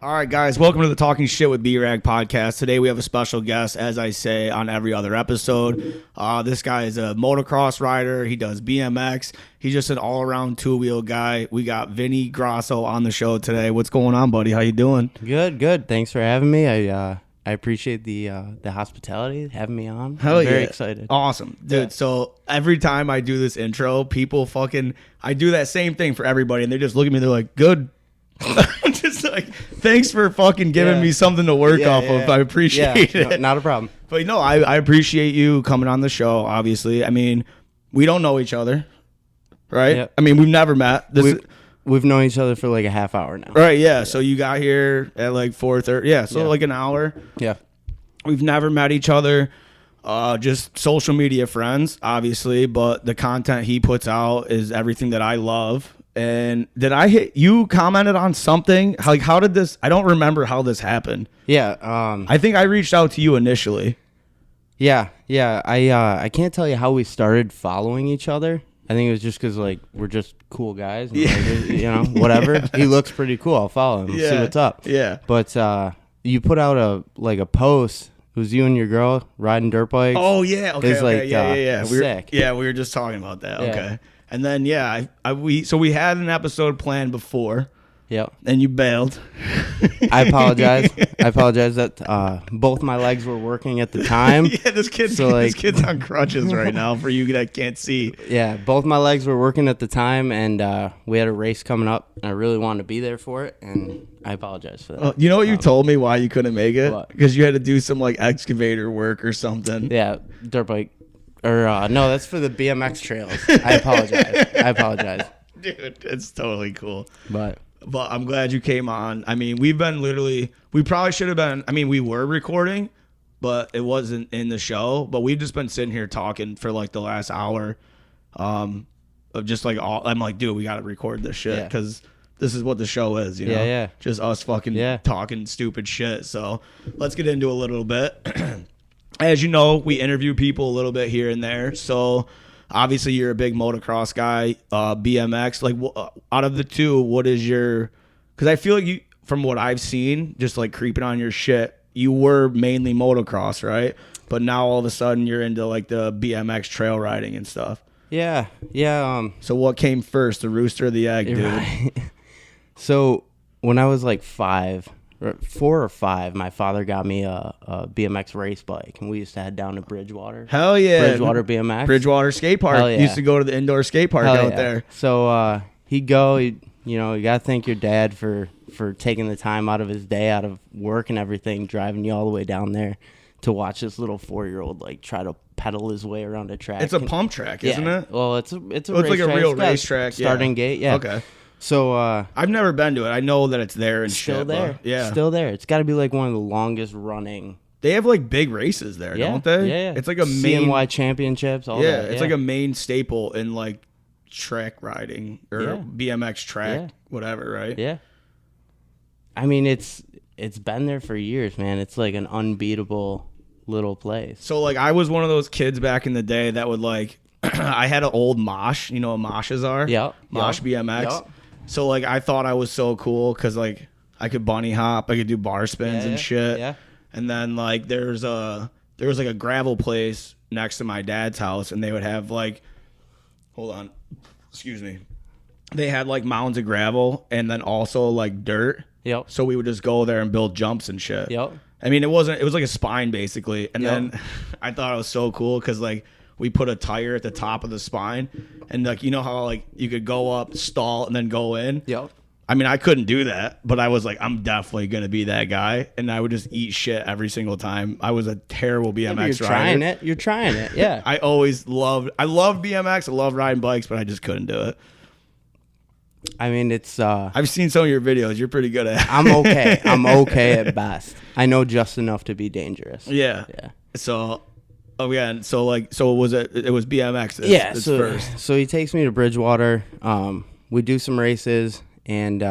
All right, guys, welcome to the Talking Shit with B-Rag podcast. Today we have a special guest, as I say on every other episode. This guy is a motocross rider. He does BMX. He's just an all-around two-wheel guy. We got Vinny Grasso on the show today. What's going on, buddy? How you doing? Good. Thanks for having me. I appreciate the hospitality, having me on. Hell I'm yeah. very excited. Awesome. Dude, yeah. So every time I do this intro, people I do that same thing for everybody, and they just look at me, they're like, good. I'm just like, thanks for fucking giving me something to work off of. I appreciate it. No, not a problem. But no, I appreciate you coming on the show, obviously. I mean, we don't know each other, right? Yep. I mean, we've never met. We've known each other for like a half hour now. Right, yeah. So you got here at like 4:30. Yeah, so like an hour. Yeah. We've never met each other. Just social media friends, obviously. But the content he puts out is everything that I love. And you commented on something? How did this, I don't remember how this happened. Yeah. I think I reached out to you initially. Yeah. I can't tell you how we started following each other. I think it was just because, like, we're just cool guys. And, like, whatever. He looks pretty cool. I'll follow him. See what's up. Yeah. But you put out a post. It was you and your girl riding dirt bikes. Oh, yeah. Okay. It was like, yeah. Sick. We were just talking about that. Yeah. Okay. And then, we had an episode planned before. Yep. And you bailed. I apologize. That both my legs were working at the time. Yeah, this kid's on crutches right now for you that can't see. Yeah, both my legs were working at the time, and we had a race coming up, and I really wanted to be there for it, and I apologize for that. You know what you told me why you couldn't make it? What? Because you had to do some like excavator work or something. Yeah, dirt bike. Or no, that's for the BMX trails. I apologize. Dude, it's totally cool. But I'm glad you came on. I mean, we probably should have been, we were recording, but it wasn't in the show. But we've just been sitting here talking for like the last hour of just like I'm like, dude, we got to record this shit because this is what the show is, you know? Yeah. Just us fucking talking stupid shit. So let's get into a little bit. As you know, we interview people a little bit here and there. So obviously you're a big motocross guy, BMX. Like out of the two, what is because I feel like you, from what I've seen, just like creeping on your shit, you were mainly motocross, right? But now all of a sudden you're into like the BMX trail riding and stuff. Yeah. So what came first, the rooster or the egg, dude? Right. So when I was like 4 or 5, my father got me a BMX race bike, and we used to head down to Bridgewater. Hell yeah. Bridgewater BMX. Bridgewater skate park. Hell yeah. Used to go to the indoor skate park out there. So he'd go, you got to thank your dad for taking the time out of his day, out of work and everything, driving you all the way down there to watch this little 4-year-old like try to pedal his way around a track. It's a pump track, isn't it? Well, it's like a real racetrack. Starting gate, yeah. Okay. So I've never been to it. I know that it's there and still shit. There. Yeah. Still there. It's got to be like one of the longest running. They have like big races there, don't they? Yeah. It's like a main CNY championships, all that. It's like a main staple in like track riding or BMX track, whatever, right? Yeah. I mean, it's been there for years, man. It's like an unbeatable little place. So like I was one of those kids back in the day that would like I had an old mosh, you know what moshes are? Yeah. Mosh BMX. Yep. So like I thought I was so cool because like I could bunny hop, I could do bar spins and shit. Yeah. And then like there was like a gravel place next to my dad's house, and they would have like, hold on, excuse me, they had like mounds of gravel and then also like dirt. Yep. So we would just go there and build jumps and shit. Yep. I mean, it was like a spine basically, and then I thought it was so cool because like we put a tire at the top of the spine, and like you know how like you could go up, stall, and then go in. Yep. I mean, I couldn't do that, but I was like, I'm definitely gonna be that guy, and I would just eat shit every single time. I was a terrible BMX rider. You're trying it. Yeah. I love BMX. I love riding bikes, but I just couldn't do it. I mean, it's I've seen some of your videos. You're pretty good at it. I'm okay. I'm okay at best. I know just enough to be dangerous. Yeah. So it was BMX. First. So he takes me to Bridgewater. We do some races, and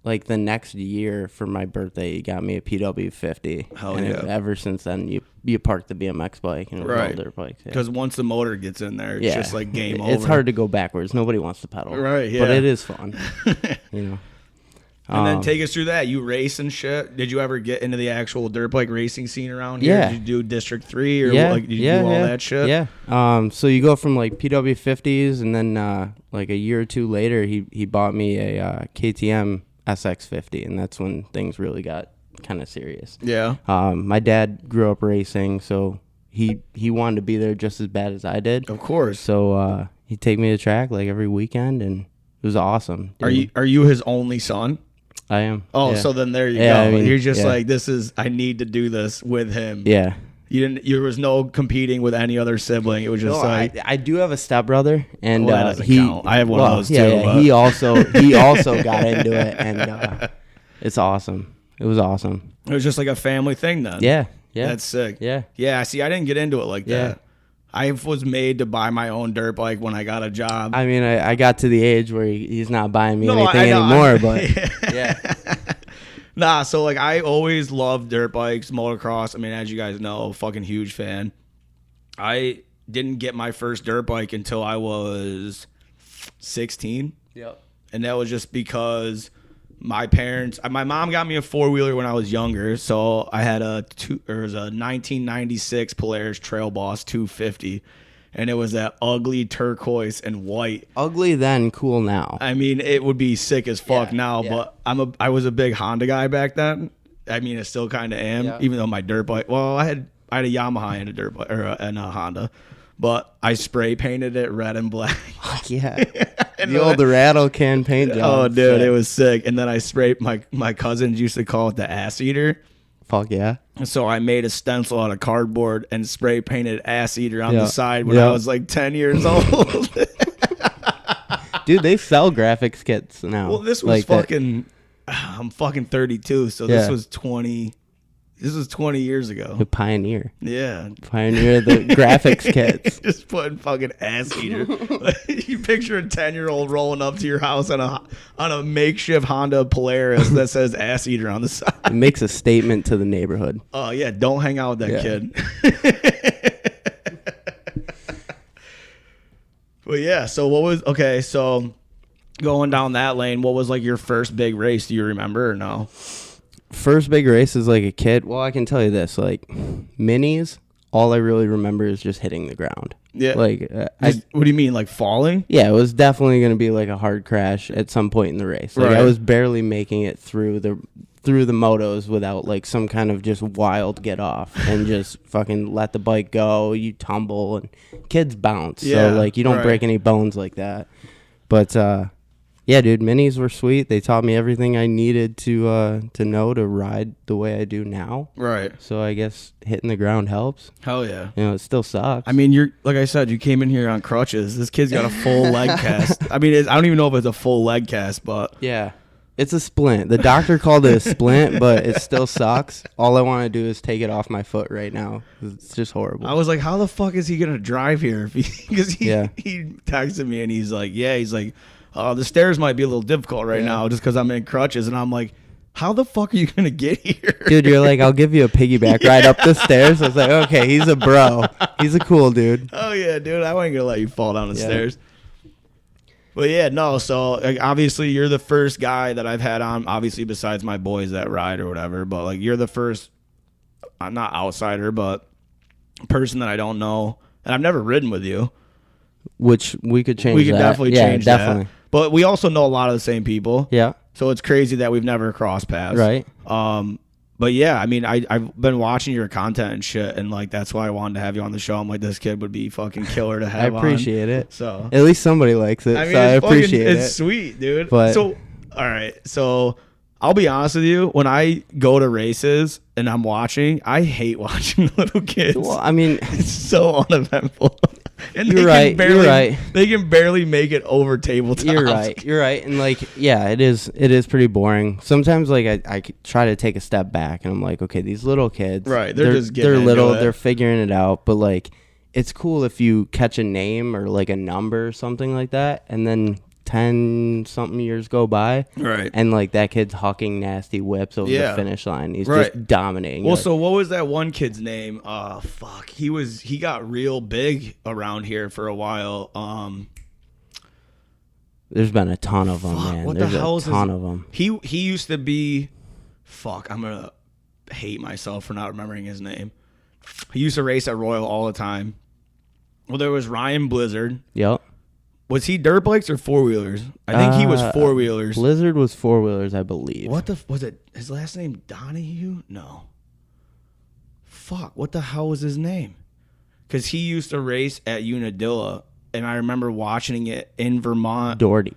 like the next year for my birthday, he got me a PW50. Hell yeah. Ever since then, you park the BMX bike and all dirt bikes. Because once the motor gets in there, it's just like game over. It's hard to go backwards. Nobody wants to pedal. Right, yeah. But it is fun. You And then take us through that. You race and shit. Did you ever get into the actual dirt bike racing scene around here? Yeah. Did you do District 3 or did you do all that shit? Yeah. So you go from like PW50s, and then like a year or two later, he bought me a KTM SX50, and that's when things really got kind of serious. Yeah. My dad grew up racing, so he wanted to be there just as bad as I did. Of course. So he'd take me to track like every weekend, and it was awesome. Dude. Are you his only son? I am. Oh, yeah. so then there you go. I mean, you're just like, I need to do this with him. Yeah. There was no competing with any other sibling. It was just I do have a stepbrother, and that doesn't count. I have one of those too. Yeah. He also got into it, and it's awesome. It was awesome. It was just like a family thing then. Yeah. That's sick. Yeah. Yeah. See, I didn't get into it like that. I was made to buy my own dirt bike when I got a job. I mean, I got to the age where he's not buying me anything anymore, but yeah. Nah, so like I always loved dirt bikes, motocross. I mean, as you guys know, fucking huge fan. I didn't get my first dirt bike until I was 16. Yep. And that was just because my mom got me a four-wheeler when I was younger, so I had a 1996 Polaris Trail Boss 250, and it was that ugly turquoise and white. Ugly then, cool now. I mean, it would be sick as fuck now, but I was a big Honda guy back then. I mean, I still kind of am, even though my dirt bike. Well, I had a Yamaha and a dirt bike and a Honda, but I spray painted it red and black. Yeah. The old rattle can paint job. Oh, dude, it was sick. And then I sprayed, my cousins used to call it the ass eater. Fuck yeah. And so I made a stencil out of cardboard and spray painted ass eater on the side when I was like 10 years old. Dude, they sell graphics kits now. Well, this was like I'm fucking 32, so this was 20 years ago. The pioneer. Yeah. Pioneer the graphics kits. Just putting fucking ass eater. You picture a 10-year-old rolling up to your house on a makeshift Honda Polaris that says ass eater on the side. It makes a statement to the neighborhood. Oh, yeah. Don't hang out with that kid. But yeah, so going down that lane, what was like your first big race? Do you remember or no? First big race as like a kid. Well, I can tell you this, like minis, all I really remember is just hitting the ground. Yeah. Like, what do you mean, like falling? Yeah, it was definitely going to be like a hard crash at some point in the race. Like I was barely making it through the motos without like some kind of just wild get off and just fucking let the bike go. You tumble and kids bounce. So like you don't break any bones like that. But, yeah, dude, minis were sweet. They taught me everything I needed to know to ride the way I do now. Right. So I guess hitting the ground helps. Hell yeah. You know, it still sucks. I mean, you're like I said, you came in here on crutches. This kid's got a full leg cast. I mean, I don't even know if it's a full leg cast, but yeah, it's a splint. The doctor called it a splint, but it still sucks. All I want to do is take it off my foot right now. It's just horrible. I was like, how the fuck is he gonna drive here? Because he texted me and he's like, the stairs might be a little difficult right now just because I'm in crutches. And I'm like, how the fuck are you going to get here? Dude, you're like, I'll give you a piggyback ride up the stairs. I was like, okay, he's a bro. He's a cool dude. Oh, yeah, dude. I wasn't going to let you fall down the stairs. But, yeah, no. So, like, obviously, you're the first guy that I've had on, obviously, besides my boys that ride or whatever. But, like, you're the first, I'm not outsider, but person that I don't know. And I've never ridden with you. Which we could change. We could definitely change definitely. that. But we also know a lot of the same people. Yeah. So it's crazy that we've never crossed paths. Right. But yeah, I mean, I've been watching your content and shit, and like that's why I wanted to have you on the show. I'm like, this kid would be fucking killer to have. I appreciate it. So at least somebody likes it. I mean, so I appreciate it. It's sweet, dude. But so all right, so I'll be honest with you. When I go to races and I'm watching, I hate watching little kids. Well, I mean, it's so uneventful. And you're right. They can barely make it over tabletops. You're right. And like, yeah, it is pretty boring. Sometimes like I try to take a step back and I'm like, okay, these little kids, right? They're little, they're figuring it out. But like, it's cool if you catch a name or like a number or something like that, and then 10 something years go by, right? And like that kid's hucking nasty whips over the finish line. He's just dominating. Well, so what was that one kid's name? Fuck. He got real big around here for a while. There's been a ton of them, Fuck, man. what There's the hell a is ton of them. He used to be. Fuck, I'm gonna hate myself for not remembering his name. He used to race at Royal all the time. Well, there was Ryan Blizzard. Yep. Was he dirt bikes or four wheelers? I think he was four wheelers. Blizzard was four wheelers, I believe. What the was it? His last name Donahue? No. Fuck, what the hell was his name? Because he used to race at Unadilla, and I remember watching it in Vermont. Doherty.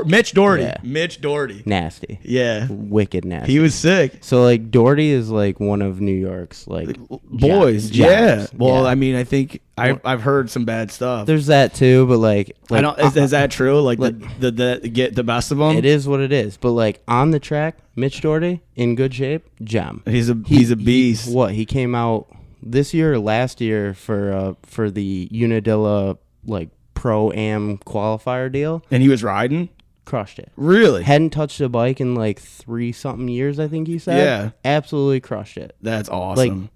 Mitch Doherty. Yeah. Mitch Doherty. Nasty. Yeah. Wicked nasty. He was sick. So, like, Doherty is, like, one of New York's, like, Boys. gems. Yeah. Well, Yeah. I mean, I think I've heard some bad stuff. There's that, too, but, like I don't. Is that true? Like, the get the best of them? it is what it is. But, like, on the track, Mitch Doherty, in good shape, gem. He's a beast. He came out this year or last year for the Unadilla, like, Pro-Am qualifier deal. And he was riding? Crushed it. Really? Hadn't touched a bike in like 3-something years, I think he said. Yeah. Absolutely crushed it. That's awesome.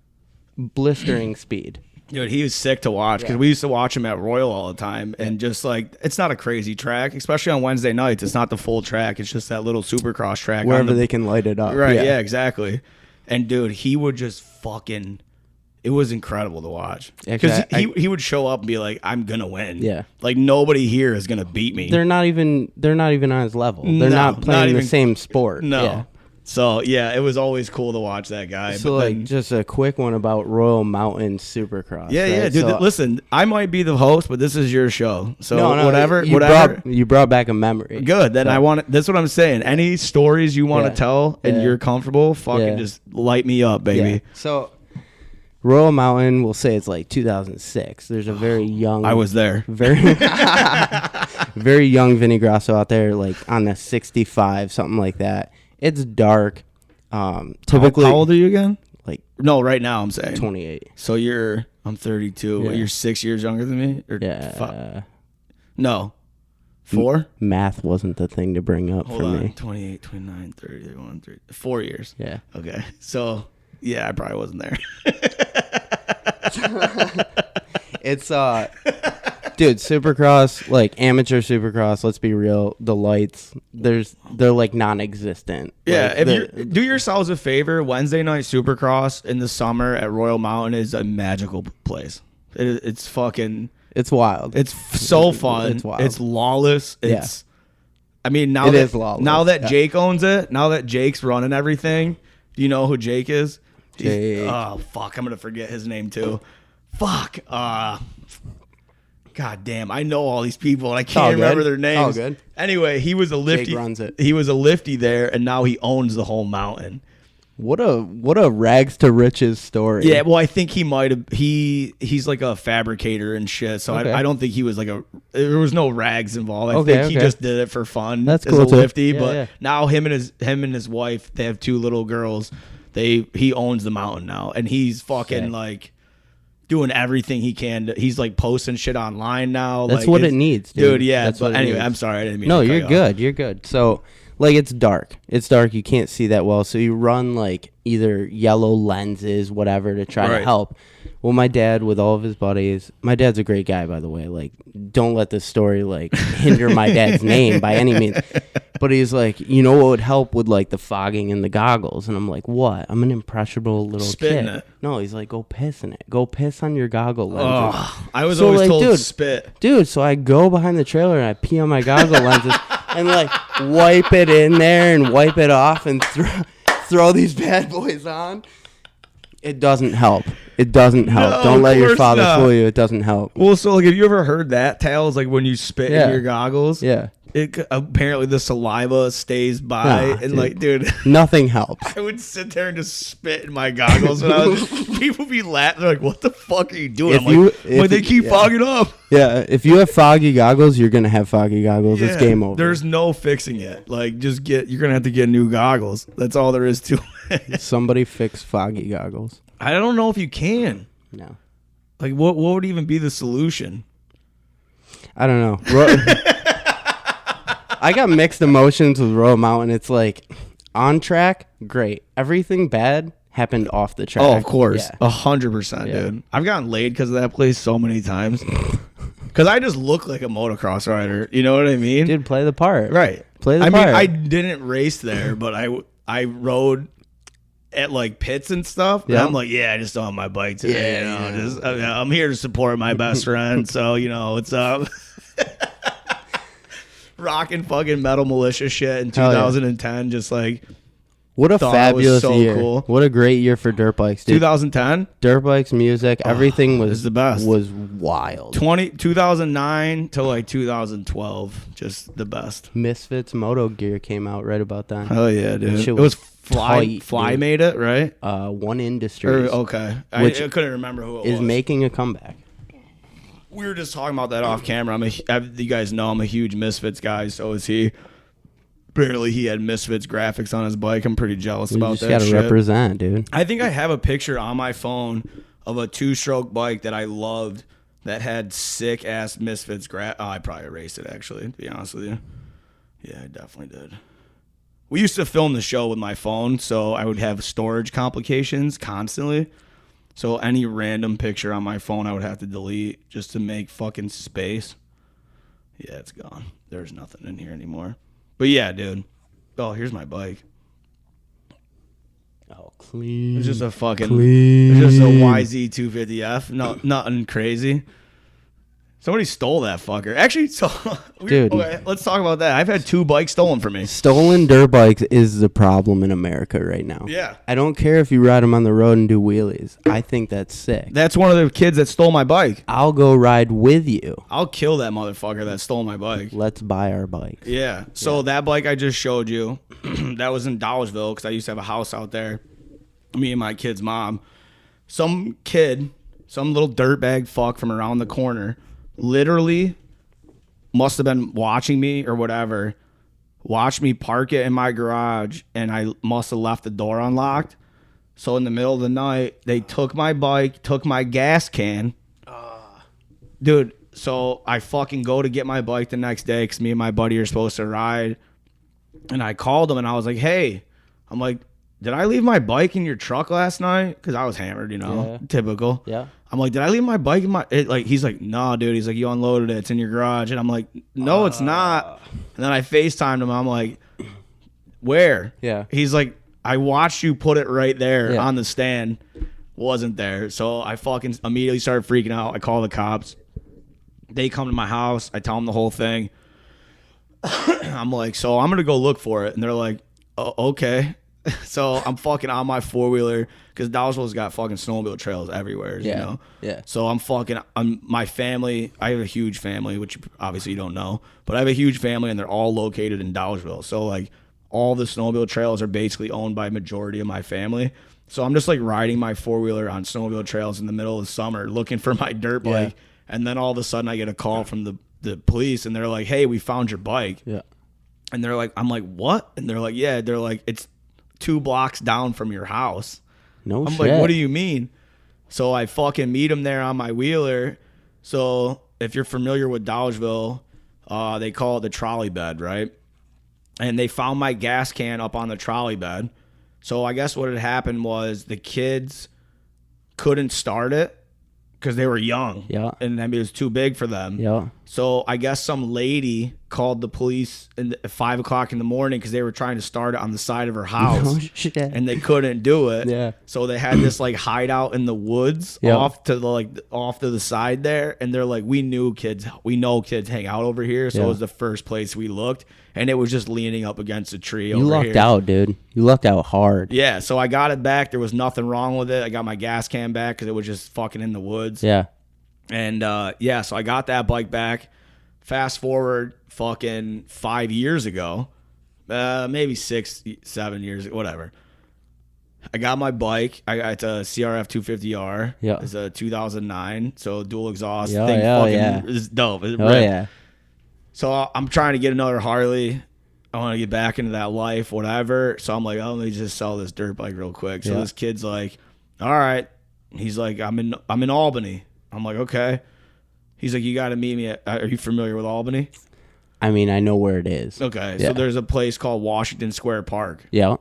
Blistering speed. Dude, he was sick to watch because we used to watch him at Royal all the time. And just like, it's not a crazy track, especially on Wednesday nights. It's not the full track. It's just that little supercross track. Wherever they can light it up. Right, yeah, exactly. And dude, he would just fucking... It was incredible to watch because he would show up and be like, "I'm gonna win." Yeah, like nobody here is gonna beat me. They're not even on his level. They're not playing the same sport. No. Yeah. So yeah, it was always cool to watch that guy. So but like, just a quick one about Royal Mountain Supercross. Yeah, right? yeah, dude. So, Listen, I might be the host, but this is your show. So no, whatever. You brought back a memory. Good. Then I want. That's what I'm saying. Any stories you want to tell and you're comfortable, fucking just light me up, baby. Yeah. So. Royal Mountain, we'll say it's like 2006. There's a very young... I was there. Very very young Vinny Grasso out there, like on the 65, something like that. It's dark. Typically... How old are you again? Like... No, right now I'm saying. 28. So I'm 32. Yeah. What, you're 6 years younger than me? Or Yeah. No. 4? Math wasn't the thing to bring up Hold for on. me. 28, 29, 30, 31, 30. 4 years. Yeah. Okay. So... Yeah, I probably wasn't there. It's dude, Supercross, like amateur Supercross, let's be real, the lights, they're like non-existent. Yeah, like, if you do yourselves a favor, Wednesday night Supercross in the summer at Royal Mountain is a magical place. It's fucking it's wild. It's so fun. It's wild. It's lawless. It's I mean, now it that is lawless. Now that Jake owns it, now that Jake's running everything, do you know who Jake is? Jake. Oh fuck, I'm gonna forget his name too. Fuck. God damn, I know all these people and I can't remember their names. All good. Anyway, he was a lifty. Jake runs it. He was a lifty there, and now he owns the whole mountain. What a rags to riches story. Yeah, well, I think he might have. He's like a fabricator and shit. So Okay. I don't think he was like a. There was no rags involved. I think he just did it for fun. That's as cool a too. lifty. Yeah, But yeah. now him and his wife, they have 2 little girls. He owns the mountain now, and he's fucking like doing everything he can. He's like posting shit online now. That's like, what it needs, dude. Yeah, That's but what it anyway, needs. I'm sorry, I didn't mean. No, to cut you're you off. good. You're good. So, like, it's dark. It's dark. You can't see that well. So you run like either yellow lenses, whatever, to try to help. Well, my dad, with all of his buddies, my dad's a great guy, by the way. Like, don't let this story like hinder my dad's name by any means. But he's like, you know what would help with like the fogging and the goggles? And I'm like, what? I'm an impressionable little Spitting kid. it. No, he's like, go piss in it. Go piss on your goggle lenses. Oh, I was So, always like, told dude, spit. Dude, so I go behind the trailer and I pee on my goggle lenses and like wipe it in there and wipe it off and throw these bad boys on. It doesn't help. It doesn't help. No, Don't let your course father not. fool you. It doesn't help. Well, so like, have you ever heard that tales like when you spit in your goggles? Yeah. Apparently the saliva stays by, Nah, and dude. like, dude, Nothing helps. I would sit there and just spit in my goggles, and people be laughing. They're like, "What the fuck are you doing?" But they keep fogging up. Yeah, if you have foggy goggles, you're gonna have foggy goggles. It's game over. There's no fixing it. Like, you're gonna have to get new goggles. That's all there is to it. Somebody fix foggy goggles. I don't know if you can. No, Like, what would even be the solution? I don't know. I got mixed emotions with Royal Mountain. It's like on track, great. Everything bad happened off the track. Oh, of course, Yeah. 100%, dude. I've gotten laid because of that place so many times. Because I just look like a motocross rider. You know what I mean? Dude, play the part. Right. Play the I part. mean, I didn't race there, but I rode at like pits and stuff. Yeah. And I'm like, I just don't have my bike today. I'm here to support my best friend. So, what's up? Rocking fucking Metal Militia shit in 2010. Just like, what a fabulous so year. Cool. What a great year for dirt bikes, dude. 2010? Dirt bikes, music, everything was the best. Was wild. 2009 to like 2012, just the best. Misfits Moto Gear came out right about then. Oh yeah, dude. It was Fly tight, made it, right? One Industries. Okay. I couldn't remember who it was. Is making a comeback. We were just talking about that off camera. You guys know I'm a huge Misfits guy, so is he. Apparently he had Misfits graphics on his bike. I'm pretty jealous about that shit. You just gotta represent, dude. I think I have a picture on my phone of a 2-stroke bike that I loved that had sick-ass Misfits I probably erased it, actually, to be honest with you. Yeah, I definitely did. We used to film the show with my phone, so I would have storage complications constantly. So any random picture on my phone I would have to delete just to make fucking space. Yeah, it's gone. There's nothing in here anymore. But yeah, dude. Oh, here's my bike. Oh, clean. It's just a fucking... Clean. It's just a YZ250F. No, nothing crazy. Somebody stole that fucker. Actually, dude. Okay, let's talk about that. I've had 2 bikes stolen from me. Stolen dirt bikes is the problem in America right now. Yeah. I don't care if you ride them on the road and do wheelies. I think that's sick. That's one of the kids that stole my bike. I'll go ride with you. I'll kill that motherfucker that stole my bike. Let's buy our bikes. Yeah. So that bike I just showed you, that was in Dollarville because I used to have a house out there. Me and my kid's mom. Some kid, some little dirtbag fuck from around the corner, literally must have been watching me or whatever, watched me park it in my garage, and I must have left the door unlocked. So in the middle of the night, they took my bike, took my gas can. Dude, so I fucking go to get my bike the next day because me and my buddy are supposed to ride. And I called him and I was like, hey, I'm like, did I leave my bike in your truck last night? Because I was hammered, typical. Yeah. I'm like, did I leave my bike in my... he's like, nah, dude. He's like, you unloaded it. It's in your garage. And I'm like, no, it's not. And then I FaceTimed him. I'm like, where? Yeah. He's like, I watched you put it right there on the stand. Wasn't there. So I fucking immediately started freaking out. I call the cops. They come to my house. I tell them the whole thing. I'm like, so I'm going to go look for it. And they're like, oh, okay. So I'm fucking on my 4-wheeler because Dollarville's got fucking snowmobile trails everywhere, you know? Yeah. So my family, I have a huge family, which obviously you don't know, but I have a huge family and they're all located in Dollarville. So like all the snowmobile trails are basically owned by majority of my family. So I'm just like riding my 4-wheeler on snowmobile trails in the middle of the summer looking for my dirt bike. Yeah. And then all of a sudden I get a call from the police and they're like, hey, we found your bike. Yeah. And they're like, I'm like, what? And they're like, yeah. They're like, it's 2 blocks down from your house. No I'm shit. like, what do you mean? So I fucking meet him there on my wheeler. So if you're familiar with Dollarville, they call it the trolley bed, right? And they found my gas can up on the trolley bed. So I guess what had happened was the kids couldn't start it because they were young. Yeah. And I mean, it was too big for them. Yeah. So I guess some lady called the police at 5 o'clock in the morning because they were trying to start it on the side of her house. No shit. And they couldn't do it. Yeah. So they had this like hideout in the woods off to the side there. And they're like, we know kids hang out over here. So it was the first place we looked. And it was just leaning up against a tree over here. You lucked out, dude. You lucked out hard. Yeah. So I got it back. There was nothing wrong with it. I got my gas can back because it was just fucking in the woods. Yeah. And so I got that bike back. Fast forward fucking 5 years ago, maybe 6, 7 years, whatever. I got my bike. It's a CRF 250R. Yeah. It's a 2009, so dual exhaust. Yeah, thing yeah. is dope. It's yeah. So I'm trying to get another Harley. I want to get back into that life, whatever. So I'm like, oh, let me just sell this dirt bike real quick. So this kid's like, all right. He's like, I'm in Albany. I'm like, okay. He's like, you got to meet me are you familiar with Albany? I mean, I know where it is. Okay. Yeah. So there's a place called Washington Square Park. Yeah.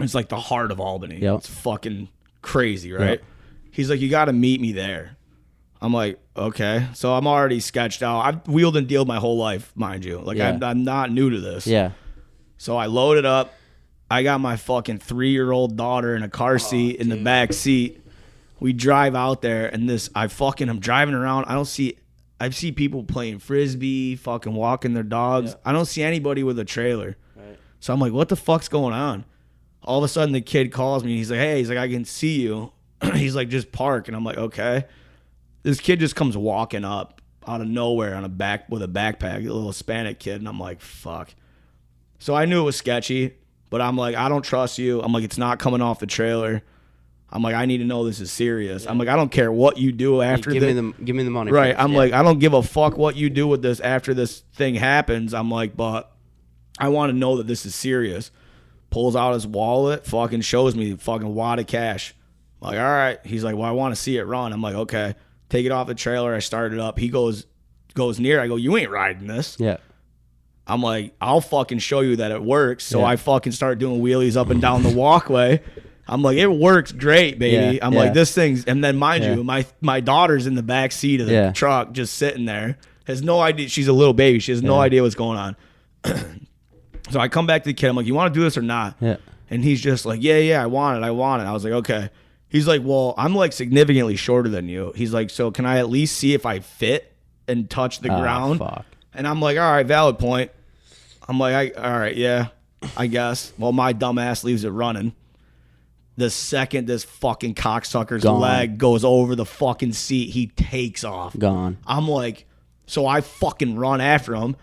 It's like the heart of Albany. Yeah. It's fucking crazy, right? Yeah. He's like, you got to meet me there. I'm like, okay. So I'm already sketched out. I've wheeled and dealed my whole life, mind you. Like, Yeah. I'm not new to this. Yeah. So I loaded up. I got my fucking 3-year-old daughter in a car seat in the back seat. We drive out there, and I'm driving around. I see people playing frisbee, fucking walking their dogs. Yeah. I don't see anybody with a trailer. Right. So I'm like, what the fuck's going on? All of a sudden, the kid calls me. He's like, hey, I can see you. He's like, just park. And I'm like, okay. This kid just comes walking up out of nowhere with a backpack, a little Hispanic kid. And I'm like, fuck. So I knew it was sketchy, but I'm like, I don't trust you. I'm like, it's not coming off the trailer. I'm like, I need to know this is serious. Yeah. I'm like, I don't care what you do after give me the money. Right. First. I'm like, I don't give a fuck what you do with this after this thing happens. I'm like, but I want to know that this is serious. Pulls out his wallet, fucking shows me fucking wad of cash. I'm like, all right. He's like, well, I want to see it run. I'm like, okay. Take it off the trailer. I start it up. He goes near. I go, you ain't riding this. Yeah. I'm like, I'll fucking show you that it works. So Yeah. I fucking start doing wheelies up and down the walkway. I'm like, it works great, baby. Yeah, I'm yeah. like, this thing's, and then mind Yeah. you, my daughter's in the back seat of the Yeah. truck, just sitting there, has no idea. She's a little baby. She has no idea what's going on. So I come back to the kid. I'm like, you want to do this or not? Yeah. And he's just like, yeah, I want it. I was like, okay. He's like, well, I'm like significantly shorter than you. He's like, so can I at least see if I fit and touch the ground? Fuck. And I'm like, all right, valid point. I'm like, all right, yeah, I guess. Well, my dumb ass leaves it running. The second this fucking cocksucker's Gone. leg goes over the fucking seat, he takes off. Gone. I'm like, so I fucking run after him.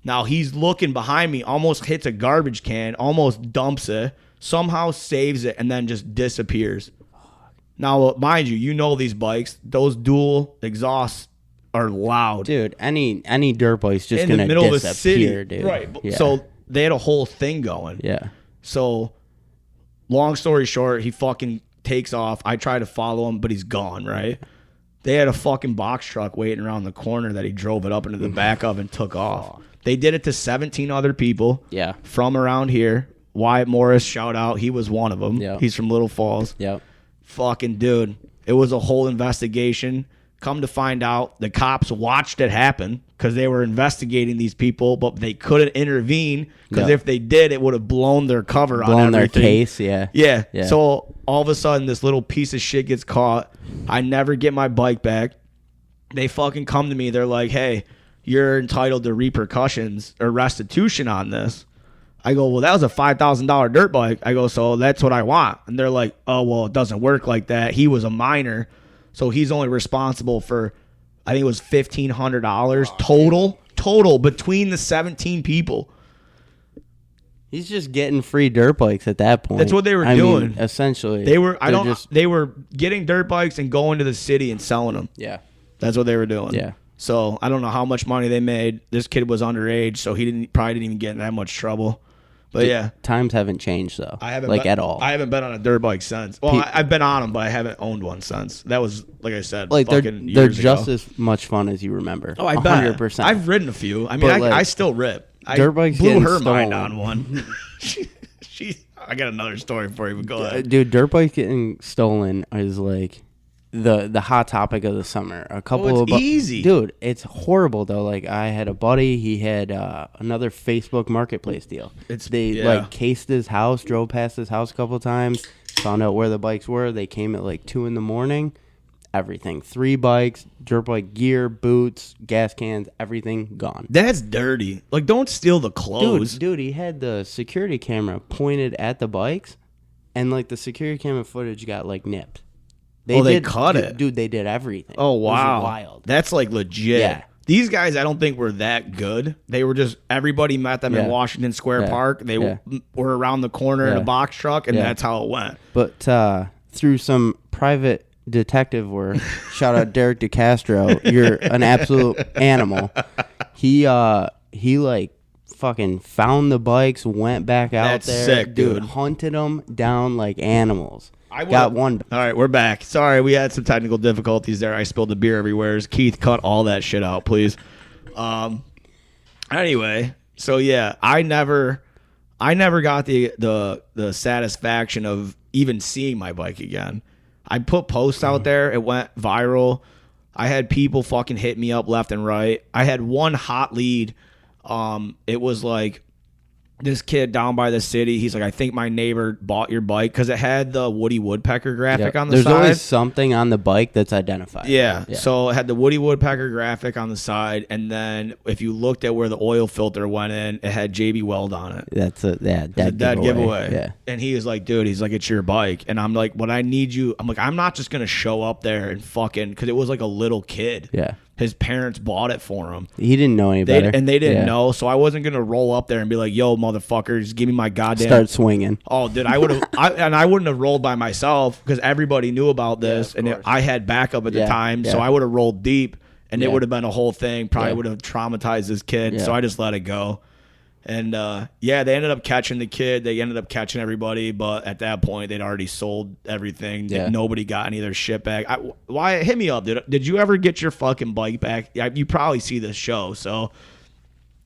Now he's looking behind me, almost hits a garbage can, almost dumps it, somehow saves it, and then just disappears. Now, mind you, these bikes, those dual exhausts are loud. Dude, any dirt bike's just in gonna the middle of a disappear, city. dude. Right. Yeah. So they had a whole thing going. yeah. So long story short, he fucking takes off. I try to follow him, but he's gone, right? They had a fucking box truck waiting around the corner that he drove it up into the back of and took off. They did it to 17 other people Yeah. from around here. Wyatt Morris, shout out. He was one of them. Yeah. He's from Little Falls. Yep. Fucking dude. It was a whole investigation. Come to find out, the cops watched it happen because they were investigating these people, but they couldn't intervene because Yeah. if they did, it would have blown their cover on Blown their everything. case, yeah. Yeah. Yeah. So all of a sudden, this little piece of shit gets caught. I never get my bike back. They fucking come to me. They're like, hey, you're entitled to repercussions or restitution on this. I go, well, that was a $5,000 dirt bike. I go, so that's what I want. And they're like, oh, well, it doesn't work like that. He was a minor, so he's only responsible for, I think it was $1,500 total between the 17 people. He's just getting free dirt bikes at that point. That's what they were I doing. mean, essentially. They were, just, they were getting dirt bikes and going to the city and selling them. yeah. That's what they were doing. Yeah. So I don't know how much money they made. This kid was underage, so he probably didn't even get in that much trouble. But yeah, Times haven't changed though. I haven't at all. I haven't been on a dirt bike since. Well, I've been on them, but I haven't owned one since. That was, like I said, like fucking they're years just ago. as much fun as you remember. Oh, I bet. 100%. I've ridden a few. I mean, But, like, I still rip. dirt bikes I blew getting her mind stolen. on one. I got another story for you, but go ahead. Dude, dirt bikes getting stolen is like the hot topic of the summer. A couple it's of easy. Dude, it's horrible though. Like I had a buddy, he had another Facebook marketplace deal. They like cased his house, drove past his house a couple times, found out where the bikes were. They came at like 2 a.m. Everything. 3 bikes, dirt bike gear, boots, gas cans, everything gone. That's dirty. Like, don't steal the clothes. Dude, he had the security camera pointed at the bikes, and like the security camera footage got like nipped. They cut it. Dude, they did everything. Oh, wow. It was wild. That's like legit. Yeah. These guys, I don't think were that good. They were just, everybody met them in Washington Square Park. They were around the corner in a box truck, and that's how it went. But through some private detective work, shout out Derek DeCastro, you're an absolute animal. He like fucking found the bikes, went back out That's there. sick, dude. Hunted them down like animals. I got one. All right, we're back. Sorry, we had some technical difficulties there. I spilled the beer everywhere. Keith, cut all that shit out, please. Anyway, so yeah, I never got the satisfaction of even seeing my bike again. I put posts out there. It went viral. I had people fucking hit me up left and right. I had one hot lead. It was like this kid down by the city. He's like, I think my neighbor bought your bike because it had the Woody Woodpecker graphic on the side. There's always something on the bike that's identified. Yeah. So it had the Woody Woodpecker graphic on the side, and then if you looked at where the oil filter went in, it had JB Weld on it. That's a dead giveaway. Yeah. And he was like, dude, he's like, it's your bike. And I'm like, what I need you, I'm like, I'm not just going to show up there and fucking, because it was like a little kid. Yeah. His parents bought it for him. He didn't know any better. And they didn't know, so I wasn't going to roll up there and be like, yo, motherfucker, just give me my goddamn. Start swinging. Oh, dude, I would have, I wouldn't have rolled by myself because everybody knew about this, and I had backup at the time, so I would have rolled deep, and it would have been a whole thing. Probably would have traumatized this kid, so I just let it go. And they ended up catching the kid. They ended up catching everybody, but at that point, they'd already sold everything. Yeah. Nobody got any of their shit back. Why hit me up? Did you ever get your fucking bike back? You probably see this show, so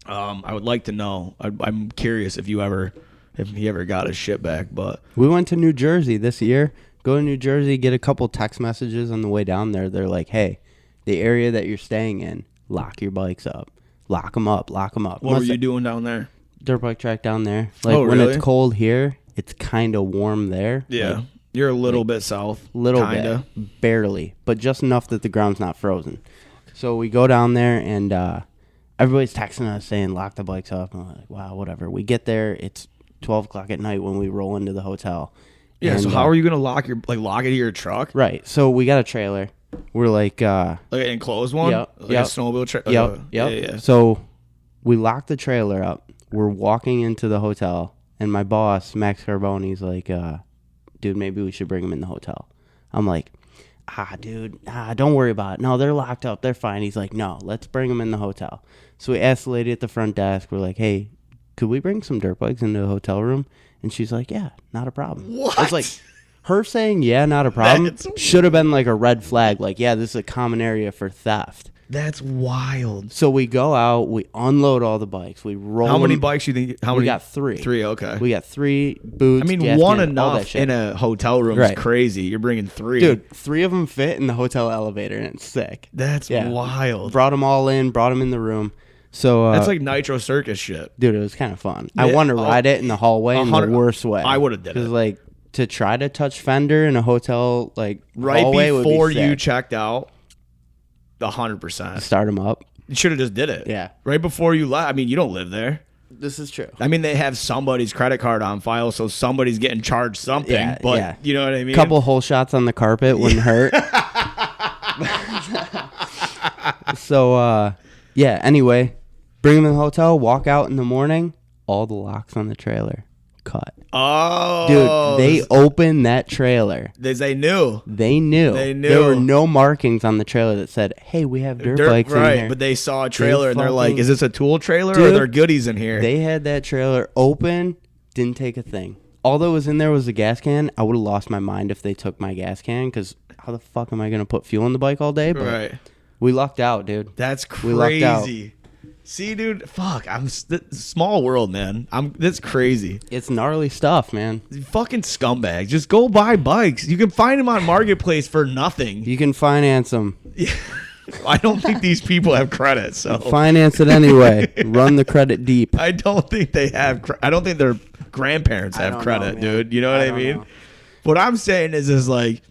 I would like to know. I'm curious if he ever got his shit back. But we went to New Jersey this year. Go to New Jersey, get a couple text messages on the way down there. They're like, hey, the area that you're staying in, lock your bikes up. Lock them up. Lock them up. What were you doing down there? Dirt bike track down there. Like really? When it's cold here, it's kind of warm there. Yeah. Like, you're a little bit south. Little kinda. bit. Barely. But just enough that the ground's not frozen. So we go down there, and everybody's texting us saying, lock the bikes up. And we're like, wow, whatever. We get there. It's 12 o'clock at night when we roll into the hotel. Yeah, and, so how are you going to lock it to your truck? Right. So we got a trailer. We're like... like an enclosed one? Yep. Like a snowmobile trailer? Yep. Yeah. So we lock the trailer up. We're walking into the hotel, and my boss, Max Carboni's like, dude, maybe we should bring him in the hotel. I'm like, dude, don't worry about it. No, they're locked up. They're fine. He's like, no, let's bring him in the hotel. So we asked the lady at the front desk. We're like, hey, could we bring some dirt bikes into the hotel room? And she's like, yeah, not a problem. What? I was like, her saying, yeah, not a problem, should have been like a red flag. Like, yeah, this is a common area for theft. That's wild. So we go out, we unload all the bikes, we roll. How many them. bikes you think? We got 3. 3, okay. We got 3 boots. I mean, gas one can, all that enough shit. in a hotel room Right. is crazy. You're bringing 3. Dude, 3 of them fit in the hotel elevator, and it's sick. That's wild. Brought them all in, brought them in the room. So That's like Nitro Circus shit. dude, it was kind of fun. Yeah, I wanted to ride it in the hallway in the worst way. I would have did it. Because like to try to touch fender in a hotel like Right hallway would be before sick. you checked out, 100%. Start them up. You should have just did it. Yeah. Right before you left. I mean, you don't live there. This is true. I mean, they have somebody's credit card on file, so somebody's getting charged something. Yeah, but yeah. you know what I mean? Couple hole shots on the carpet wouldn't hurt. So yeah, anyway, bring them in the hotel, walk out in the morning, all the locks on the trailer cut. Oh. Dude, they opened that trailer. They knew. They knew. There were no markings on the trailer that said, hey, we have dirt bikes in here. But they saw a trailer and they're like, fucking- is this a tool trailer or Dude, are there goodies in here? They had that trailer open, didn't take a thing. All that was in there was a gas can. I would have lost my mind if they took my gas can, because how the fuck am I going to put fuel in the bike all day? But right. we lucked out, dude. That's We lucked out. crazy. See, dude, fuck. Small world, man. That's crazy. It's gnarly stuff, man. Fucking scumbags. Just go buy bikes. You can find them on Marketplace for nothing. You can finance them. I don't think these people have credit, so Finance it anyway. Run the credit deep. I don't think they have. I don't think their grandparents I have don't credit, know, man. dude. You know what I don't mean? know. What I'm saying is like,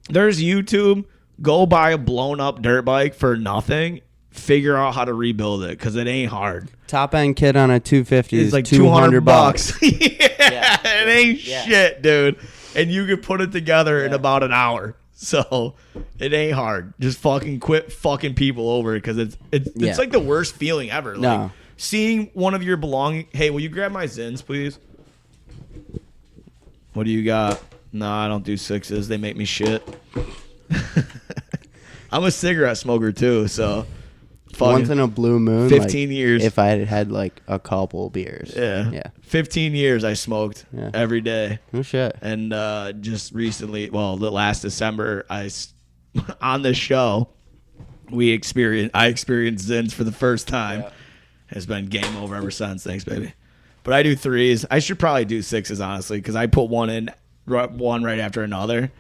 there's YouTube. Go buy a blown up dirt bike for nothing. Figure out how to rebuild it because it ain't hard. Top end kit on a 250 It's is like $200. $200. Yeah, it ain't Yeah. shit, dude. And you can put it together in about an hour. So it ain't hard. Just fucking quit fucking people over because it's like the worst feeling ever. Like No. seeing one of your belongings. Hey, will you grab my Zins, please? What do you got? No, I don't do 6s. They make me shit. I'm a cigarette smoker too, so Once in a blue moon. 15 like, years. If I had had like a couple beers. Yeah. Yeah. 15 years I smoked every day. No shit. And just recently, well, the last December, on this show, I experienced Zins for the first time. Yeah. It's been game over ever since. Thanks, baby. But I do 3s. I should probably do 6s, honestly, because I put one right after another.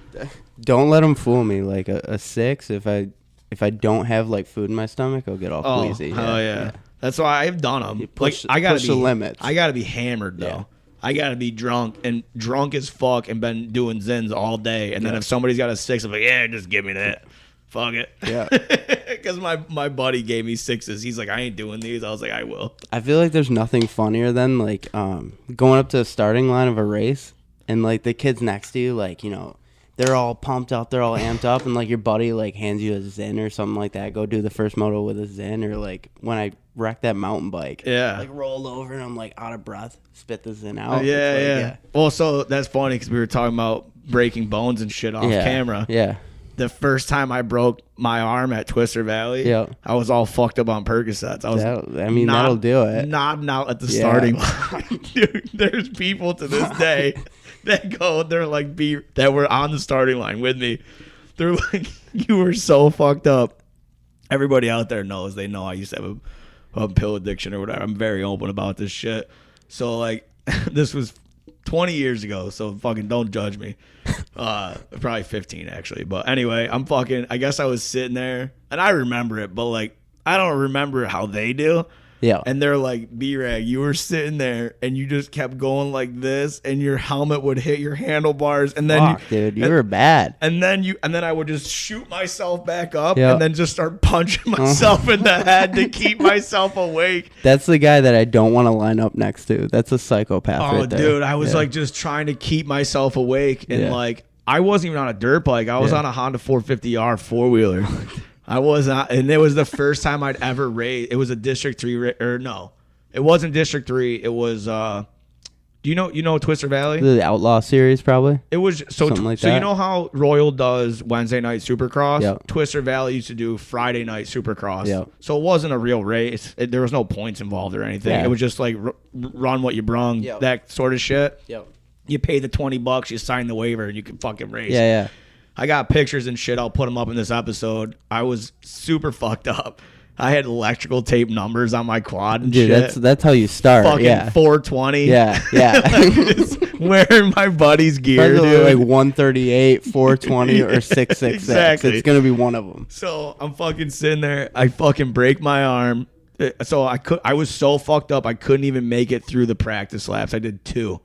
Don't let them fool me. Like a 6, if I if I don't have like food in my stomach, I'll get all queasy. Oh yeah. That's why I've done them. Push, I gotta push be the limits. I gotta be hammered though. Yeah. I gotta be drunk as fuck and been doing zins all day. And then if somebody's got a six, I'm like, yeah, just give me that. Fuck it. Yeah. Because my buddy gave me sixes. He's like, I ain't doing these. I was like, I will. I feel like there's nothing funnier than like going up to the starting line of a race and like the kids next to you, like, you know, they're all pumped up, they're all amped up, and like your buddy like hands you a Zin or something like that. Go do the first moto with a Zin, or like when I wrecked that mountain bike, like rolled over and I'm like out of breath, spit the Zin out. Yeah. Well, so that's funny because we were talking about breaking bones and shit off camera. Yeah. The first time I broke my arm at Twister Valley, I was all fucked up on Percocets. I was, that'll do it. Nodding out at the starting line. Dude, there's people to this day that that were on the starting line with me. They're like, you were so fucked up. Everybody out there knows. They know I used to have a pill addiction or whatever. I'm very open about this shit. So like, this was 20 years ago, so fucking don't judge me. Probably 15 actually, but anyway, I guess I was sitting there and I remember it, but like I don't remember how they do. Yeah. And they're like, B-Rag, you were sitting there and you just kept going like this and your helmet would hit your handlebars and then you were bad. And then I would just shoot myself back up and then just start punching myself in the head to keep myself awake. That's the guy that I don't want to line up next to. That's a psychopath right there. Dude, I was like just trying to keep myself awake and like I wasn't even on a dirt bike. I was on a Honda 450R four-wheeler. I was not, and it was the first time I'd ever raced. It was a District 3, or no, it wasn't District 3. It was, do you know Twister Valley? The Outlaw Series, probably. It was, so you know how Royal does Wednesday night Supercross? Yep. Twister Valley used to do Friday night Supercross. Yep. So it wasn't a real race. There was no points involved or anything. Yeah. It was just like run what you brung, that sort of shit. Yep. You pay the $20, you sign the waiver, and you can fucking race. Yeah. I got pictures and shit. I'll put them up in this episode. I was super fucked up. I had electrical tape numbers on my quad and shit. That's how you start. Fucking 420. Yeah. Like just wearing my buddy's gear, dude. Like 138, 420, or 666. Exactly. It's gonna be one of them. So I'm fucking sitting there. I fucking break my arm. So I was so fucked up. I couldn't even make it through the practice laps. I did 2.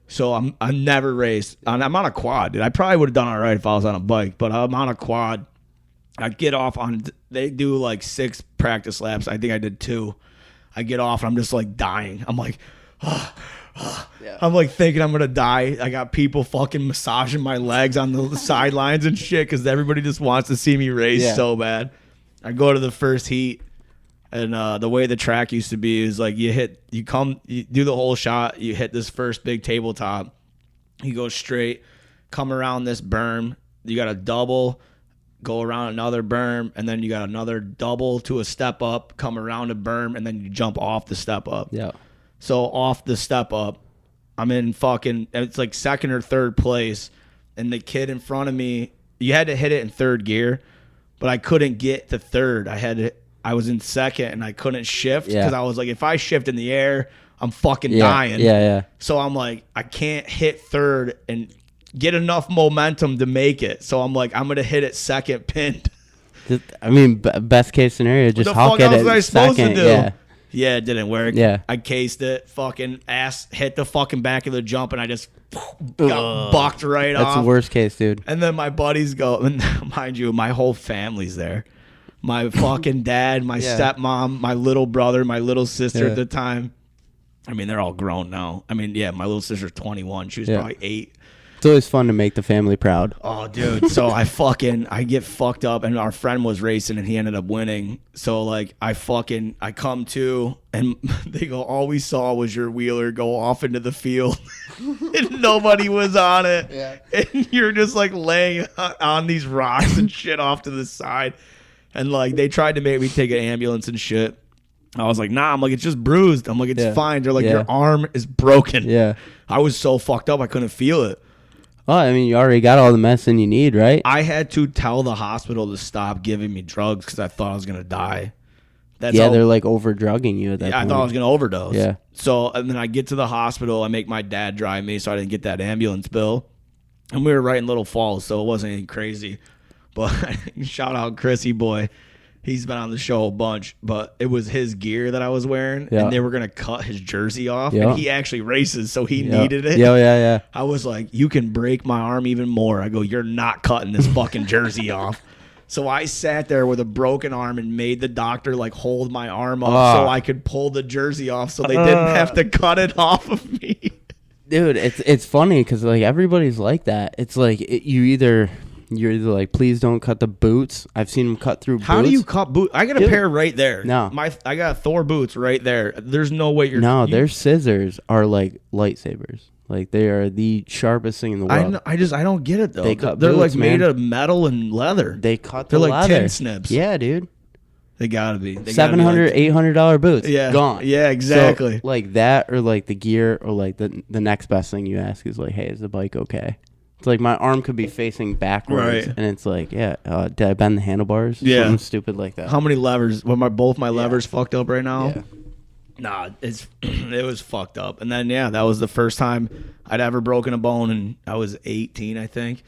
So I never raced. I'm on a quad, dude. I probably would have done all right if I was on a bike, but I'm on a quad. I get off on, they do like 6 practice laps. I think I did 2. I get off and I'm just like dying. I'm like, I'm like thinking I'm going to die. I got people fucking massaging my legs on the sidelines and shit because everybody just wants to see me race so bad. I go to the first heat. And the way the track used to be is like you do the whole shot, you hit this first big tabletop, you go straight, come around this berm, you got a double, go around another berm, and then you got another double to a step up, come around a berm, and then you jump off the step up. Yeah. So off the step up, I'm in fucking, it's like second or third place, and the kid in front of me, you had to hit it in third gear, but I couldn't get to third. I was in second and I couldn't shift because I was like, if I shift in the air, I'm fucking dying. Yeah. So I'm like, I can't hit third and get enough momentum to make it. So I'm like, I'm going to hit it second pinned. I mean, best case scenario, just hawk it at second. Yeah, it didn't work. Yeah. I cased it, fucking ass hit the fucking back of the jump and I just got bucked right off. That's the worst case, dude. And then my buddies go, and mind you, my whole family's there. My fucking dad, my stepmom, my little brother, my little sister at the time. I mean, they're all grown now. I mean, my little sister's 21. She was probably 8. It's always fun to make the family proud. Oh, dude. So I get fucked up, and our friend was racing, and he ended up winning. So, like, I come to, and they go, all we saw was your wheeler go off into the field, and nobody was on it. Yeah. And you're just, like, laying on these rocks and shit off to the side. And, like, they tried to make me take an ambulance and shit. I was like, nah. I'm like, it's just bruised. I'm like, it's fine. They're like, your arm is broken. Yeah. I was so fucked up, I couldn't feel it. Well, I mean, you already got all the medicine you need, right? I had to tell the hospital to stop giving me drugs because I thought I was going to die. They're, like, over-drugging you at that point. I thought I was going to overdose. Yeah. So, and then I get to the hospital. I make my dad drive me so I didn't get that ambulance bill. And we were right in Little Falls, so it wasn't anything crazy. But shout out Chrissy boy. He's been on the show a bunch, but it was his gear that I was wearing, and they were going to cut his jersey off, and he actually races, so he needed it. Yeah. I was like, you can break my arm even more. I go, you're not cutting this fucking jersey off. So I sat there with a broken arm and made the doctor like hold my arm up so I could pull the jersey off so they didn't have to cut it off of me. Dude, it's funny because like everybody's like that. It's like you're either like, please don't cut the boots. I've seen them cut through boots. How do you cut boots? I got a pair right there. No. I got Thor boots right there. There's no way you're... No, their scissors are like lightsabers. Like, they are the sharpest thing in the world. I don't get it, though. They're boots, like made of metal and leather. They cut They're the like leather. tin snips. Yeah, dude. They gotta be. $700, $800 boots. Yeah. Gone. Yeah, exactly. So, like that or like the gear or like the next best thing you ask is like, hey, is the bike okay? It's like my arm could be facing backwards, and it's like, did I bend the handlebars? Yeah. Something stupid like that. How many levers? Were both my levers fucked up right now? Yeah. Nah, it was fucked up. And then, that was the first time I'd ever broken a bone, and I was 18, I think.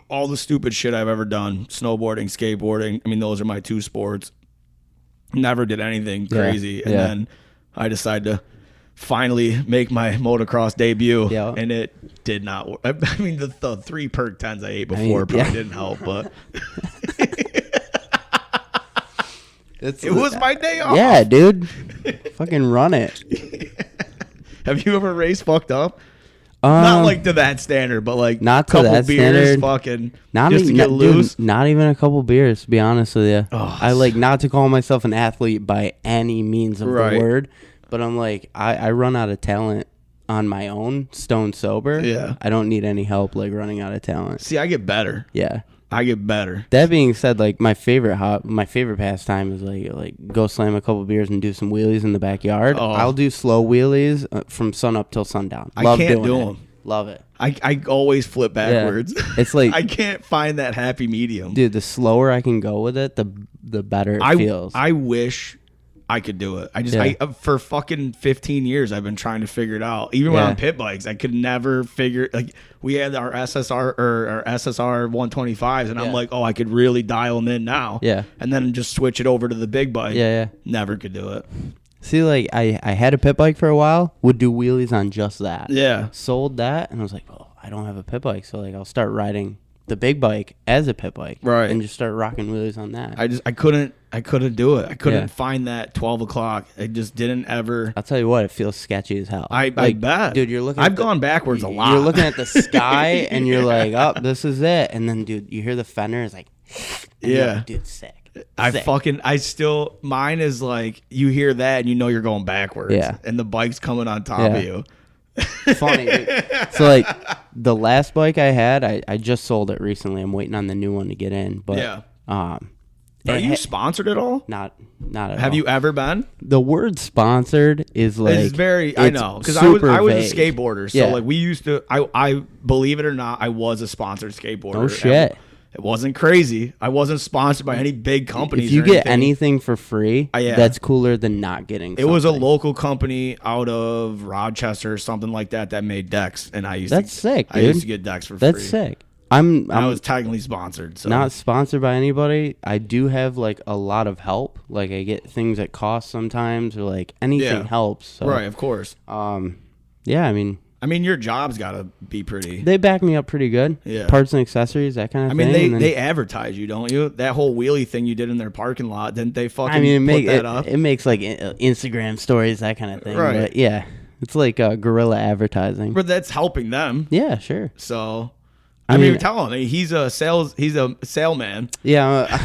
All the stupid shit I've ever done, snowboarding, skateboarding, I mean, those are my two sports. Never did anything crazy. And then I decided to finally make my motocross debut, and it did not work. I mean, the 3 perk 10s I ate before probably didn't help, but it was my day off. Yeah, dude. Fucking run it. Have you ever raced fucked up? Not like to that standard, but like not to couple that beers, standard. fucking Not just to get loose. Dude, not even a couple beers, to be honest with you. Oh, I like not to call myself an athlete by any means of the word, but I'm like, I run out of talent on my own, stone sober. Yeah. I don't need any help like running out of talent. See, I get better. Yeah. I get better. That being said, like my favorite pastime is like go slam a couple beers and do some wheelies in the backyard. Oh. I'll do slow wheelies from sun up till sundown. I can't do them. Love it. I always flip backwards. Yeah. It's like I can't find that happy medium. Dude, the slower I can go with it, the better it feels. I wish I could do it. For fucking 15 years I've been trying to figure it out. Even when on pit bikes, I could never figure, like, we had our SSR or our SSR 125s, and I'm like, oh, I could really dial them in now. Yeah. And then just switch it over to the big bike. Yeah. Never could do it. See, like I had a pit bike for a while, would do wheelies on just that. Yeah. Sold that, and I was like, oh, I don't have a pit bike, so like I'll start riding the big bike as a pit bike, and just start rocking wheelies on that. I couldn't do it. I couldn't find that 12 o'clock. I just didn't ever. I'll tell you what, it feels sketchy as hell. I bet, dude. You're looking. I've gone backwards a lot. You're looking at the sky, and you're like, oh, this is it. And then, dude, you hear the fender. It's like, like, dude, sick. Mine is like, you hear that and you know you're going backwards. Yeah. And the bike's coming on top of you. Funny, dude. So like the last bike I had, I just sold it recently. I'm waiting on the new one to get in. But are you sponsored at all? Not at all. Have you ever been? The word sponsored is like, it's very, I know, because I was a skateboarder. So like we used to, I believe it or not, I was a sponsored skateboarder. Oh shit. It wasn't crazy. I wasn't sponsored by any big companies. If you get anything for free, yeah, that's cooler than not getting something. It was a local company out of Rochester or something like that that made decks, and I used sick, dude. I used to get decks for free. That's sick. I was technically sponsored. So. Not sponsored by anybody. I do have like a lot of help. Like I get things at cost sometimes, or like anything helps. So. Right, of course. Yeah, I mean, your job's got to be pretty. They back me up pretty good. Yeah. Parts and accessories, that kind of thing. I mean, they advertise you, don't you? That whole wheelie thing you did in their parking lot, didn't they fucking put that up? It makes like Instagram stories, that kind of thing. Right. But yeah, it's like guerrilla advertising. But that's helping them. Yeah, sure. So, I mean, tell him he's a salesman. Yeah.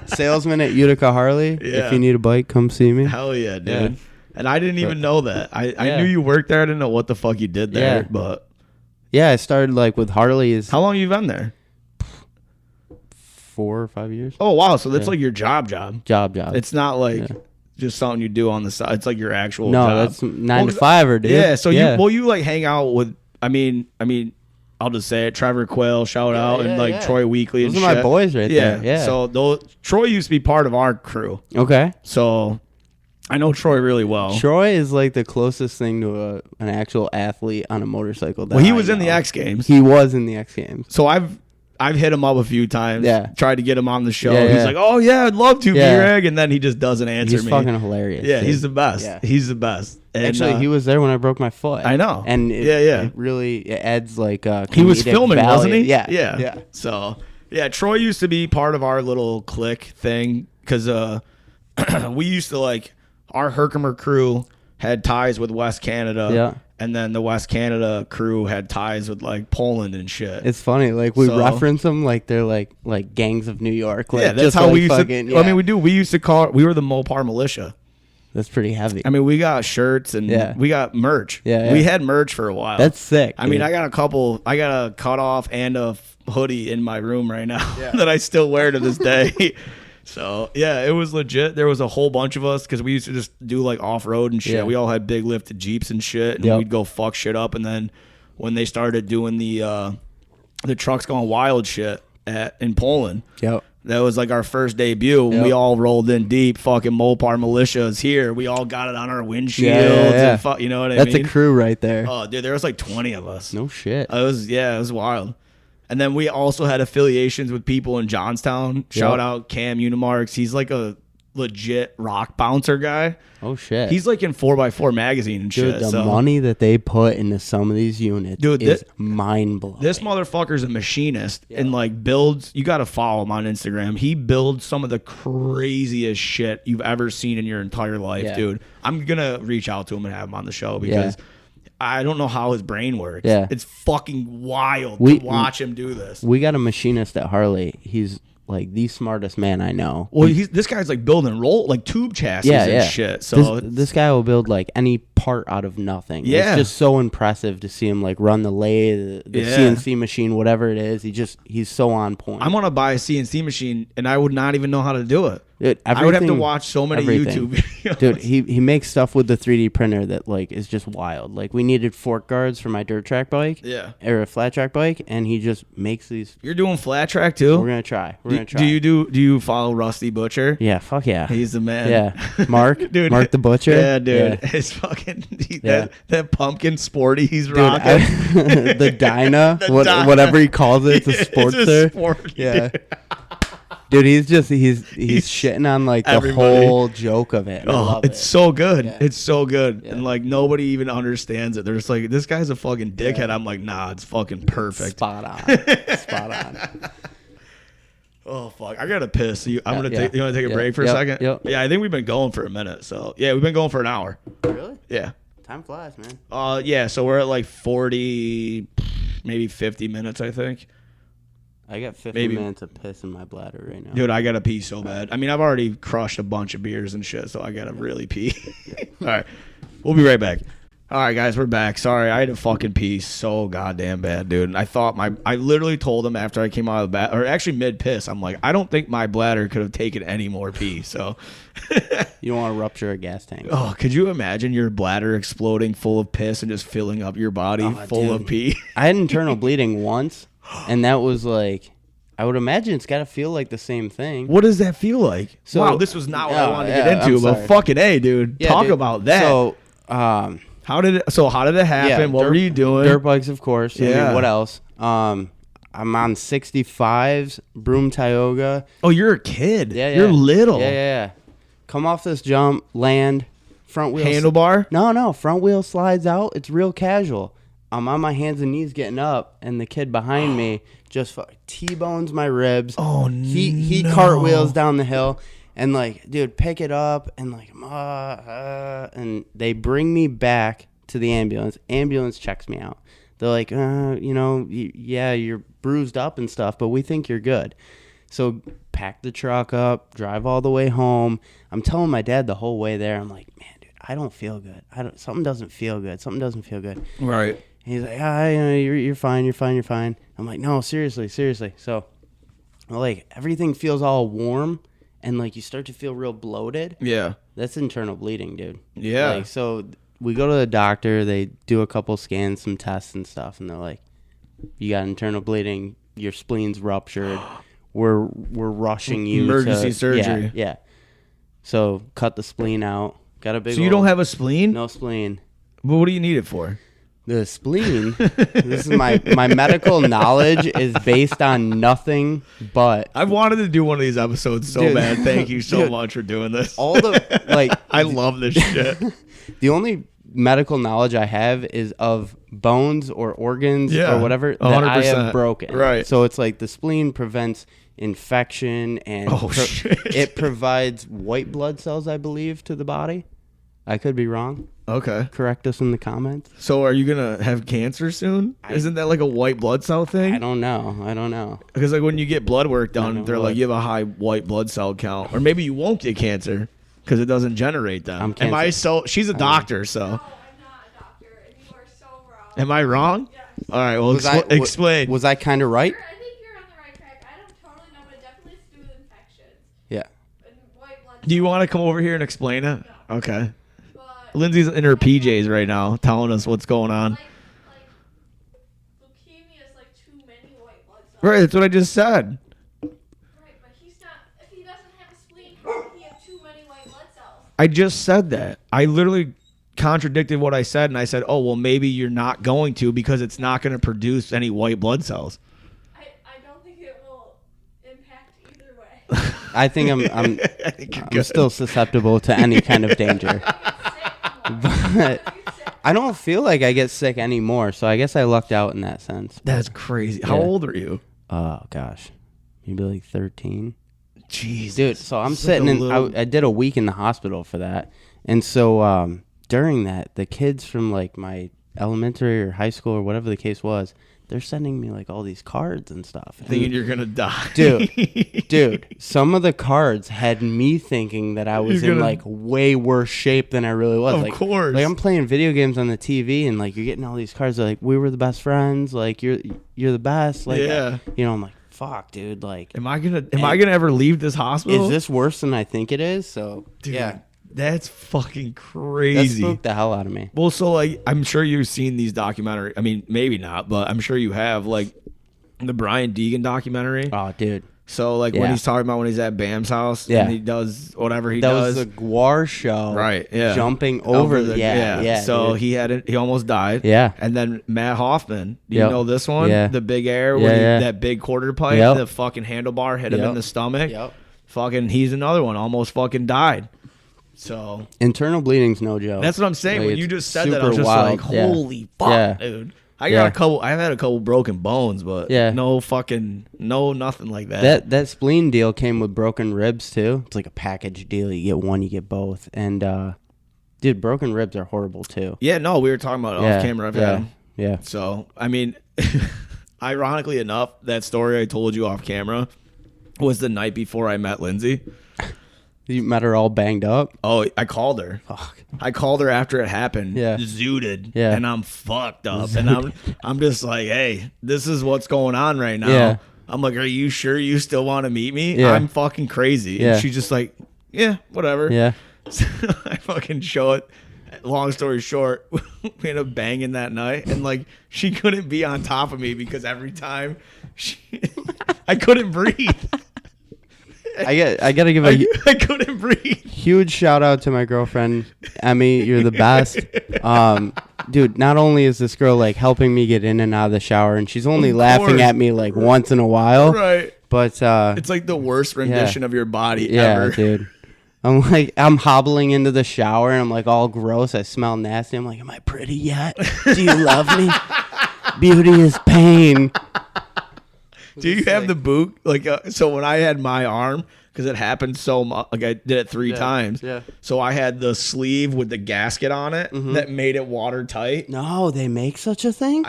Salesman at Utica Harley. Yeah. If you need a bike, come see me. Hell yeah, dude. Yeah. And I didn't even know that. I knew you worked there. I didn't know what the fuck you did there. But yeah, I started like with Harley's. How long have you been there? 4 or 5 years. Oh wow, so that's like your job. Job. It's not like just something you do on the side. It's like your actual job. No, that's 9 to 5, dude. Yeah. So you like hang out with. I mean, I'll just say it. Trevor Quayle, shout out, and like Troy Weekly. Those and are shit. my boys right there. Yeah. So Troy used to be part of our crew. Okay. So I know Troy really well. Troy is like the closest thing to an actual athlete on a motorcycle. Well, he was in the X Games. He was in the X Games. So I've I've hit him up a few times. Yeah. Tried to get him on the show. Yeah, He's yeah. like, oh yeah, I'd love to, Yeah. B-Reg, and then he just doesn't answer He's me. fucking hilarious. Yeah, dude. he's the best. Yeah. He's the best. And, Actually, he was there when I broke my foot. I know. And it really it adds like he was filming, value. wasn't he? Yeah. So yeah, Troy used to be part of our little clique thing because we used to like our Herkimer crew had ties with West Canada. Yeah. And then the West Canada crew had ties with like Poland and shit. It's funny, like we reference them like they're like gangs of New York. Like, yeah, that's just how like we used fucking, to. I mean, we used to call. We were the Mopar Militia. That's pretty heavy. I mean, we got shirts and we got merch. Yeah. We had merch for a while. That's sick. I mean, I got a couple. I got a cutoff and a hoodie in my room right now that I still wear to this day. So yeah, it was legit. There was a whole bunch of us because we used to just do like off road and shit. Yeah. We all had big lifted Jeeps and shit, and we'd go fuck shit up. And then when they started doing the trucks gone wild shit in Poland, that was like our first debut. When we all rolled in deep, fucking Mopar militias here. We all got it on our windshields. And you know what I mean? That's a crew right there. Oh, dude, there was like 20 of us. No shit. It was wild. And then we also had affiliations with people in Johnstown. Shout out Cam Unimarks. He's like a legit rock bouncer guy. Oh shit. He's like in 4x4 magazine and Dude, shit. the money that they put into some of these units is mind blowing. This motherfucker's a machinist and like builds. You got to follow him on Instagram. He builds some of the craziest shit you've ever seen in your entire life, dude. I'm gonna reach out to him and have him on the show because I don't know how his brain works. Yeah. It's fucking wild to watch him do this. We got a machinist at Harley. He's like the smartest man I know. Well, this guy's like building like tube chassis and shit. So this guy will build like any part out of nothing. Yeah. It's just so impressive to see him like run the lathe, the CNC machine, whatever it is. He's so on point. I'm gonna buy a CNC machine and I would not even know how to do it. Dude, I would have to watch so many YouTube videos. Dude, he makes stuff with the 3D printer that like is just wild. Like we needed fork guards for my dirt track bike, or a flat track bike, and he just makes these. You're doing flat track too? We're gonna try. Do you follow Rusty Butcher? Yeah, fuck yeah. He's the man. Yeah, Mark, dude, Mark the Butcher. Yeah, dude, it's fucking that pumpkin sporty he's rocking. The Dyna, whatever he calls it, it's a Sportster. Dude. Dude, he's shitting on like the whole joke of it. Oh, it's so good. Yeah. It's so good. Yeah. And like nobody even understands it. They're just like, this guy's a fucking dickhead. Yeah. I'm like, nah, it's fucking perfect. Spot on. Spot on. Oh fuck. I gotta piss. You wanna take a break for a second? Yep. Yeah, I think we've been going for a minute. So yeah, we've been going for an hour. Really? Yeah. Time flies, man. Yeah, so we're at like 40, maybe 50 minutes, I think. I got 50 minutes of piss in my bladder right now. Dude, I gotta pee so bad. I mean, I've already crushed a bunch of beers and shit, so I gotta really pee. All right, we'll be right back. All right, guys, we're back. Sorry, I had to fucking pee so goddamn bad, dude. And I literally told him after I came out of the bath, or actually mid piss, I'm like, I don't think my bladder could have taken any more pee. So you don't want to rupture a gas tank. Oh, could you imagine your bladder exploding full of piss and just filling up your body full of pee? I had internal bleeding once. And that was like, I would imagine it's got to feel like the same thing. What does that feel like? So, wow, this was not what I wanted to get into, but fucking A, dude. Yeah, Talk about that. So, how did it happen? Yeah, what were you doing? Dirt bikes, of course. Yeah. I mean, what else? I'm on 65s, Broom Tioga. Oh, you're a kid. Yeah. You're little. Yeah. Come off this jump, land, front wheel. Handlebar? No. Front wheel slides out. It's real casual. I'm on my hands and knees getting up, and the kid behind me just T-bones my ribs. Oh, no. He cartwheels down the hill, and like, dude, pick it up, and like, and they bring me back to the ambulance. Ambulance checks me out. They're like, you're bruised up and stuff, but we think you're good. So pack the truck up, drive all the way home. I'm telling my dad the whole way there, I'm like, man, dude, I don't feel good. Something doesn't feel good. Right. He's like, you're fine. I'm like, no, seriously. So, like, everything feels all warm, and like you start to feel real bloated. Yeah. That's internal bleeding, dude. Yeah. Like, so we go to the doctor. They do a couple scans, some tests and stuff, and they're like, you got internal bleeding. Your spleen's ruptured. We're rushing you emergency surgery. Yeah. So cut the spleen out. Got a big. So you don't have a spleen? No spleen. Well, what do you need it for? The spleen. This is my medical knowledge is based on nothing but. I've wanted to do one of these episodes so Dude. bad. Thank you so Dude. much for doing this. All the like. I love this shit. The only medical knowledge I have is of bones or organs Yeah, or whatever that I 100%. have broken. Right. So it's like the spleen prevents infection and Shit. it provides white blood cells, I believe, to the body. I could be wrong. Okay. Correct us in the comments. So are you gonna have cancer soon? Isn't that like a white blood cell thing? I don't know. Because like when you get blood work done, know they're what. like you have a high white blood cell count, or maybe you won't get cancer because it doesn't generate them. I'm Am I cancer- so? She's a doctor, so No, I'm not a doctor, and you are so wrong. am I wrong? Yes. All right. Well, Was I- explain. Was I kind of right? I think you're on the right track. I don't totally know, but it definitely has to do with infections Yeah. and white blood. Do you want to come over here and explain it? No. Okay. But Lindsay's in her PJs right now, telling us what's going on. like leukemia is like too many white blood cells. Right. That's what I just said. Right, but he's not. If he doesn't have a spleen, how can he have too many white blood cells? I just said that. I literally contradicted what I said, and I said, "Oh, well, maybe you're not going to because it's not going to produce any white blood cells." I don't think it will impact either way. I think I'm I think you're I'm good. still susceptible to any kind of danger. But I don't feel like I get sick anymore, so I guess I lucked out in that sense. That's crazy. How Yeah. old are you? Oh gosh, maybe like 13. Jesus. Dude, so I'm It's sitting like in. a little- I did a week in the hospital for that, and so during that, the kids from like my elementary or high school or whatever the case was, they're sending me like all these cards and stuff. And- thinking you're gonna die. Dude, some of the cards had me thinking that I was You're in gonna- like way worse shape than I really was. Of like, course. like I'm playing video games on the TV, and like you're getting all these cards. They're like, we were the best friends. Like you're the best. Like, Yeah. you know, I'm like, fuck, dude. Like, Am I gonna ever leave this hospital? is this worse than I think it is? So Dude, yeah, that's fucking that crazy. spooked the hell out of me. Well, so like I'm sure you've seen these documentary. I mean, maybe not, but I'm sure you have like the Brian Deegan documentary. Oh, dude, So like when Yeah. he's talking about when he's at Bam's house Yeah. and he does whatever he that does. was the Guar show, Right, yeah. Jumping over the yeah. So dude. he almost died. Yeah. And then Matt Hoffman, do you Yep. know this one? Yeah. The big air Yeah, with yeah. that big quarter pipe, Yep. the fucking handlebar hit him Yep. in the stomach. Yep. Fucking he's another one, almost fucking died. So Internal bleeding's no joke. that's what I'm saying. Like, When you it's just said that, I was super just wild. like, Yeah. holy fuck, Yeah. dude. I've Yeah. had a couple broken bones, but Yeah. no nothing like that. That spleen deal came with broken ribs too. It's like a package deal. You get one, you get both. And dude, broken ribs are horrible too. Yeah, no, we were talking about it Yeah, off camera. I've yeah, had 'em. yeah. So, I mean, ironically enough, that story I told you off camera was the night before I met Lindsay. You met her all banged up. Oh, I called her. Fuck. I called her after it happened. Yeah. Zooted. Yeah. And I'm fucked up. And I'm just like, hey, this is what's going on right now. Yeah. I'm like, are you sure you still want to meet me? Yeah. I'm fucking crazy. Yeah. And she's just like, yeah, whatever. Yeah. So I fucking show it. Long story short, we ended up banging that night, and like she couldn't be on top of me because every time I couldn't breathe. I gotta give a I couldn't breathe. huge shout out to my girlfriend Emmy. You're the best. Dude, not only is this girl like helping me get in and out of the shower, and she's only Of laughing course. at me like once in a while, Right. but It's like the worst rendition of your body yeah, ever. dude. I'm hobbling into the shower and I'm like all gross. I smell nasty. I'm like, am I pretty yet? Do you love me? Beauty is pain. Do you have the boot? Like, so when I had my arm, because it happened so much, like I did it three times. yeah. So I had the sleeve with the gasket on it that made it watertight. No, they make such a thing?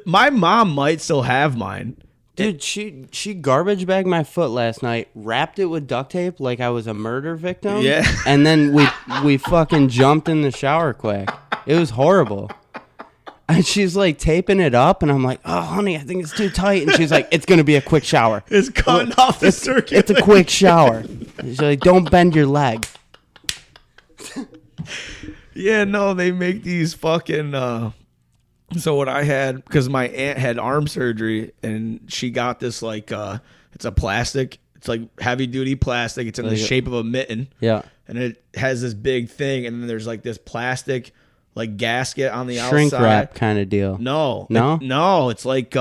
My mom might still have mine. Dude, she garbage bagged my foot last night, wrapped it with duct tape like I was a murder victim. Yeah. And then we fucking jumped in the shower quick. It was horrible. And she's like taping it up, and I'm like, oh, honey, I think it's too tight. And she's like, it's going to be a quick shower. It's cutting off the circuit. It's a quick shower. She's like, don't bend your leg. Yeah, no, they make these fucking. So what I had, because my aunt had arm surgery, and she got this like, it's a plastic. It's like heavy duty plastic. It's in the shape of a mitten. Yeah. And it has this big thing, and then there's like this plastic, like gasket on the Shrink outside. wrap kind of deal. No. No? No, it's like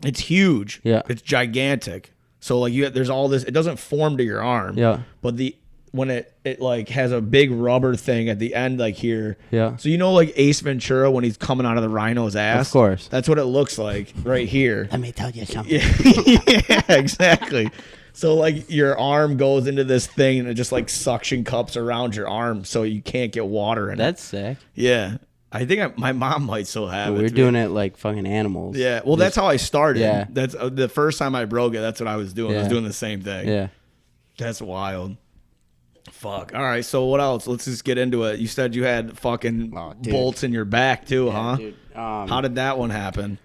it's huge. Yeah. It's gigantic. So like there's all this, it doesn't form to your arm. Yeah. But when it like has a big rubber thing at the end like here. Yeah. So you know like Ace Ventura when he's coming out of the rhino's ass? Of course. That's what it looks like right here. Let me tell you something. Yeah, exactly. So like your arm goes into this thing and it just like suction cups around your arm so you can't get water in it. That's sick. Yeah. I think my mom might still have it. We're doing it like fucking animals. Yeah. Well, that's how I started. Yeah. That's the first time I broke it. That's what I was doing. I was Yeah. doing the same thing. Yeah. That's wild. Fuck. All right. So what else? Let's just get into it. You said you had fucking dude. bolts in your back too, Yeah, huh? dude. How did that one happen?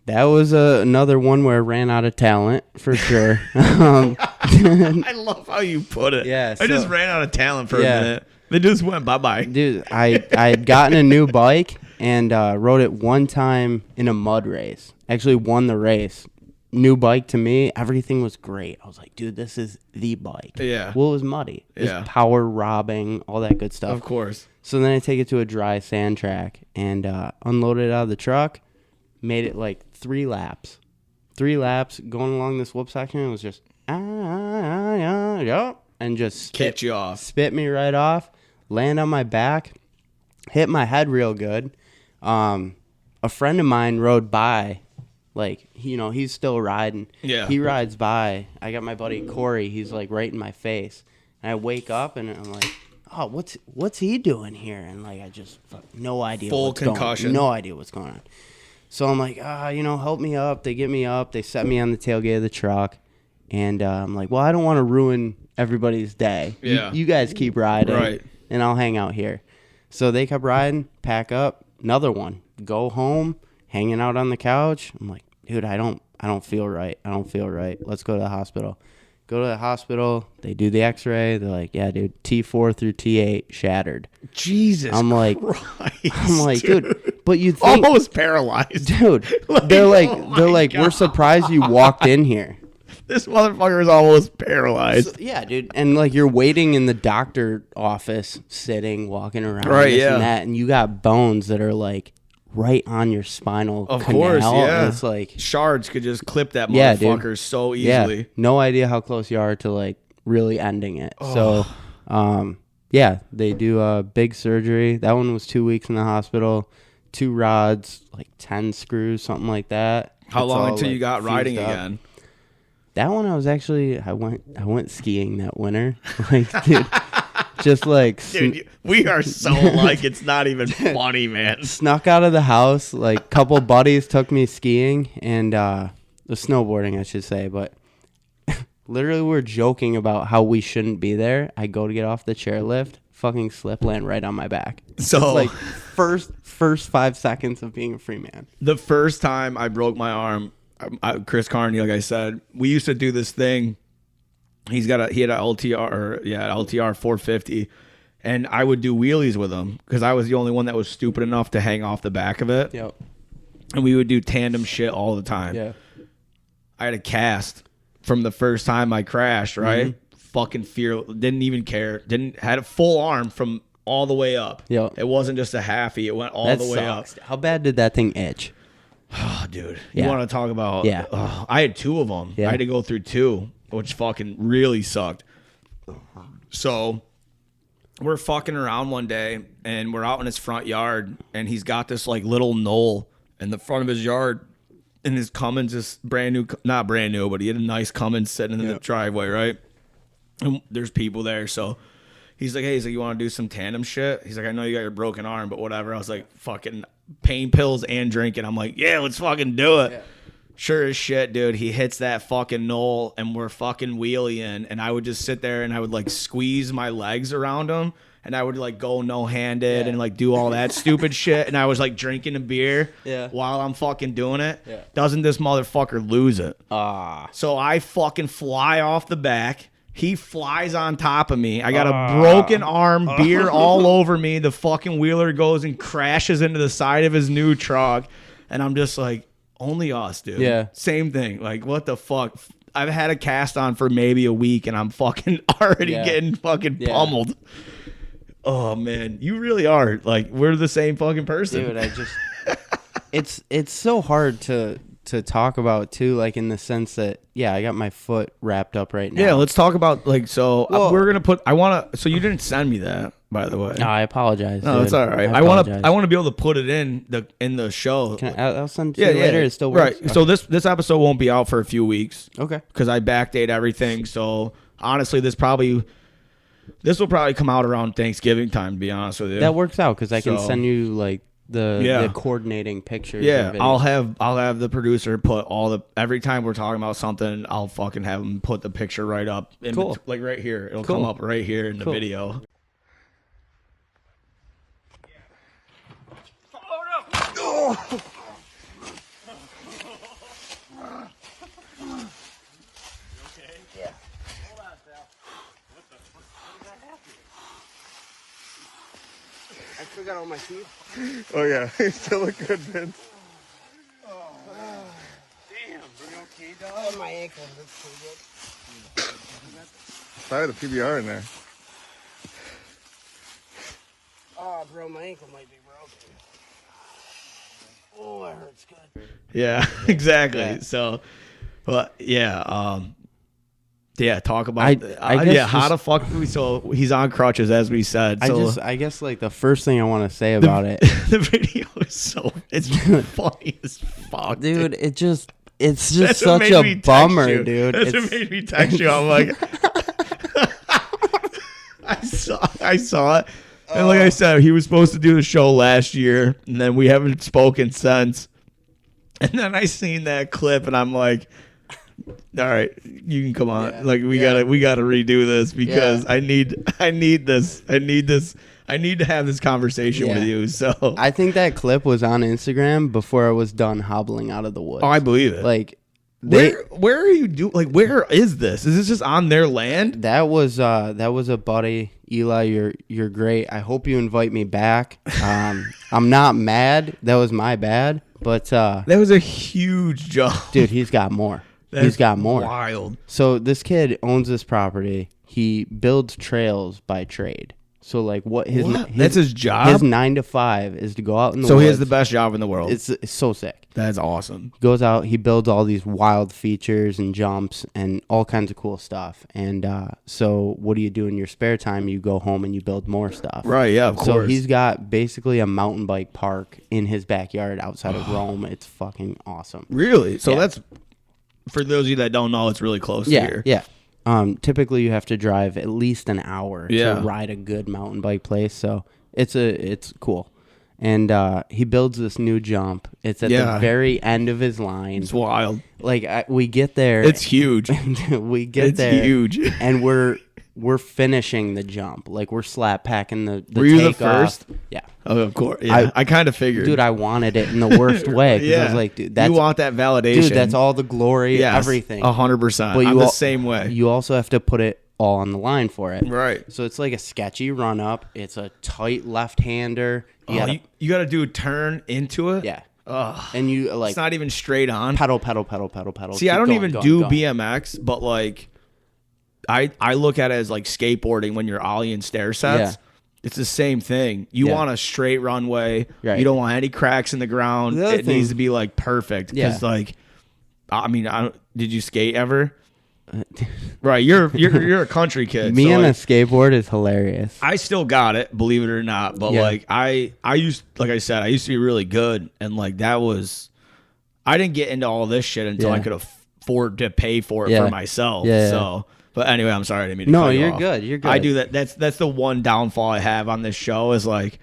That was another one where I ran out of talent for sure. I love how you put it. Yeah, I just so- ran out of talent for Yeah. a minute. They just went bye-bye. Dude, I had gotten a new bike and rode it one time in a mud race. Actually won the race. New bike to me, everything was great. I was like, dude, this is the bike. Yeah. Well, it was muddy. It was Yeah. power robbing, all that good stuff. Of course. So then I take it to a dry sand track and unload it out of the truck. Made it like 3 laps. 3 laps going along this whoop section. It was just, yeah, and just Catch you off. spit me right off, land on my back, hit my head real good. A friend of mine rode by, like, you know, he's still riding. Yeah. He rides by. I got my buddy Corey. He's like right in my face. And I wake up and I'm like, oh, what's he doing here? And like, I just no idea. Full what's concussion. No idea what's going on. So I'm like, help me up. They get me up. They set me on the tailgate of the truck. And I'm like, well, I don't want to ruin everybody's day. Yeah. You guys keep riding. Right. And I'll hang out here. So they kept riding, pack up, another one, go home, hanging out on the couch. I'm like, dude, I don't feel right. I don't feel right. Let's go to the hospital. Go to the hospital. They do the x-ray. They're like, yeah, dude, T4 through T8 shattered. Jesus I'm like, Christ, dude, but you think, almost paralyzed. dude, Like, they're like, oh my we're God. surprised you walked in here. This motherfucker is almost paralyzed. So, yeah, dude, and like you're waiting in the doctor office, sitting, walking around, Right, this yeah. and that, and you got bones that are like right on your spinal Of canal. course, and yeah. it's like, Shards could just clip that Yeah, dude. motherfucker so yeah, easily. no idea how close you are to like really ending it. So, yeah, they do a big surgery. That one was 2 weeks in the hospital, 2 rods, like 10 screws, something like that. How It's long all, until you like, got riding fused up. again? That one I was actually I went skiing that winter. Like, dude, just like Dude, we are so like it's not even funny, man. snuck out of the house. Like, couple buddies took me skiing and the snowboarding, I should say, but literally we're joking about how we shouldn't be there. I go to get off the chairlift, fucking slip, land right on my back. So Like first 5 seconds of being a free man. the first time I broke my arm, Chris Carney, like I said, we used to do this thing. He had a LTR 450, and I would do wheelies with him because I was the only one that was stupid enough to hang off the back of it. Yep. And we would do tandem shit all the time. Yeah. I had a cast from the first time I crashed, right? Mm-hmm. Fucking didn't even care. Had a full arm from all the way up. Yep. It wasn't just a halfie. It went all That the way up. sucks. How bad did that thing itch? Oh, dude. Yeah. You want to talk about... Yeah. I had 2 of them. Yeah. I had to go through 2, which fucking really sucked. So we're fucking around one day, and we're out in his front yard, and he's got this like little knoll in the front of his yard, and his Cummins is brand new, not brand new, but he had a nice Cummins sitting in the driveway, right? And there's people there, so he's like, hey, you want to do some tandem shit? He's like, I know you got your broken arm, but whatever. I was like, fucking pain pills and drinking. I'm like, yeah, let's fucking do it. Yeah. Sure as shit, dude. He hits that fucking knoll, and we're fucking wheeling, and I would just sit there, and I would like squeeze my legs around him, and I would like go no-handed and like do all that stupid shit, and I was like drinking a beer while I'm fucking doing it. Yeah. Doesn't this motherfucker lose it? So I fucking fly off the back. He flies on top of me. I got a broken arm, beer all over me. The fucking wheeler goes and crashes into the side of his new truck, and I'm just like, only us, dude. Yeah. Same thing. Like, what the fuck? I've had a cast on for maybe a week, and I'm fucking already getting fucking pummeled. Oh man, you really are. Like, we're the same fucking person. Dude, I just it's so hard to talk about too, like in the sense that I got my foot wrapped up right now. Yeah, let's talk about like Well- we're gonna put. I want to. So you didn't send me that, by the way. No, I apologize. No, dude. it's all right. I want to be able to put it in the show. I'll send it to you later. It still works. Right. So this episode won't be out for a few weeks. Okay. Because I backdate everything. So honestly, this will probably come out around Thanksgiving time. To be honest with you, That works out because I can So- send you like the coordinating pictures. yeah, and I'll videos. have the producer put every time we're talking about something, I'll fucking have him put the picture right up. Cool. Like right here. It'll Cool. come up right here in the Cool. video. I forgot all my teeth. Oh yeah, you still look good, Vince. Damn, bro, you okay, dog? My ankle looks so good. Probably the PBR in there. Oh, bro, my ankle might be broken. Oh, it hurts good. Yeah, exactly. Yeah. So, but yeah, talk about I guess how just- the fuck so he's on crutches as we said. So I guess like the first thing I want to say about it, the video is it's funny as fuck, dude, it's just That's what such made a me text bummer, you. dude. That's what made me text you. I'm like, I saw it, and like I said, he was supposed to do the show last year, and then we haven't spoken since. And then I seen that clip, and I'm like, all right, you can come on. Yeah. Like we gotta redo this because I need this. I need to have this conversation with you. So I think that clip was on Instagram before I was done hobbling out of the woods. oh, I believe it. Like where are you where is this? Is this just on their land? that was a buddy. Eli, you're great. I hope you invite me back. I'm not mad. That was my bad. But That was a huge jump. dude, he's got more. That's He's got more. Wild. So this kid owns this property. He builds trails by trade. So like That's his job? His 9 to 5 is to go out in the So woods. he has the best job in the world. It's so sick. That's awesome. Goes out, he builds all these wild features and jumps and all kinds of cool stuff. And so what do you do in your spare time? You go home and you build more stuff. Right, yeah, of So course. he's got basically a mountain bike park in his backyard outside of Rome. It's fucking awesome. Really? So Yeah. that's, for those of you that don't know, it's really close to Yeah, here. yeah. Typically you have to drive at least an hour Yeah. to ride a good mountain bike place. So it's cool. And he builds this new jump. It's at Yeah. the very end of his line. It's wild. Like we get there. It's huge. we get It's there. huge. And we're finishing the jump. Like we're slap packing the Were you the takeoff. first? Yeah. Oh, of course. Yeah, I kind of figured. Dude, I wanted it in the worst way. 'Cause I was like, dude, that's you want that validation. dude, that's all the glory, Yes, everything. 100%. But I'm you the al- same way. You also have to put it all on the line for it. Right. So it's like a sketchy run up. It's a tight left hander. You got to do a turn into it? Yeah. Ugh. And you like It's not even straight on. pedal. See, I Keep don't going, even going, do going. BMX, but like, I look at it as like skateboarding when you're ollieing stair sets. Yeah. It's the same thing. You Yeah. want a straight runway. Right. You don't want any cracks in the ground. The other It needs thing- to be like perfect. Yeah. Because like, I mean, did you skate ever? Right. You're a country kid. Me so on a like, skateboard is hilarious. I still got it, believe it or not. But Yeah. like I used to be really good, and like that was, I didn't get into all this shit until I Yeah. could afford to pay for it Yeah. for myself. Yeah. So, but anyway, I'm sorry I didn't mean to No, cut you you're off. good. You're good. I do that. That's the one downfall I have on this show is like,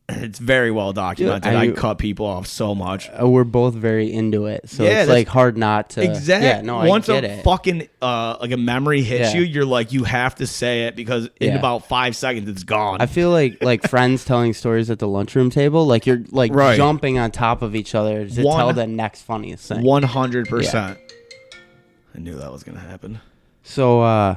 it's very well documented. Dude, I cut people off so much. We're both very into it, so Yeah, it's that's- like hard not to. Exactly. Yeah, no, Once I get a it. fucking like a memory hits Yeah. you're like, you have to say it because in Yeah. about 5 seconds it's gone. I feel like friends telling stories at the lunchroom table, like you're like Right. jumping on top of each other to One- tell the next funniest thing. 100%. I knew that was gonna happen. So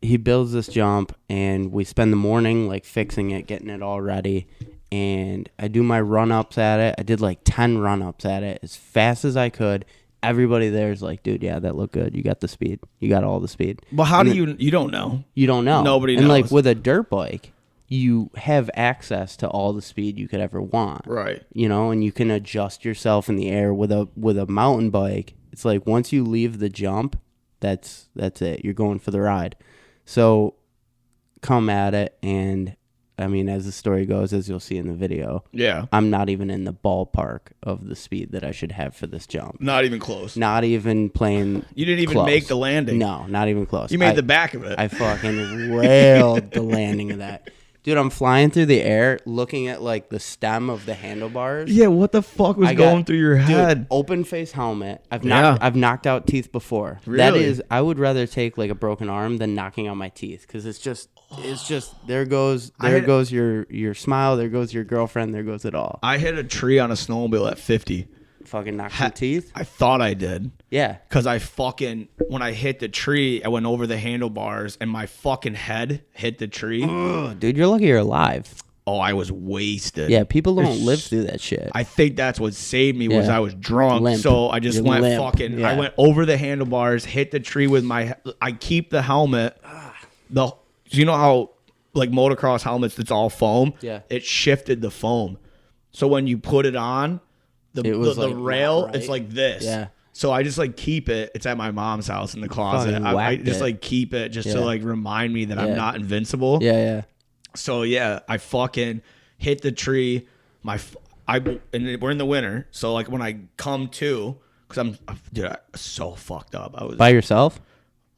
he builds this jump, and we spend the morning like fixing it, getting it all ready. And I do my run-ups at it. I did like 10 run-ups at it as fast as I could. Everybody there is like, dude, yeah, that looked good. You got the speed. You got all the speed. But how And do you don't know? You don't know. Nobody And like knows. with a dirt bike, you have access to all the speed you could ever want. Right. You know, and you can adjust yourself in the air with a mountain bike. It's like once you leave the jump, that's it. You're going for the ride. So come at it, and I mean, as the story goes, as you'll see in the video, Yeah. I'm not even in the ballpark of the speed that I should have for this jump. Not even close. Not even playing. You didn't even close. make the landing. No, not even close. You made the back of it. I fucking railed the landing of that. Dude, I'm flying through the air looking at like the stem of the handlebars. Yeah, what the fuck was going through your head? Dude, open face helmet. I've knocked out teeth before. Really? That is, I would rather take like a broken arm than knocking out my teeth, because it's just there goes your smile, there goes your girlfriend, there goes it all. I hit a tree on a snowmobile at 50. Fucking knocked your teeth. I thought I did. Yeah. Because when I hit the tree, I went over the handlebars and my fucking head hit the tree. Ugh, dude, you're lucky you're alive. Oh, I was wasted. Yeah, people don't live through that shit. I think that's what saved me was I was drunk. Limp. So I just went fucking. Yeah. I went over the handlebars, hit the tree with I keep the helmet. You know how like motocross helmets, it's all foam. Yeah. It shifted the foam, so when you put it on, the like rail, not right. it's like this. Yeah. So I just like keep it. It's at my mom's house in the closet. Fucking I whacked just it. like keep it just to Yeah. like remind me that Yeah. I'm not invincible. Yeah. So yeah, I fucking hit the tree. And we're in the winter, so like when I come to, because I'm so fucked up. By yourself?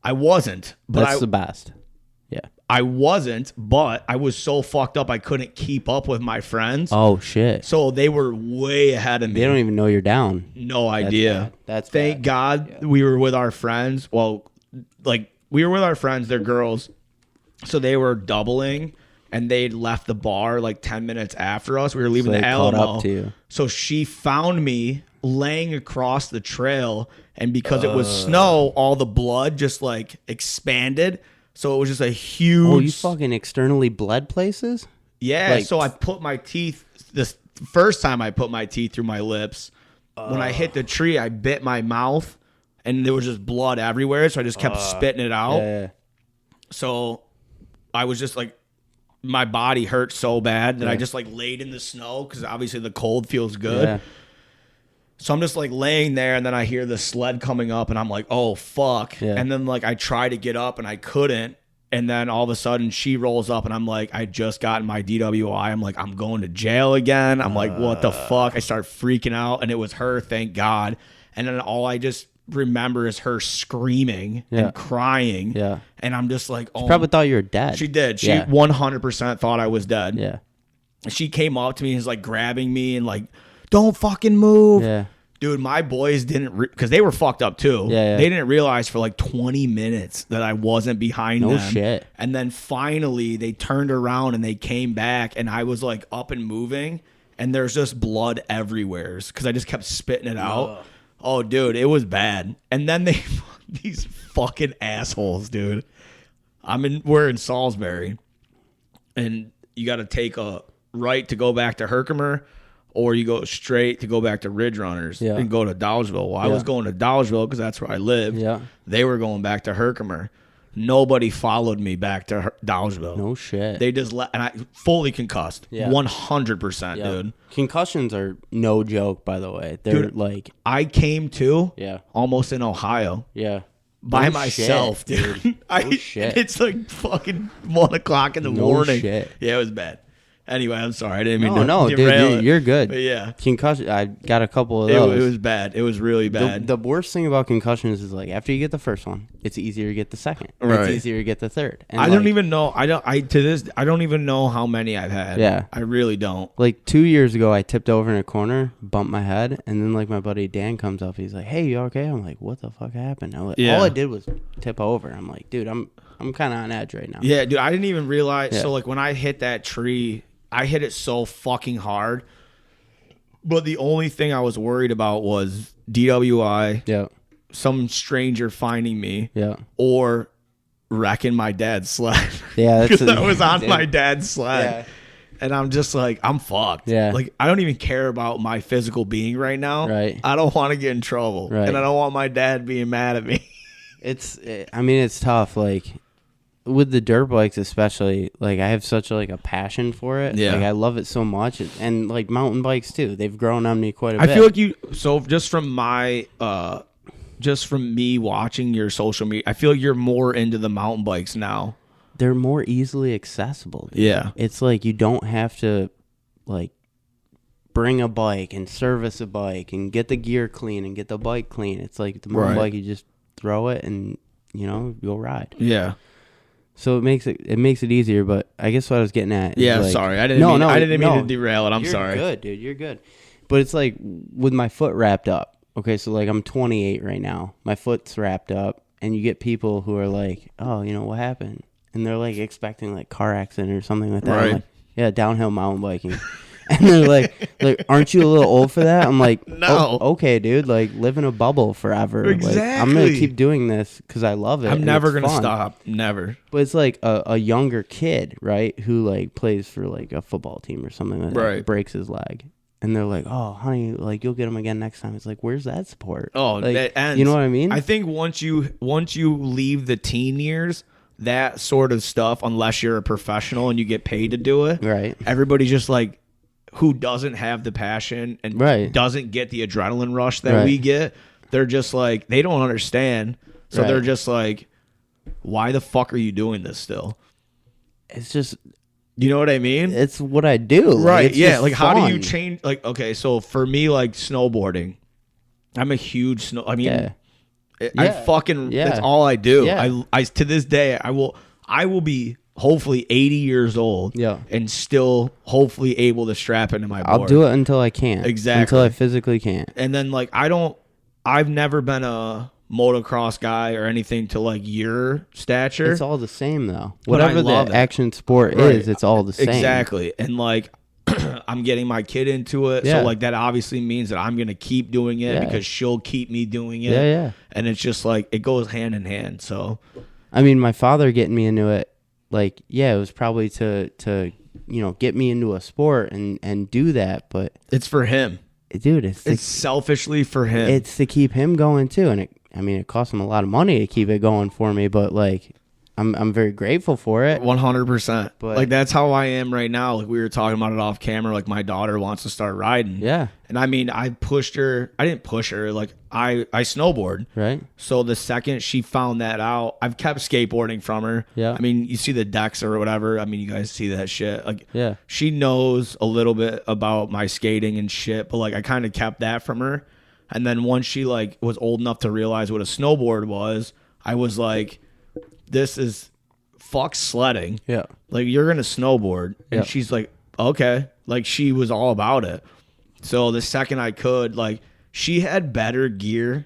I wasn't, but That's the best. Yeah. I wasn't, but I was so fucked up I couldn't keep up with my friends. Oh shit. So they were way ahead of me. They don't even know you're down. No idea. Bad. That's Thank bad. God we were with our friends. Well, like we were with our friends, they're girls. So they were doubling and they'd left the bar like 10 minutes after us. We were leaving So the they caught Alamo. up to you. So she found me laying across the trail, and because it was snow, all the blood just like expanded. So it was just a huge. Oh, you fucking externally bled places? Yeah, Like- so I put my teeth, this first time I put my teeth through my lips, when I hit the tree, I bit my mouth and there was just blood everywhere. So I just kept spitting it out. Yeah. So I was just like, my body hurt so bad that I just like laid in the snow because obviously the cold feels good. Yeah. So I'm just like laying there, and then I hear the sled coming up, and I'm like, oh, fuck. Yeah. And then like I try to get up, and I couldn't. And then all of a sudden she rolls up, and I'm like, I just got my DWI. I'm like, I'm going to jail again. I'm like, what the fuck? I start freaking out, and it was her, thank God. And then all I just remember is her screaming Yeah. and crying. Yeah. And I'm just like, oh. Probably thought you were dead. She did. She Yeah. 100% thought I was dead. Yeah. She came up to me and was like grabbing me and like, don't fucking move. Yeah. Dude, my boys didn't, because they were fucked up too. Yeah. They didn't realize for like 20 minutes that I wasn't behind No them. shit. And then finally they turned around and they came back, and I was like up and moving, and there's just blood everywhere because I just kept spitting it out. Oh, dude, it was bad. And then these fucking assholes, dude. We're in Salisbury, and you got to take a right to go back to Herkimer, or you go straight to go back to Ridge Runners and go to Dolgeville. Well, I was going to Dolgeville because that's where I lived. Yeah. They were going back to Herkimer. Nobody followed me back to Dolgeville. No shit. They just and I fully concussed. Yeah. 100%, Yeah. dude. Concussions are no joke, by the way. They're Dude, like, I came to yeah. almost in Ohio. Yeah. By No myself, shit, dude. shit. It's like fucking 1 o'clock in the No morning. shit. Yeah, it was bad. Anyway, I'm sorry. I didn't mean to No, dude, derail it. you're good. But yeah, Concussion. I got a couple of it those. was bad. It was really bad. The worst thing about concussions is like after you get the first one, it's easier to get the second. Right. It's easier to get the third. And I don't like, even know. I don't even know how many I've had. Yeah. I really don't. Like 2 years ago, I tipped over in a corner, bumped my head, and then like my buddy Dan comes up. He's like, "Hey, you okay?" I'm like, "What the fuck happened?" Yeah. All I did was tip over. I'm like, "Dude, I'm kind of on edge right now." Yeah, dude, I didn't even realize. Yeah. So like when I hit that tree, I hit it so fucking hard. But the only thing I was worried about was DWI, Yeah. some stranger finding me, Yeah. or wrecking my dad's sled. Yeah, that's Because I was on dude. my dad's sled. Yeah. And I'm just like, I'm fucked. Yeah. Like, I don't even care about my physical being right now. Right. I don't want to get in trouble. Right. And I don't want my dad being mad at me. I mean, it's tough. Like, with the dirt bikes especially, like I have such like a passion for it. Yeah. Like I love it so much, and like mountain bikes too. They've grown on me quite a bit. I feel like just from me watching your social media, I feel like you're more into the mountain bikes now. They're more easily accessible. Dude. Yeah. It's like you don't have to like bring a bike and service a bike and get the gear clean and get the bike clean. It's like the mountain bike, you just throw it and you'll ride. Yeah. So it makes it easier. But I guess what I was getting at. Yeah. Is like, Sorry, I didn't mean to derail it. I'm sorry. You're good, dude. You're good. But it's like with my foot wrapped up. Okay, so like I'm 28 right now. My foot's wrapped up, and you get people who are like, "Oh, what happened?" And they're like expecting like car accident or something like that. Right. I'm like, yeah, downhill mountain biking. And they're like, aren't you a little old for that? I'm like, no. Oh, okay, dude. Like, live in a bubble forever. Exactly. Like, I'm gonna keep doing this because I love it. I'm never gonna fun. stop. Never. But it's like a younger kid, right, who like plays for like a football team or something like that, Right. breaks his leg, and they're like, "Oh, honey, like you'll get him again next time." It's like, where's that support? Oh, like, that ends. you know what I mean? I think once you leave the teen years, that sort of stuff, unless you're a professional and you get paid to do it, Right. everybody's just like, who doesn't have the passion and Right. doesn't get the adrenaline rush that Right. we get, they're just like, they don't understand. So Right. they're just like, why the fuck are you doing this still? It's just, You know what I mean? it's what I do. Like, Right. it's Yeah. just Like, how do you fun. change? Like, okay, so for me, like snowboarding, I'm a huge I mean, Yeah. I Yeah. fucking, Yeah. that's all I do. Yeah. I to this day, I will be hopefully 80 years old, Yeah. and still hopefully able to strap into my board. I'll do it until I can't. Exactly. Until I physically can't. And then like I've never been a motocross guy or anything to like your stature. It's all the same though. But I Whatever the love it. action sport Right. is, it's all the same. Exactly. And like I'm getting my kid into it. Yeah. So like that obviously means that I'm gonna keep doing it Yeah. because she'll keep me doing it. Yeah, yeah. And it's just like it goes hand in hand. So I mean, my father getting me into it, like, yeah, it was probably to get me into a sport and do that. But it's for him. dude, it's Selfishly for him. to keep him going too. And it cost him a lot of money to keep it going for me. But like, I'm very grateful for it. 100%. But- Like that's how I am right now. Like we were talking about it off camera. Like my daughter wants to start riding. Yeah. And I mean, I pushed her. I didn't push her. Like I snowboard. Right. So the second she found that out, I've kept skateboarding from her. Yeah. I mean, you see the decks or whatever. I mean, you guys see that shit. Like, Yeah. she knows a little bit about my skating and shit, but like I kind of kept that from her. And then once she like was old enough to realize what a snowboard was, I was like, this is fuck sledding. Yeah. Like you're gonna snowboard. And Yeah. she's like, okay. Like she was all about it. So the second I could, like she had better gear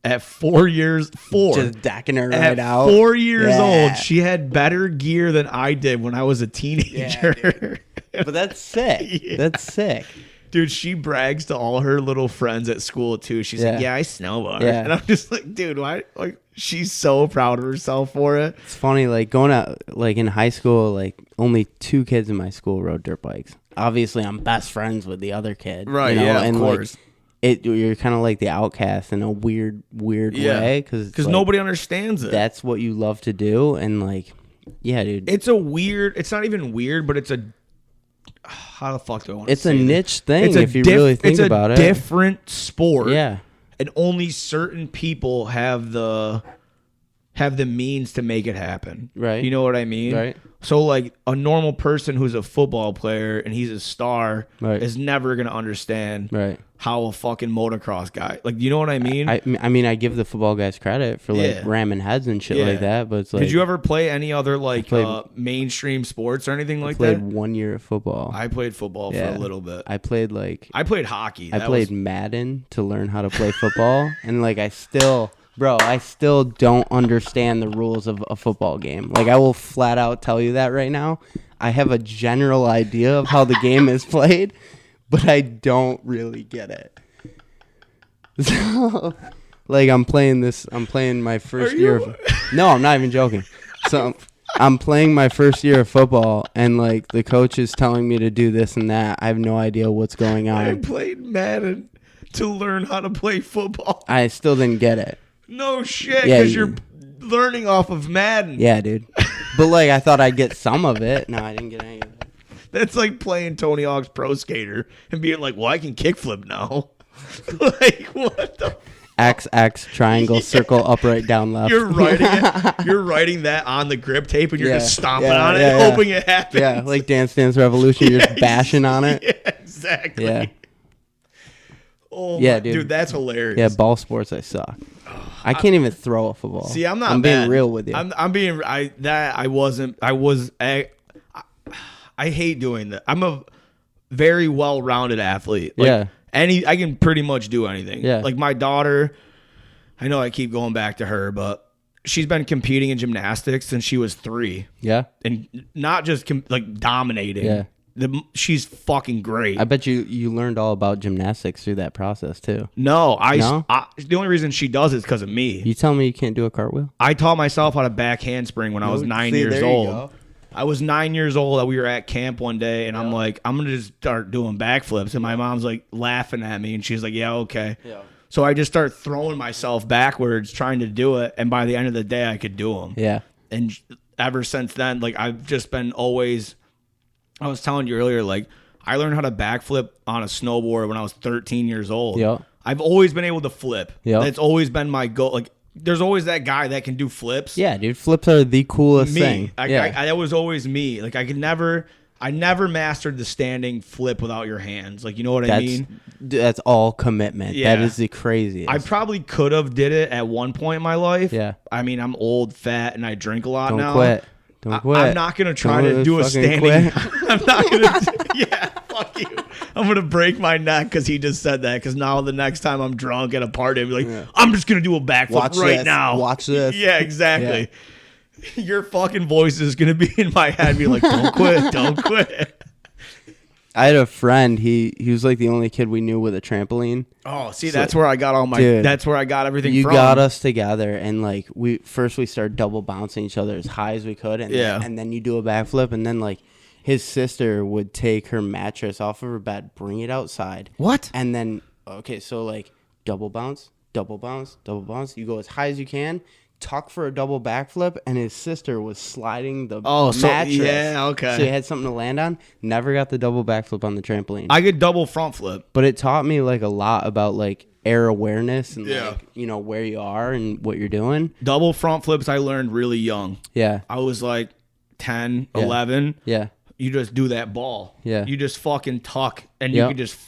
at 4 years. Just decking her right At out. 4 years Yeah. old, she had better gear than I did when I was a teenager. But that's sick. Yeah. That's sick. Dude, she brags to all her little friends at school too. She's like, Yeah. "Yeah, I snowboard," Yeah. and I'm just like, "Dude, why?" Like, she's so proud of herself for it. It's funny, like going out, like in high school, like only 2 kids in my school rode dirt bikes. Obviously, I'm best friends with the other kid, Right, yeah, of and course. Like, you're kind of like the outcast in a weird Yeah, way, because like, nobody understands it. that's what you love to do, and like, yeah, dude, It's a weird. It's not even weird, but it's a. How the fuck do I want to it's say a this? niche thing It's a if you really think about It's a it. different sport. Yeah, And only certain people have the means to make it happen. Right. You know what I mean? Right. So like a normal person who's a football player and he's a star Right. is never gonna understand right. how a fucking motocross guy. Like, you know what I mean? I mean, I give the football guys credit for like Yeah. ramming heads and shit Yeah. like that, but it's like, Did you ever play any other like played- mainstream sports or anything like played that? 1 year of football. I played football for Yeah. a little bit. I played like I played hockey. I That played was- Madden to learn how to play football, and like I still don't understand the rules of a football game. Like I will flat out tell you that right now. I have a general idea of how the game is played, but I don't really get it. So, like I'm playing my first Are year. you- No, I'm not even joking. So I'm playing my first year of football, and like the coach is telling me to do this and that. I have no idea what's going I on. played Madden to learn how to play football. I still didn't get it. No shit, Yeah, because you- you're learning off of Madden. Yeah, dude. But like I thought I'd get some of it. No, I didn't get any of it. That's like playing Tony Hawk's Pro Skater and being like, well, I can kickflip now. Like, what the? XX, triangle, circle, upright, down, left. You're writing it. You're writing that on the grip tape and you're Yeah, just stomping yeah, on it, yeah, yeah. hoping it happens. Yeah, like Dance Dance Revolution. You're just bashing on it. Yeah, exactly. Yeah. Oh, Yeah, my, dude. that's hilarious. Yeah, ball sports, I suck. I can't even throw a football. See, I'm not. I'm bad. being real with you. I'm being. I wasn't. I hate doing that. I'm a very well-rounded athlete. Like, Yeah. I can pretty much do anything. Yeah. Like my daughter, I know I keep going back to her, but she's been competing in gymnastics since she was 3, Yeah. and not just like dominating. Yeah. She's fucking great. I bet you learned all about gymnastics through that process too. No, No? the only reason she does it is because of me. You tell me you can't do a cartwheel? I taught myself how to back handspring when I was 9 years old. I was 9 years old. We were at camp one day, and I'm like, I'm going to just start doing backflips. And my mom's like laughing at me, and she's like, yeah, okay. Yeah. So I just start throwing myself backwards, trying to do it. And by the end of the day, I could do them. Yeah. And ever since then, like, I've just been always, I was telling you earlier, like, I learned how to backflip on a snowboard when I was 13 years old. Yeah. I've always been able to flip. Yeah. That's always been my goal. Like, there's always that guy that can do flips. Yeah, dude. Flips are the coolest thing. That was always me. Like, I never mastered the standing flip without your hands. Like, you know what I mean? That's all commitment. Yeah. That is the craziest. I probably could have did it at one point in my life. Yeah. I mean, I'm old, fat, and I drink a lot Don't now. quit. Don't quit. I'm not going to try to do a fucking standing. quit. I'm not going to. Yeah, fuck you. I'm going to break my neck because he just said that. Because now the next time I'm drunk at a party, I'll be like, I'm just going to do a backflip Watch right this. now. Watch this. Yeah, exactly. Your fucking voice is going to be in my head, be like, don't quit, don't quit. I had a friend. He was like the only kid we knew with a trampoline. Oh, see, that's where I got all my. Dude, that's where I got everything You from. got us together, and like we started double bouncing each other as high as we could, and Yeah. and then you do a backflip, and then like his sister would take her mattress off of her bed, bring it outside. What? And then okay, so like double bounce, double bounce, double bounce. You go as high as you can. Tuck for a double backflip, and his sister was sliding the mattress. Yeah, okay. So he had something to land on. Never got the double backflip on the trampoline. I could double front flip. But it taught me like a lot about like air awareness and Yeah. like, you know, where you are and what you're doing. Double front flips I learned really young. Yeah. I was like 10, Yeah. 11. Yeah. You just do that ball. Yeah. You just fucking tuck, and Yep. you can just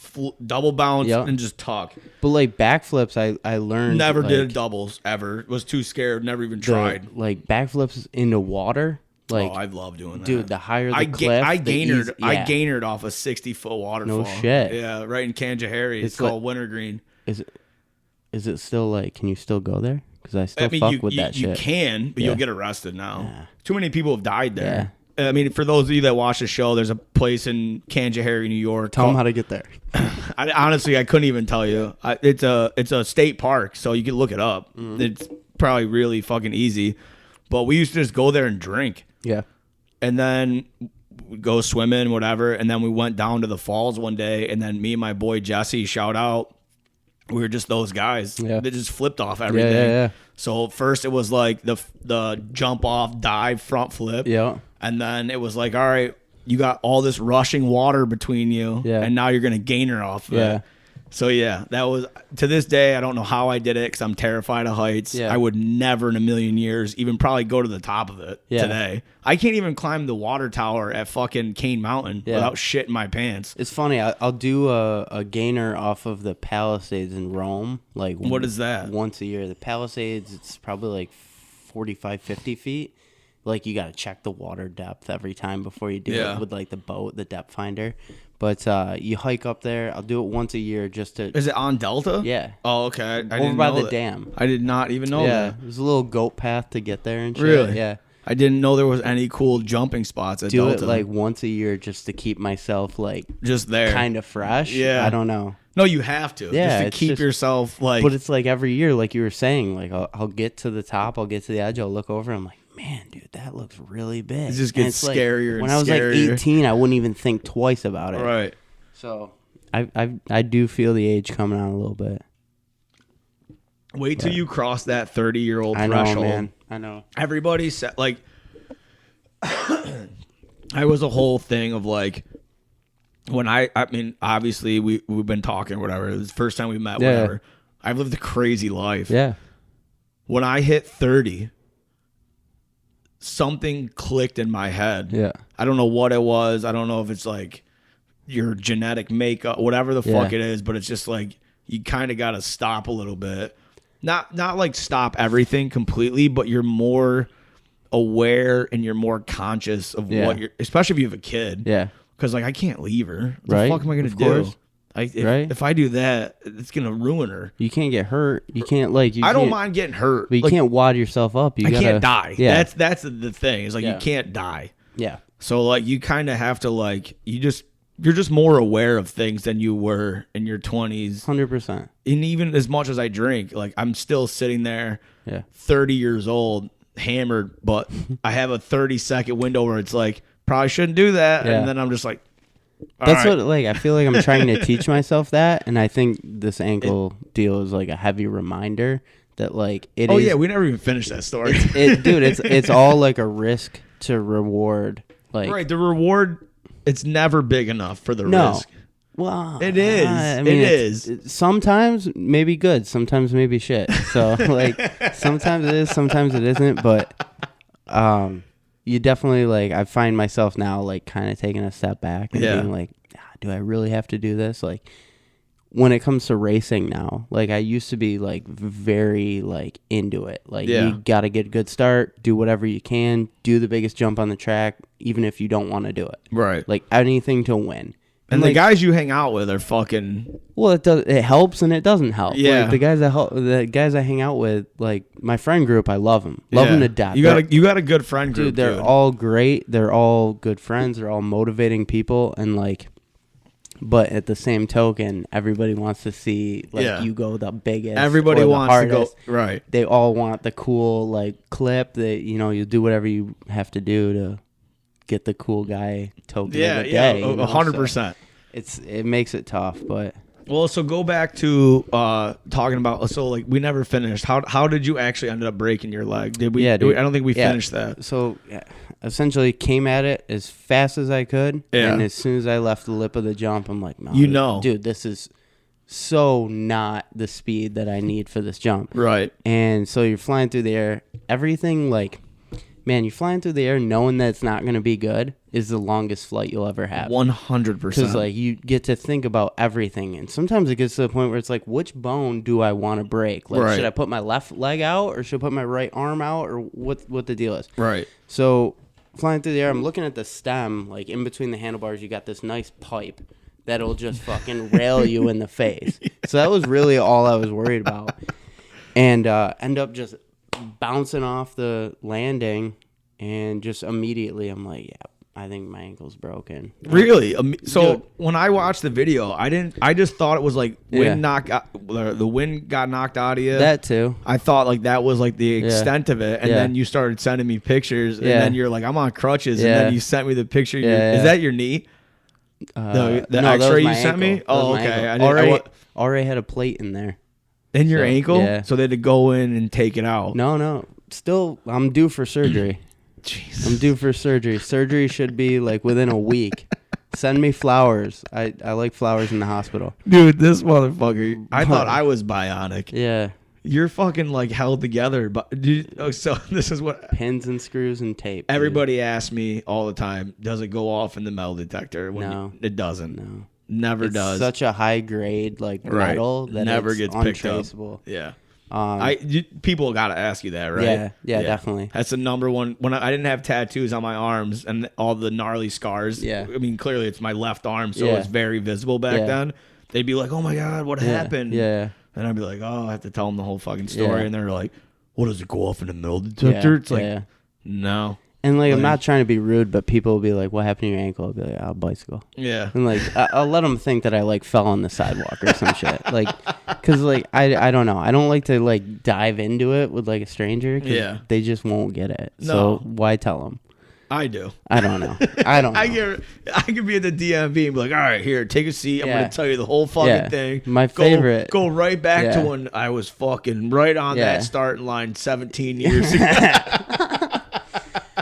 double bounce Yep. and just tuck. But like backflips, I learned Never like, did doubles ever. Was too scared. Never even the- tried. like backflips into water. Like, Oh, I love doing that. dude, the higher the I cliff, I the gainered. easy- I yeah. gainered off a 60-foot waterfall. No shit. Yeah, right in Kanjahari. It's It's like- called Wintergreen. Is it still like? Can you still go there? Because I still fuck with that you shit. can, but Yeah. you'll get arrested now. Yeah. Too many people have died there. I mean, for those of you that watch the show, there's a place in Kanjahari, New York. Tell them how to get there. Honestly, I couldn't even tell you. It's a state park, so you can look it up. Mm-hmm. It's probably really fucking easy. But we used to just go there and drink, Yeah. and then we'd go swimming, whatever. And then we went down to the falls one day, and then me and my boy Jesse, shout out, we were just those guys Yeah. that just flipped off everything. yeah. So first it was like the jump off dive front flip. Yeah. And then it was like, all right, you got all this rushing water between you, Yeah. and now you're gonna gainer off of Yeah. it. So yeah, that was, to this day I don't know how I did it because I'm terrified of heights. Yeah. I would never in a million years even probably go to the top of it Yeah. today. I can't even climb the water tower at fucking Cane Mountain Yeah. without shit in my pants. It's funny. I'll do a gainer off of the Palisades in Rome. Like, What is that? Once a year. The Palisades, it's probably like 45, 50 feet. Like, you got to check the water depth every time before you do Yeah. it with like the boat, the depth finder. But you hike up there. I'll do it once a year just to. Is it on Delta? Yeah. Oh, okay. I Over didn't by know the that. dam. I did not even know Yeah. that. There's a little goat path to get there and shit. Really? Yeah. I didn't know there was any cool jumping spots at Do Delta. it like once a year just to keep myself like just there. kind of fresh. Yeah. I don't know. No, you have to. Yeah, just to it's keep just- yourself like. But it's like every year, like you were saying, like I'll get to the top, I'll get to the edge, I'll look over, I'm like, man, dude, that looks really big. It just And gets it's like, scarier and when I was scarier. like 18, I wouldn't even think twice about it. right. So I do feel the age coming on a little bit. Wait till you cross that 30-year-old I know, threshold. man. I know. Everybody said, like, I was a whole thing of like when I mean, obviously we've been talking or whatever. It was the first time we met, Yeah. whatever. I've lived a crazy life. Yeah. When I hit 30, something clicked in my head. Yeah. I don't know what it was. I don't know if it's like your genetic makeup, whatever the fuck it is, but it's just like you kind of got to stop a little bit. Not like stop everything completely, but you're more aware and you're more conscious of what you're, especially if you have a kid. Yeah. Because like I can't leave her. What Right. the fuck am I gonna Of do? course. If I do that, it's gonna ruin her. You can't get hurt. You can't like. I don't mind getting hurt, but you like, can't wad yourself up. You I gotta, can't die. Yeah. That's the thing. It's like Yeah. you can't die. Yeah. So like you kind of have to like you're just more aware of things than you were in your 20s. 100%. And even as much as I drink, like I'm still sitting there, Yeah. 30 years old, hammered, but I have a 30-second window where it's like probably shouldn't do that, Yeah. and then I'm just like, all That's right. what like I feel like I'm trying to teach myself that, and I think this ankle deal is like a heavy reminder that like it is. Oh yeah, we never even finished that story. Dude, it's all like a risk to reward. Like Right, the reward, it's never big enough for the no, risk. well, It is. I It mean, is. Sometimes maybe good, sometimes maybe shit. So like sometimes it is, sometimes it isn't. But you definitely like I find myself now like kind of taking a step back and being like, do I really have to do this? Like when it comes to racing now, like I used to be like very like into it. Like you got to get a good start, do whatever you can, do the biggest jump on the track, even if you don't want to do it. Right. Like anything to win. And like, the guys you hang out with are fucking. well, it helps and it doesn't help. Yeah. Like the guys I hang out with, like my friend group, I love them to death. You got a good friend group, dude. They're all great. They're all good friends. They're all motivating people, and like, but at the same token, everybody wants to see like you go the biggest. Everybody or the wants hardest. to go right. They all want the cool like clip that you do whatever you have to do to get the cool guy token of the day. 100%. It makes it tough, but Well, so go back to talking about. So like we never finished. How did you actually end up breaking your leg? Did we? Yeah, dude. I don't think we finished that. So essentially came at it as fast as I could, and as soon as I left the lip of the jump, I'm like, no, dude, this is so not the speed that I need for this jump. Right. And so you're flying through the air. Everything like, man, you're flying through the air knowing that it's not going to be good is the longest flight you'll ever have. 100%. Because like you get to think about everything, and sometimes it gets to the point where it's like, which bone do I want to break? Like, should I put my left leg out, or should I put my right arm out, or what the deal is? Right. So flying through the air, I'm looking at the stem, like in between the handlebars, you got this nice pipe that'll just fucking rail you in the face. So that was really all I was worried about, and end up just bouncing off the landing, and just immediately I'm like, yeah, I think my ankle's broken. Really? So Dude. when I watched the video, I just thought it was like the wind got knocked out of you. That too. I thought like that was like the extent of it, and then you started sending me pictures, and then you're like, I'm on crutches, and then you sent me the picture. Is that your knee? The no, that was X-ray you my sent me? ankle. That was Oh, my okay. ankle. Already had a plate in there. In your So, ankle? yeah. So they had to go in and take it out. No. Still, I'm due for surgery. Jesus. I'm due for surgery. Surgery should be like within a week. Send me flowers. I like flowers in the hospital. Dude, this motherfucker. I thought I was bionic. Yeah. You're fucking like held together. But so this is what Pins and screws and tape. dude. everybody asks me all the time. Does it go off in the metal detector? No. It doesn't. No. Never It's does. such a high grade like Right. metal that Never it's gets picked up. untraceable. Yeah. Um, People got to ask you that, right? Yeah, definitely. That's the number one. When I didn't have tattoos on my arms and all the gnarly scars. Yeah. I mean, clearly it's my left arm, so Yeah. it's very visible back Yeah. then. They'd be like, "Oh my god, what happened?" Yeah. And I'd be like, "Oh, I have to tell them the whole fucking story." Yeah. And they're like, "What, does it go off in the metal detector?" It's like, yeah. no. And like, I'm not trying to be rude, but people will be like, "What happened to your ankle?" I'll be like, "Oh, bicycle." Yeah. And like, I'll let them think that I like fell on the sidewalk or some shit. Like, cause like I don't know. I don't like to like dive into it with like a stranger. 'Cause Yeah. they just won't get it. No. So why tell them? I do. I don't know. I don't know. I could be at the DMV and be like, "All right, here, take a seat. I'm Yeah. going to tell you the whole fucking Yeah. thing." My favorite- Go right back to Yeah. when I was fucking right on Yeah. that starting line 17 years ago.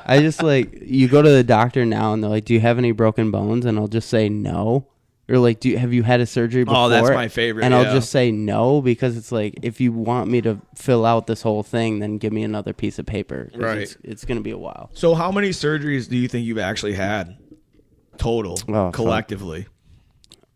I just like, you go to the doctor now and they're like, do you have any broken bones? And I'll just say no. Or like, have you had a surgery before? Oh, that's my favorite. And I'll just say no, because it's like, if you want me to fill out this whole thing, then give me another piece of paper. Right. It's going to be a while. So how many surgeries do you think you've actually had total, collectively?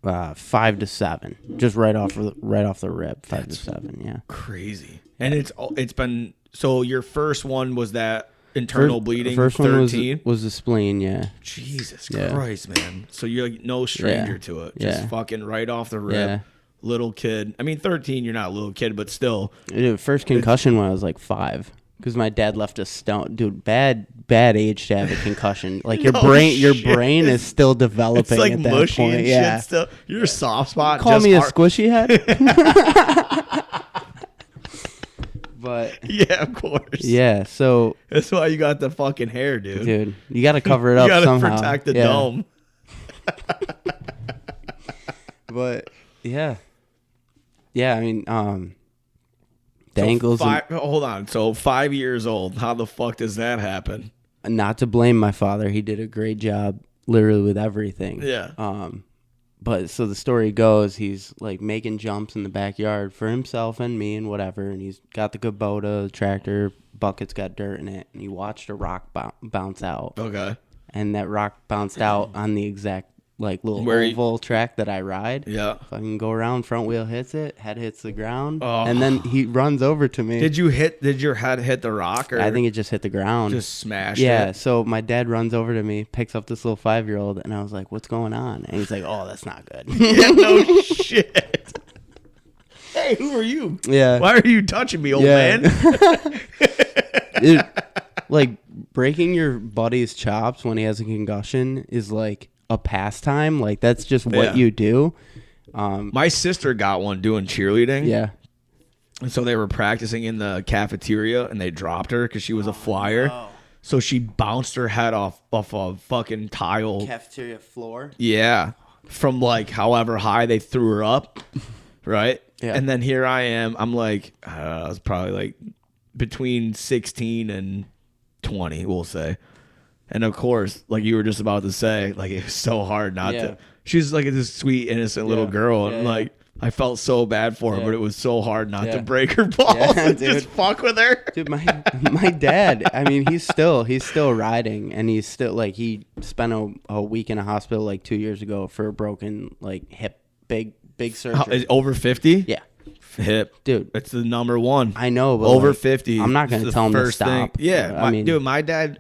5 to 7, just right off the rib. 5 to 7, yeah. Crazy. And it's been, so your first one was that internal bleeding. First 13 one was the spleen, yeah. Jesus Christ, man. So you're like no stranger to it. Just fucking right off the rip. Yeah. Little kid. I mean, 13, you're not a little kid, but still. First concussion when I was like 5, because my dad left a stone. Dude, bad age to have a concussion. Like your brain is still developing. It's like at that mushy point. and Yeah. shit still. You're a soft spot. Call just me a squishy head. But yeah, of course. yeah, so That's why you got the fucking hair, dude. you got to cover it You up gotta somehow. protect the Yeah. dome. But yeah, I mean, the So ankles. hold on. So 5 years old. How the fuck does that happen? Not to blame my father, he did a great job, literally with everything. Yeah. But so the story goes, he's like making jumps in the backyard for himself and me and whatever, and he's got the Kubota tractor, bucket's got dirt in it, and he watched a rock bounce out. Okay. And that rock bounced out on the exact like little Where oval track that I ride. Yeah. Fucking go around, front wheel hits it, head hits the ground, Oh. and then he runs over to me. Did your head hit the rock, or I think it just hit the ground. just smashed Yeah, it? so my dad runs over to me, picks up this little 5-year-old, and I was like, "What's going on?" And he's like, "Oh, that's not good." Yeah, no shit. Hey, who are you? Yeah. Why are you touching me, old Yeah. man? Dude, like breaking your buddy's chops when he has a concussion is like a pastime. Like that's just what Yeah. you do. My sister got one doing cheerleading. Yeah. And so they were practicing in the cafeteria, and they dropped her because she was a flyer. no. So she bounced her head off a fucking tile. Cafeteria floor. Yeah. From like however high they threw her up. Right? Yeah. And then here I am. I'm like, I was probably like between 16 and 20, we'll say. And of course, like you were just about to say, like it was so hard not Yeah. to. She's like this sweet, innocent little Yeah. girl. And Yeah, like, I felt so bad for her, Yeah. but it was so hard not Yeah. to break her balls Yeah, and just dude. fuck with her. Dude, my dad, I mean, he's still riding, and he's still like, he spent a week in a hospital like 2 years ago for a broken like hip, big surgery. Is over 50? Yeah. Hip. Dude. It's the number one. I know, but Over like, 50. I'm not is going to the tell him to first thing. stop. Yeah. I mean, dude, my dad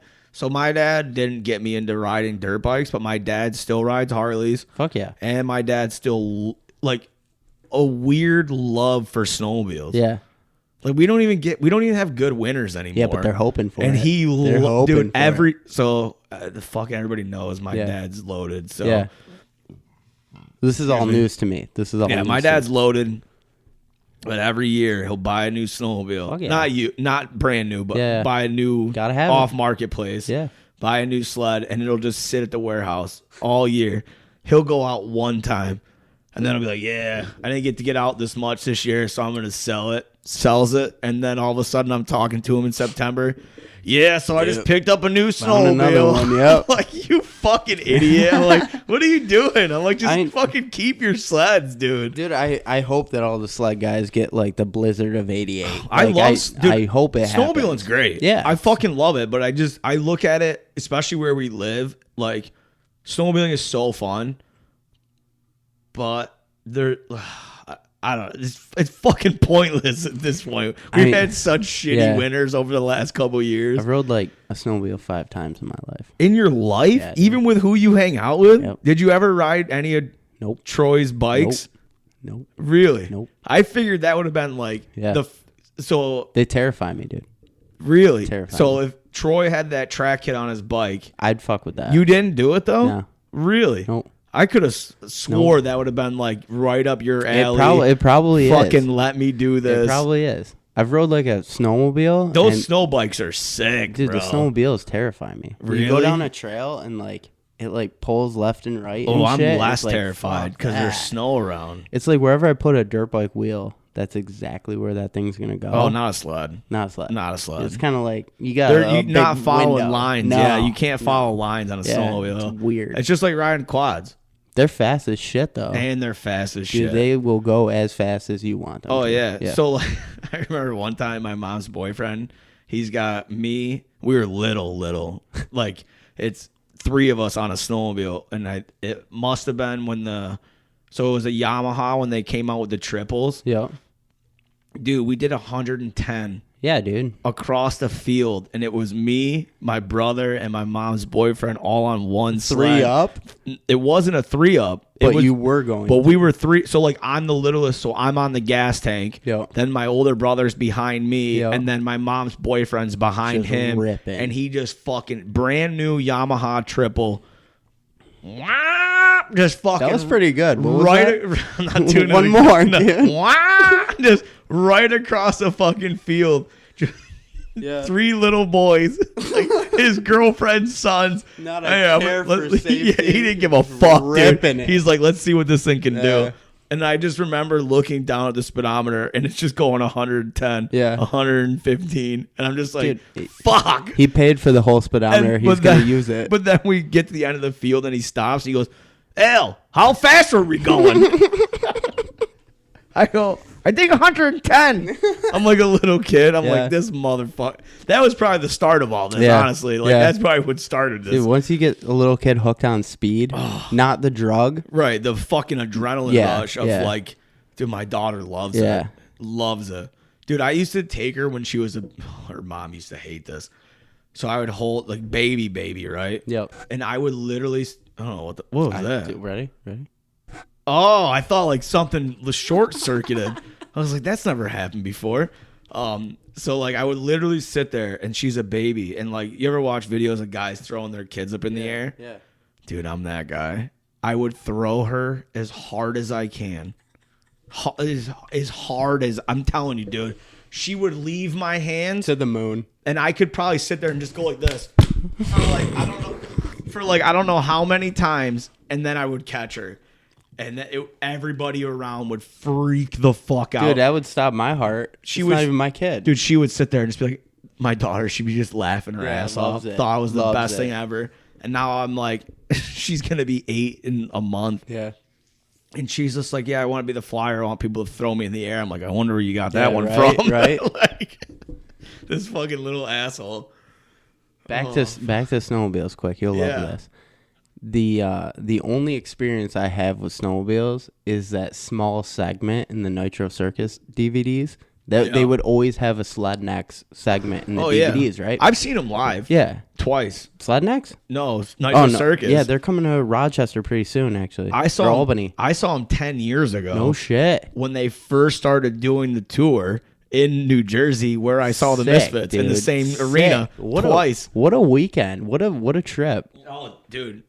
didn't get me into riding dirt bikes, but my dad still rides Harleys. fuck yeah. And my dad still like a weird love for snowmobiles. Yeah. Like we don't even have good winters anymore. Yeah, but they're hoping for and it. he They're hoping dude for every so the fucking everybody knows my Yeah. dad's loaded. So Yeah. This is all Excuse me. news to me. This is all yeah, news my to dad's me. loaded. But every year he'll buy a new snowmobile. Fuck yeah. Not brand new, but Yeah. buy a new Gotta have it. off marketplace. Yeah. Buy a new sled, and it'll just sit at the warehouse all year. He'll go out one time, and then I'll be like, "Yeah, I didn't get to get out this much this year, so I'm gonna sell it." Sells it, and then all of a sudden I'm talking to him in September. Yeah, so I just picked up a new Found another snowmobile. one, yep. I'm like, you fucking idiot. I'm like, what are you doing? I'm like, just I- fucking keep your sleds, dude. Dude, I hope that all the sled guys get like the blizzard of '88. I Like, love. Dude, I hope it happens. snowmobiling's great. Yeah. I fucking love it. But I look at it, especially where we live. Like, snowmobiling is so fun, but there, I don't know. It's fucking pointless at this point. We've mean, had such shitty yeah. winters over the last couple of years. I've rode like a snowmobile 5 times in my life. In your life, Yeah, dude. even with who you hang out with, Yep. did you ever ride any of Nope. Troy's bikes? Nope. Really? Nope. I figured that would have been like Yeah. so. They terrify me, dude. Really? Terrifying. So if Troy had that track kit on his bike, I'd fuck with that. you didn't do it though? No. Really? Nope. I could have swore that would have been like right up your alley. It probably Fucking is. let me do this. It probably is. I've rode like a snowmobile. Those and, snow bikes are sick, dude, bro. the snowmobiles terrify me. When you Really? go down a trail and like it like pulls left and right. Oh, and I'm shit, less it's like, terrified fuck because there's that. snow around. It's like wherever I put a dirt bike wheel, that's exactly where that thing's gonna go. Oh, not a sled. Not a sled. Not a sled. It's kind of like you got You're not following window. lines. No, Yeah, you can't follow lines on a Yeah, snowmobile. it's weird. It's just like riding quads. They're fast as shit though. And they're fast as Dude, shit. they will go as fast as you want them. Oh, to. yeah. So, like, I remember one time my mom's boyfriend, he's got me. We were little. Like, it's 3 of us on a snowmobile. And it must have been so it was a Yamaha when they came out with the triples. Yeah. Dude, we did 110 Yeah, dude. across the field. And it was me, my brother, and my mom's boyfriend all on one sled. 3 up? It wasn't a 3-up. But you were going. But we were 3. So, like, I'm the littlest, so I'm on the gas tank. Yeah. Then my older brother's behind me. Yeah. And then my mom's boyfriend's behind Just him. ripping. And he just fucking brand new Yamaha triple. Just fucking. That was pretty good. What was Right. that? I'm not doing it One again. more, No. dude. Just right across the fucking field. Just Yeah. 3 little boys, like his girlfriend's sons. Not a Yeah, care but for safety. he didn't give a Just fuck, dude. ripping it. He's like, let's see what this thing can Yeah. do. And I just remember looking down at the speedometer, and it's just going 110, Yeah. 115, and I'm just like, Dude, fuck. He paid for the whole speedometer. He's but going to then- use it. But then we get to the end of the field, and he stops, and he goes, "Al, how fast are we going?" I go, "I think 110." I'm like a little kid. I'm Yeah. like, this motherfucker. That was probably the start of all this, Yeah. honestly. Like, Yeah. that's probably what started this. Dude, once you get a little kid hooked on speed, not the drug. Right, the fucking adrenaline Yeah, rush of yeah. like, dude, my daughter loves Yeah. it. Loves it. Dude, I used to take her when she was her mom used to hate this. So I would hold, like, baby, right? Yep. And I would literally, I don't know, what was that? Dude, ready? Oh, I thought like something was short circuited. I was like, that's never happened before. So like I would literally sit there and she's a baby, and like, you ever watch videos of guys throwing their kids up in the air? Yeah. Dude, I'm that guy. I would throw her as hard as I can. As hard as, I'm telling you, dude. She would leave my hands, To the moon. and I could probably sit there and just go like this. For I don't know how many times, and then I would catch her. And everybody around would freak the fuck out. Dude, that would stop my heart. She's not even my kid. Dude, she would sit there and just be like, my daughter, she'd be just laughing her Yeah, ass off. loves it. Thought it was the Loves best it. thing ever. And now I'm like, she's going to be 8 in a month. Yeah. And she's just like, yeah, I want to be the flyer. I want people to throw me in the air. I'm like, I wonder where you got that Yeah, one right, from. right. Like, this fucking little asshole. Back to snowmobiles quick. You'll Yeah. love this. The only experience I have with snowmobiles is that small segment in the Nitro Circus DVDs. That they would always have a sled necks segment in the DVDs, right? I've seen them live. Yeah. Twice. Sled necks? No, Nitro Circus. Yeah, they're coming to Rochester pretty soon, actually. I saw Or 'em- Albany. I saw them 10 years ago. No shit. When they first started doing the tour in New Jersey, where I saw the Sick, Misfits in the dude. same Sick. arena twice. What a weekend. What a trip. Oh, dude.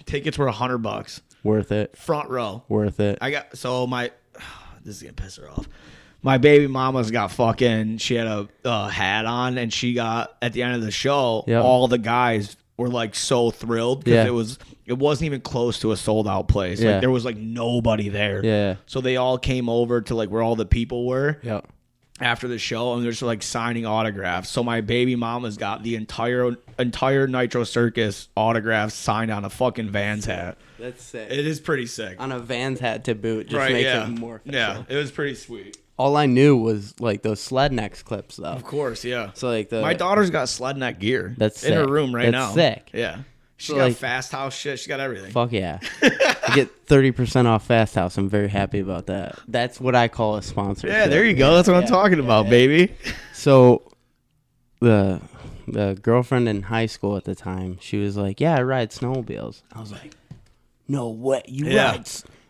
Tickets were $100. Worth it. Front row. Worth it. I got, so this is going to piss her off. My baby mama's got she had a hat on, and she got, at the end of the show, Yep. all the guys were like so thrilled because Yeah. it wasn't even close to a sold out place. Yeah. Like there was like nobody there. Yeah. So they all came over to like where all the people were Yep. after the show, and they're just like signing autographs. So my baby mama's got the entire Nitro Circus autographs signed on a fucking Vans hat. That's sick. It is pretty sick. On a Vans hat to boot just makes it more official. Yeah, it was pretty sweet. All I knew was like those sled necks clips though. Of course, yeah. So like My daughter's got sled neck gear. That's in her sick. room right That's now. sick. Yeah. She So, got like- fast house shit. She got everything. Fuck yeah. I get 30% off Fast House. I'm very happy about that. That's what I call a sponsor. Yeah, there you go. That's what I'm talking about, baby. So the girlfriend in high school at the time, she was like, "Yeah, I ride snowmobiles." I was like, "No way, you Yeah. ride?"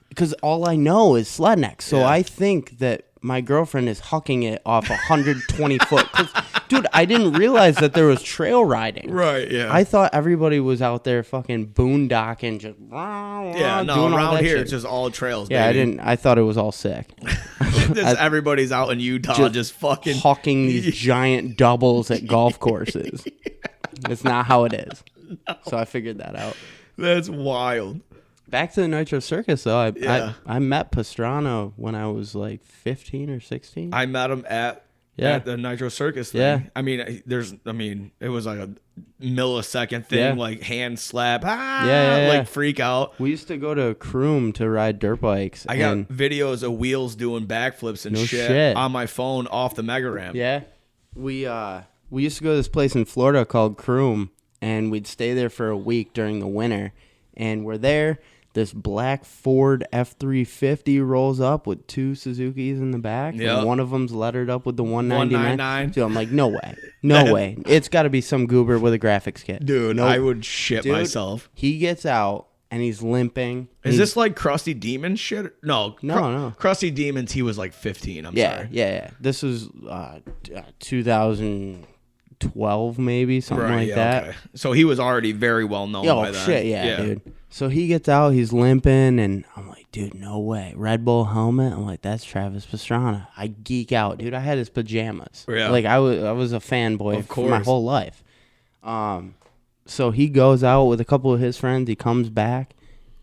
Because all I know is sled necks. So Yeah. I think that my girlfriend is hucking it off 120 foot. 'Cause, dude, I didn't realize that there was trail riding. Right, yeah. I thought everybody was out there fucking boondocking, just yeah, no, doing all around that here shit. it's just all trails, Yeah, baby. I thought it was all sick. Everybody's out in Utah just fucking Hawking these giant doubles at golf courses. It's not how it is. So I figured that out. That's wild. Back to the Nitro Circus, though. Yeah. I met Pastrana when I was like 15 or 16. I met him at the Nitro Circus thing. Yeah. I mean, it was like a millisecond thing, Yeah. like hand slap, Yeah. like freak out. We used to go to Croom to ride dirt bikes. I got videos of Wheels doing backflips and No shit shit. on my phone off the mega ramp. Yeah. We used to go to this place in Florida called Croom, and we'd stay there for a week during the winter. And we're there. This black Ford F-350 rolls up with 2 Suzukis in the back. Yep. And one of them's lettered up with the 199. 199. So I'm like, no way. No way. It's got to be some goober with a graphics kit. Dude, Nope. I would shit Dude, myself. He gets out, and he's limping. Is this like Krusty Demon shit? No. No. Krusty Demons, he was like 15. I'm Yeah, sorry. yeah. This was 2012 maybe, something like that. Okay. So he was already very well known by Oh, then. shit, yeah, dude. So he gets out, he's limping, and I'm like, dude, no way. Red Bull helmet? I'm like, that's Travis Pastrana. I geek out, dude. I had his pajamas. Yeah. Like, I was a fanboy Of for my course. whole life. So he goes out with a couple of his friends. He comes back,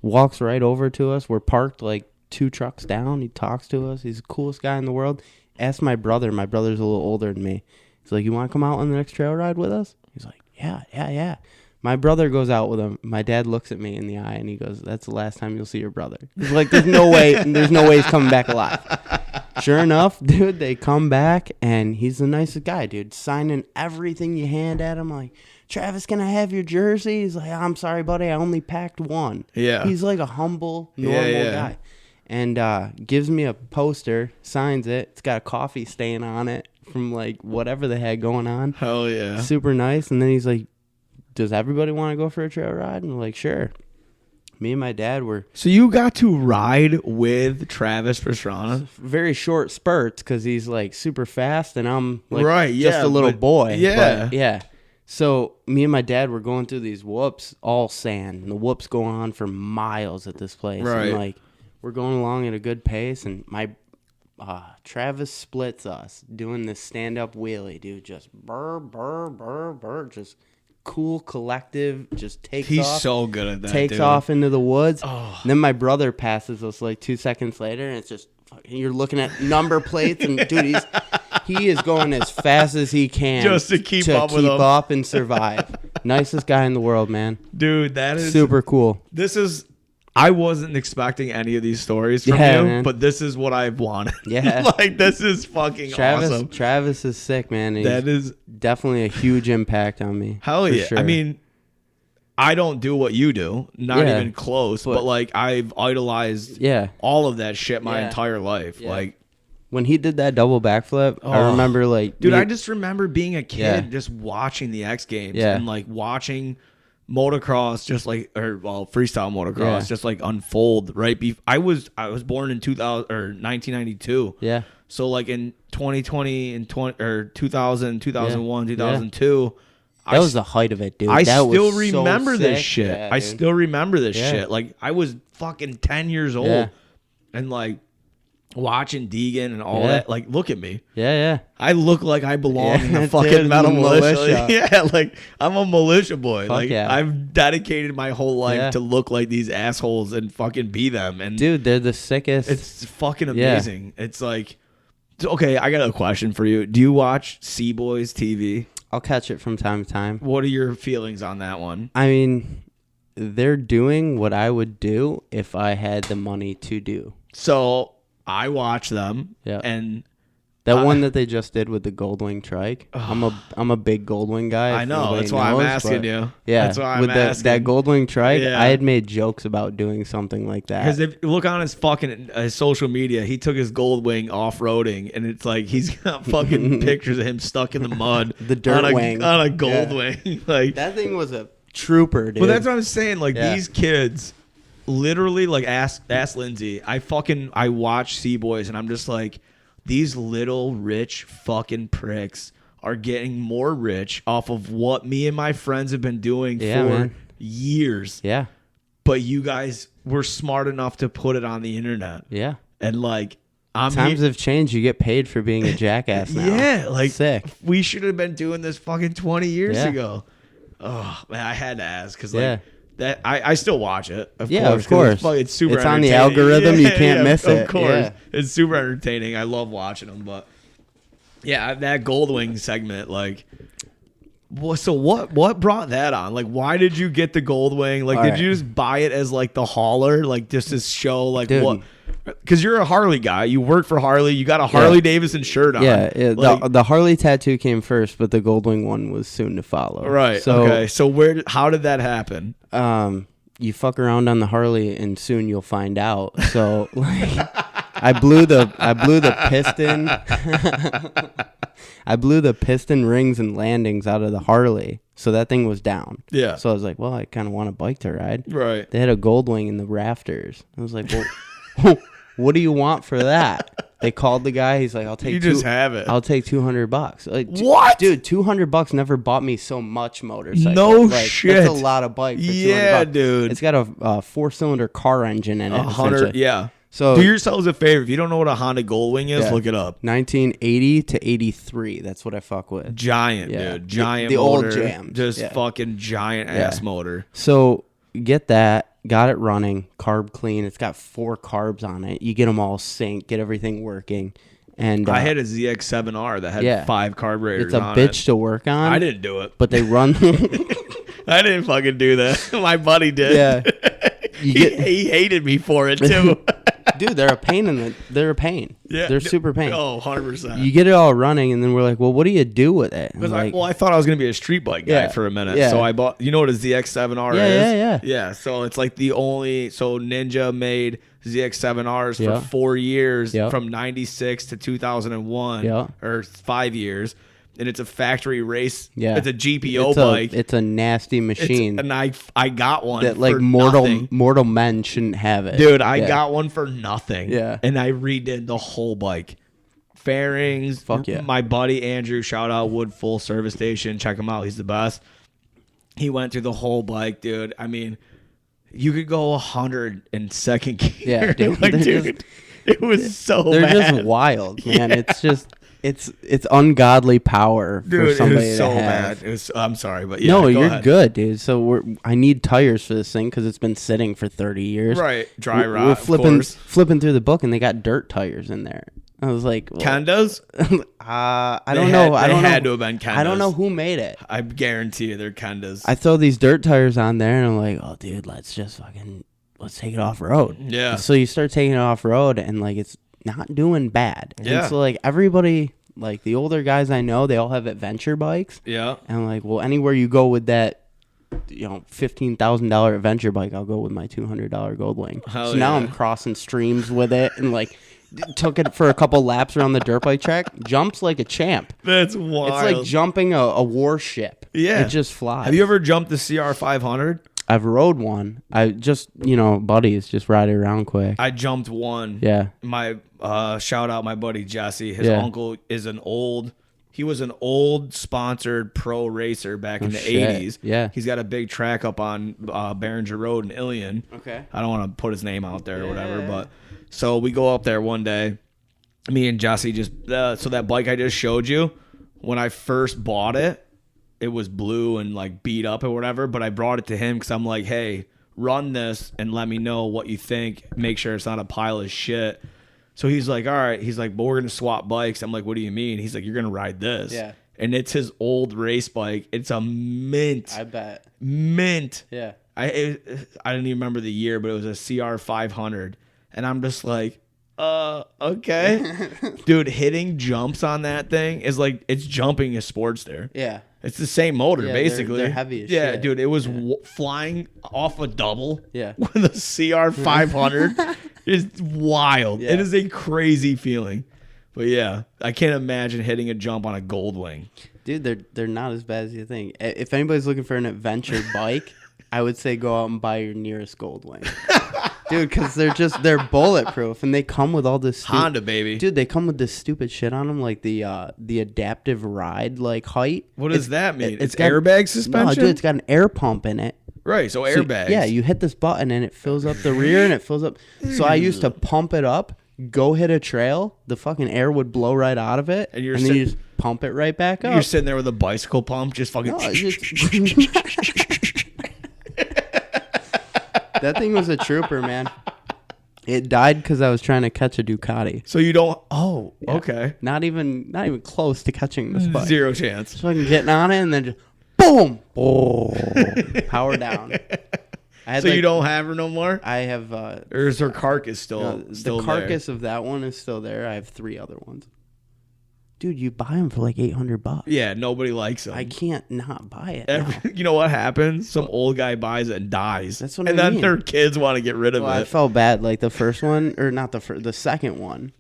walks right over to us. We're parked like 2 trucks down. He talks to us. He's the coolest guy in the world. Asked my brother. My brother's a little older than me. He's like, you want to come out on the next trail ride with us? He's like, yeah. My brother goes out with him. My dad looks at me in the eye and he goes, that's the last time you'll see your brother. He's like, there's no way he's coming back alive. Sure enough, dude, they come back and he's the nicest guy, dude. Signing everything you hand at him. Like, Travis, can I have your jersey? He's like, I'm sorry, buddy. I only packed one. Yeah. He's like a humble, normal guy. And gives me a poster, signs it. It's got a coffee stain on it from like whatever they had going on. Hell yeah. Super nice. And then he's like, does everybody want to go for a trail ride? And we're like, sure. Me and my dad were So you got to ride with Travis Pastrana? very short spurts because he's like super fast and I'm like Right, just yeah, a little but- boy. yeah. But, yeah. So me and my dad were going through these whoops, all sand. And the whoops going on for miles at this place. Right. And like we're going along at a good pace and my Travis splits us doing this stand-up wheelie, dude. Just burr, just cool, collective, just takes He's off. so good at that, Takes dude. off into the woods. Oh. And then my brother passes us like 2 seconds later, and it's just you're looking at number plates, and dude, he is going as fast as he can Just to keep up with him. up and survive. Nicest guy in the world, man. Dude, that is Super cool. I wasn't expecting any of these stories from Yeah, you, man. but this is what I've wanted. Yeah. Like, this is fucking awesome. Travis is sick, man. He's That is definitely a huge impact on me. hell for yeah. sure. I mean, I don't do what you do, not Yeah, even close, but like I've idolized yeah. all of that shit my Yeah. entire life. Yeah. Like, When he did that double backflip, I Oh. remember like dude, me- I just remember being a kid Yeah. just watching the X Games Yeah. and like watching motocross freestyle motocross Yeah. just like unfold right I was born in 1992. Yeah. So like in 2020 and 2001, 2002, That was the height of it, dude. I That still was so remember this sick. shit. Yeah, I dude. still remember this Yeah. shit. Like I was fucking 10 years old Yeah. and like watching Deegan and all Yeah. that. Like, look at me. Yeah. I look like I belong Yeah, in the dude, fucking metal the militia. militia. Yeah, like I'm a militia boy. Fuck like yeah. I've dedicated my whole life Yeah. to look like these assholes and fucking be them. And Dude, they're the sickest. it's fucking Yeah. amazing. It's like, okay, I got a question for you. Do you watch Sea Boys TV? I'll catch it from time to time. What are your feelings on that one? I mean, they're doing what I would do if I had the money to do. So I watch them, Yeah. and That one that they just did with the Goldwing trike. I'm a big Goldwing guy. I if know nobody that's why I'm knows, asking but you. Yeah, that's why I'm with asking. that Goldwing trike, Yeah. I had made jokes about doing something like that. Because if you look on his fucking social media, he took his Goldwing off roading, and it's like he's got fucking pictures of him stuck in the mud, The dirt on a, wing. on a Yeah. Goldwing. Like, That thing was a trooper, dude. but that's what I'm saying. Like Yeah. these kids, literally, like ask Lindsay. I watch Sea Boys, and I'm just like, these little rich fucking pricks are getting more rich off of what me and my friends have been doing Yeah, for man. years. Yeah, But you guys were smart enough to put it on the internet. yeah. And like, Times have changed. You get paid for being a jackass now. yeah, like Sick. we should have been doing this fucking 20 years Yeah. ago. Oh man, I had to ask because like Yeah. That I still watch it. Of Yeah, course, of course. It's super. It's on the entertaining. algorithm. You can't miss it. Of course, Yeah. it's super entertaining. I love watching them. But yeah, that Goldwing segment, like, so what brought that on? Like, why did you get the Goldwing? Like, All did right. you just buy it as like the hauler, like just to show like Dude. what? Because you're a Harley guy. You work for Harley. You got a Harley Davidson shirt on. Yeah, Like, the Harley tattoo came first, but the Goldwing one was soon to follow. right. So, okay. So how did that happen? you fuck around on the Harley, and soon you'll find out. So, like, I blew the piston. I blew the piston rings and landings out of the Harley, so that thing was down. Yeah. So I was like, well, I kind of want a bike to ride. Right. They had a Goldwing in the rafters. I was like, well, what do you want for that? They called the guy. He's like, I'll take. You just have it. I'll take $200. Like, What? dude? $200 never bought me so much motorcycle. No like, shit. That's a lot of bike. For Yeah, $200. dude. It's got a 4-cylinder car engine in it. 100. essentially. Yeah. So Do yourselves a favor. If you don't know what a Honda Goldwing is, Yeah. look it up. 1980 to 83. That's what I fuck with. Giant, Yeah. dude. Giant The old motor. jams. Just Yeah. fucking giant ass motor. So get that. Got it running. Carb clean. It's got 4 carbs on it. You get them all synced. Get everything working. And I had a ZX7R that had yeah. 5 carburetors it's a on bitch it. to work on. I didn't do it. But they run. I didn't fucking do that. My buddy did. Yeah. You get, he hated me for it, too. dude, they're a pain they're a pain. Yeah. They're super pain. Oh, 100%. You get it all running, and then we're like, well, what do you do with it? I'm Because like, I thought I was going to be a street bike guy Yeah. for a minute. Yeah. So I bought, you know what a ZX7R Yeah, is? yeah. Yeah. So it's like so Ninja made ZX7Rs for Yeah. 4 years Yeah. from 96 to 2001 Yeah. or 5 years. And it's a factory race. Yeah. It's a GPO it's bike. It's a nasty machine And I got one that like for mortal nothing. mortal men shouldn't have it. Dude, I Yeah. got one for nothing. Yeah. And I redid the whole bike. Fairings. Fuck yeah. My buddy Andrew, shout out Wood Full Service Station. Check him out. He's the best. He went through the whole bike, dude. I mean, you could go 100 in second gear. Yeah, dude. Like, They're dude, it was so They're bad. just wild, man. It's just it's ungodly power Dude, for it somebody was so to have. bad. I'm sorry, but yeah. No, go you're ahead. good, dude. So I need tires for this thing because it's been sitting for 30 years. Right. Dry rot, We're of flipping course. flipping through the book, and they got dirt tires in there. I was like, well, Kendas? I They don't had- know. I they don't had know. to have been I don't know Kendas. who made it. I guarantee you they're Kendas. I throw these dirt tires on there, and I'm like, oh, dude, let's take it off road. Yeah. So you start taking it off road, and like it's not doing bad. Yeah. And so like everybody, like the older guys I know, they all have adventure bikes. Yeah. And I'm like, well, anywhere you go with that, $15,000 adventure bike, I'll go with my $200 Goldwing. Hell So now yeah. I'm crossing streams with it, and like took it for a couple laps around the dirt bike track. Jumps like a champ. That's wild. It's like jumping a warship. Yeah. It just flies. Have you ever jumped the CR500? I've rode one. I just, buddies, just ride it around quick. I jumped one. Yeah. My shout out my buddy Jesse. His Yeah. uncle is he was an old sponsored pro racer back in the shit. 80s. Yeah. He's got a big track up on Behringer Road in Ilion. Okay. I don't want to put his name out there or whatever, but so we go up there one day. Me and Jesse just so that bike I just showed you, when I first bought it, it was blue and like beat up or whatever, but I brought it to him because I'm like, hey, run this and let me know what you think. Make sure it's not a pile of shit. So he's like, all right. He's like, but we're going to swap bikes. I'm like, what do you mean? He's like, you're going to ride this. Yeah. And it's his old race bike. It's a mint. I bet. Mint. Yeah. I didn't even remember the year, but it was a CR500. And I'm just like, okay. Dude, hitting jumps on that thing is like, it's jumping a Sportster. Yeah. It's the same motor, Yeah, basically. they're heavy as yeah, shit. dude, it was flying off a double Yeah. with a CR500. It's wild. Yeah. It is a crazy feeling. But yeah, I can't imagine hitting a jump on a Goldwing. Dude, they're not as bad as you think. If anybody's looking for an adventure bike, I would say go out and buy your nearest Goldwing. Dude, because they're bulletproof, and they come with all this Honda, baby. Dude, they come with this stupid shit on them, like the adaptive ride like height. What does that mean? It's got- airbag suspension? No, dude, it's got an air pump in it. Right, so So, airbags. yeah, you hit this button and it fills up the rear and it fills up. So I used to pump it up, go hit a trail, the fucking air would blow right out of it, And you're then sit- you just pump it right back up. You're sitting there with a bicycle pump, just fucking. No, it's just- That thing was a trooper, man. It died because I was trying to catch a Ducati. So you don't. Oh, Yeah. okay. Not even close to catching this bike. Zero chance. So I'm getting on it and then just boom, oh, power down. I had So you don't have her no more, I have. or is her carcass still The carcass of that one is still there. I have 3 other ones. Dude, you buy them for like $800. Yeah, nobody likes them. I can't not buy it. now. You know what happens? Some old guy buys it and dies. That's what and I then mean. their kids want to get rid of Well, I it. felt bad. Like the first one, or not the second one.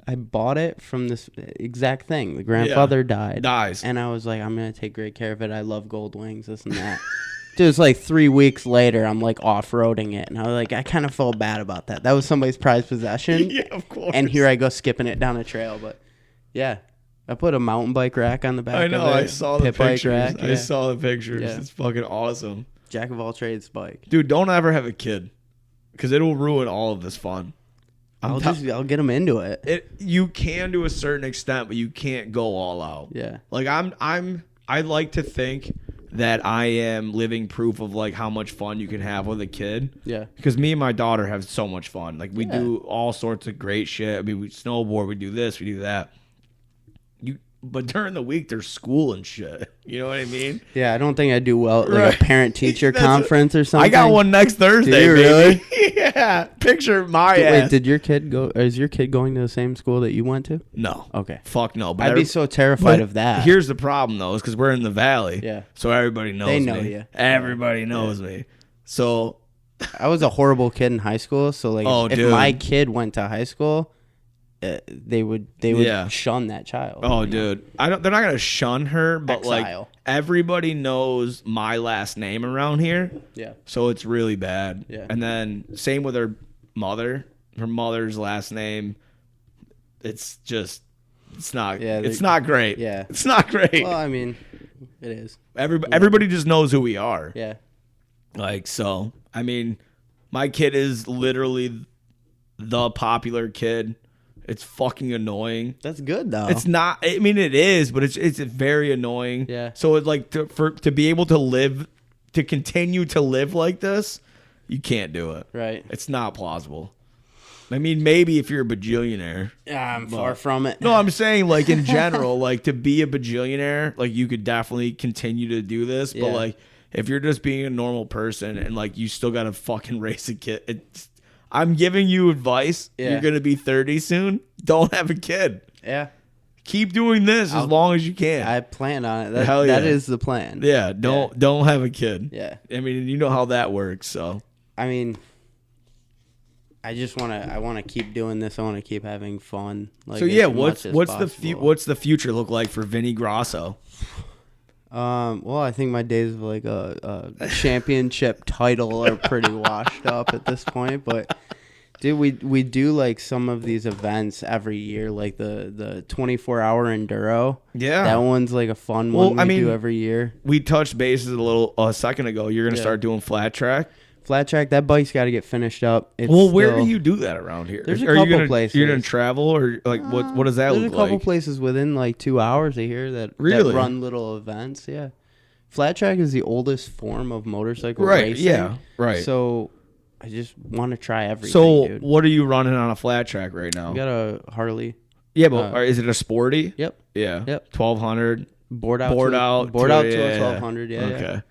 I bought it from this exact thing. The grandfather died. Dies. And I was like, I'm going to take great care of it. I love gold wings, this and that. Dude, it's like 3 weeks later, I'm like off-roading it. And I was like, I kind of felt bad about that. That was somebody's prized possession. Yeah, of course. And here I go skipping it down a trail. But yeah, I put a mountain bike rack on the back I know. of it. I saw the Pit bike pictures. rack, I yeah. saw the pictures. Yeah. It's fucking awesome. Jack of all trades bike. Dude, don't ever have a kid, because it will ruin all of this fun. I'll get them into it. You can to a certain extent, but you can't go all out. Yeah. Like I like to think that I am living proof of like how much fun you can have with a kid. Yeah. Because me and my daughter have so much fun. Like we Yeah. do all sorts of great shit. I mean, we snowboard, we do this, we do that. But during the week, there's school and shit. You know what I mean? Yeah, I don't think I do well at like Right. a parent-teacher That's conference or something. I got one next Thursday, Do you baby. Yeah. Picture my ass. Wait, did your kid go? Is your kid going to the same school that you went to? No. Okay. Fuck no. But I'd be so terrified of that. Here's the problem, though, is because we're in the valley. Yeah. So everybody knows They know me. you. Everybody knows me. So, I was a horrible kid in high school, so like Oh, if dude. my kid went to high school, they would Yeah. shun that child. oh, you know? dude. They're not going to shun her, but Exile. like everybody knows my last name around here. Yeah. So it's really bad. Yeah. And then same with her mother. Her mother's last name, it's not Yeah, it's not great. yeah. It's not great. Well, I mean, it is. Everybody just knows who we are. Yeah. Like, so, I mean, my kid is literally the popular kid. It's fucking annoying. That's good though. It's not, I mean, it is, but it's very annoying. Yeah. So, it's like, to be able to continue to live like this, you can't do it. right. It's not plausible. I mean, maybe if you're a bajillionaire. Yeah, I'm far from it. No, I'm saying, like, in general, like, to be a bajillionaire, like, you could definitely continue to do this. But, Yeah. like, if you're just being a normal person and, like, you still got to fucking raise a kid, I'm giving you advice. Yeah. You're going to be 30 soon. Don't have a kid. Yeah. Keep doing this as long as you can. I plan on it. Hell That yeah. is the plan. Yeah, don't have a kid. Yeah. I mean, you know how that works, so. I mean, I want to keep doing this. I want to keep having fun. Like, So yeah, as much as possible. what's the future look like for Vinny Grasso? Well, I think my days of like a championship title are pretty washed up at this point. But dude, we do like some of these events every year, like the 24-hour enduro. Yeah. That one's like a fun Well, one I we mean, do every year. We touched bases a second ago. You're gonna Yeah. start doing flat track. Flat track, that bike's got to get finished up. It's Well, where still- do you do that around here? There's a Are you couple gonna, places. You're gonna travel, or like what does that There's look a couple like? places within like 2 hours of here that Really? run little events. Yeah, flat track is the oldest form of motorcycle Right, racing. yeah, right. So I just want to try everything. So dude. what are you running on a flat track right now? We got a Harley. Yeah, but is it a sporty? Yep. Yeah. Yep. 1200. Board out. Board to, out. Board to- out to yeah, a 1200. Yeah. Okay. Yeah.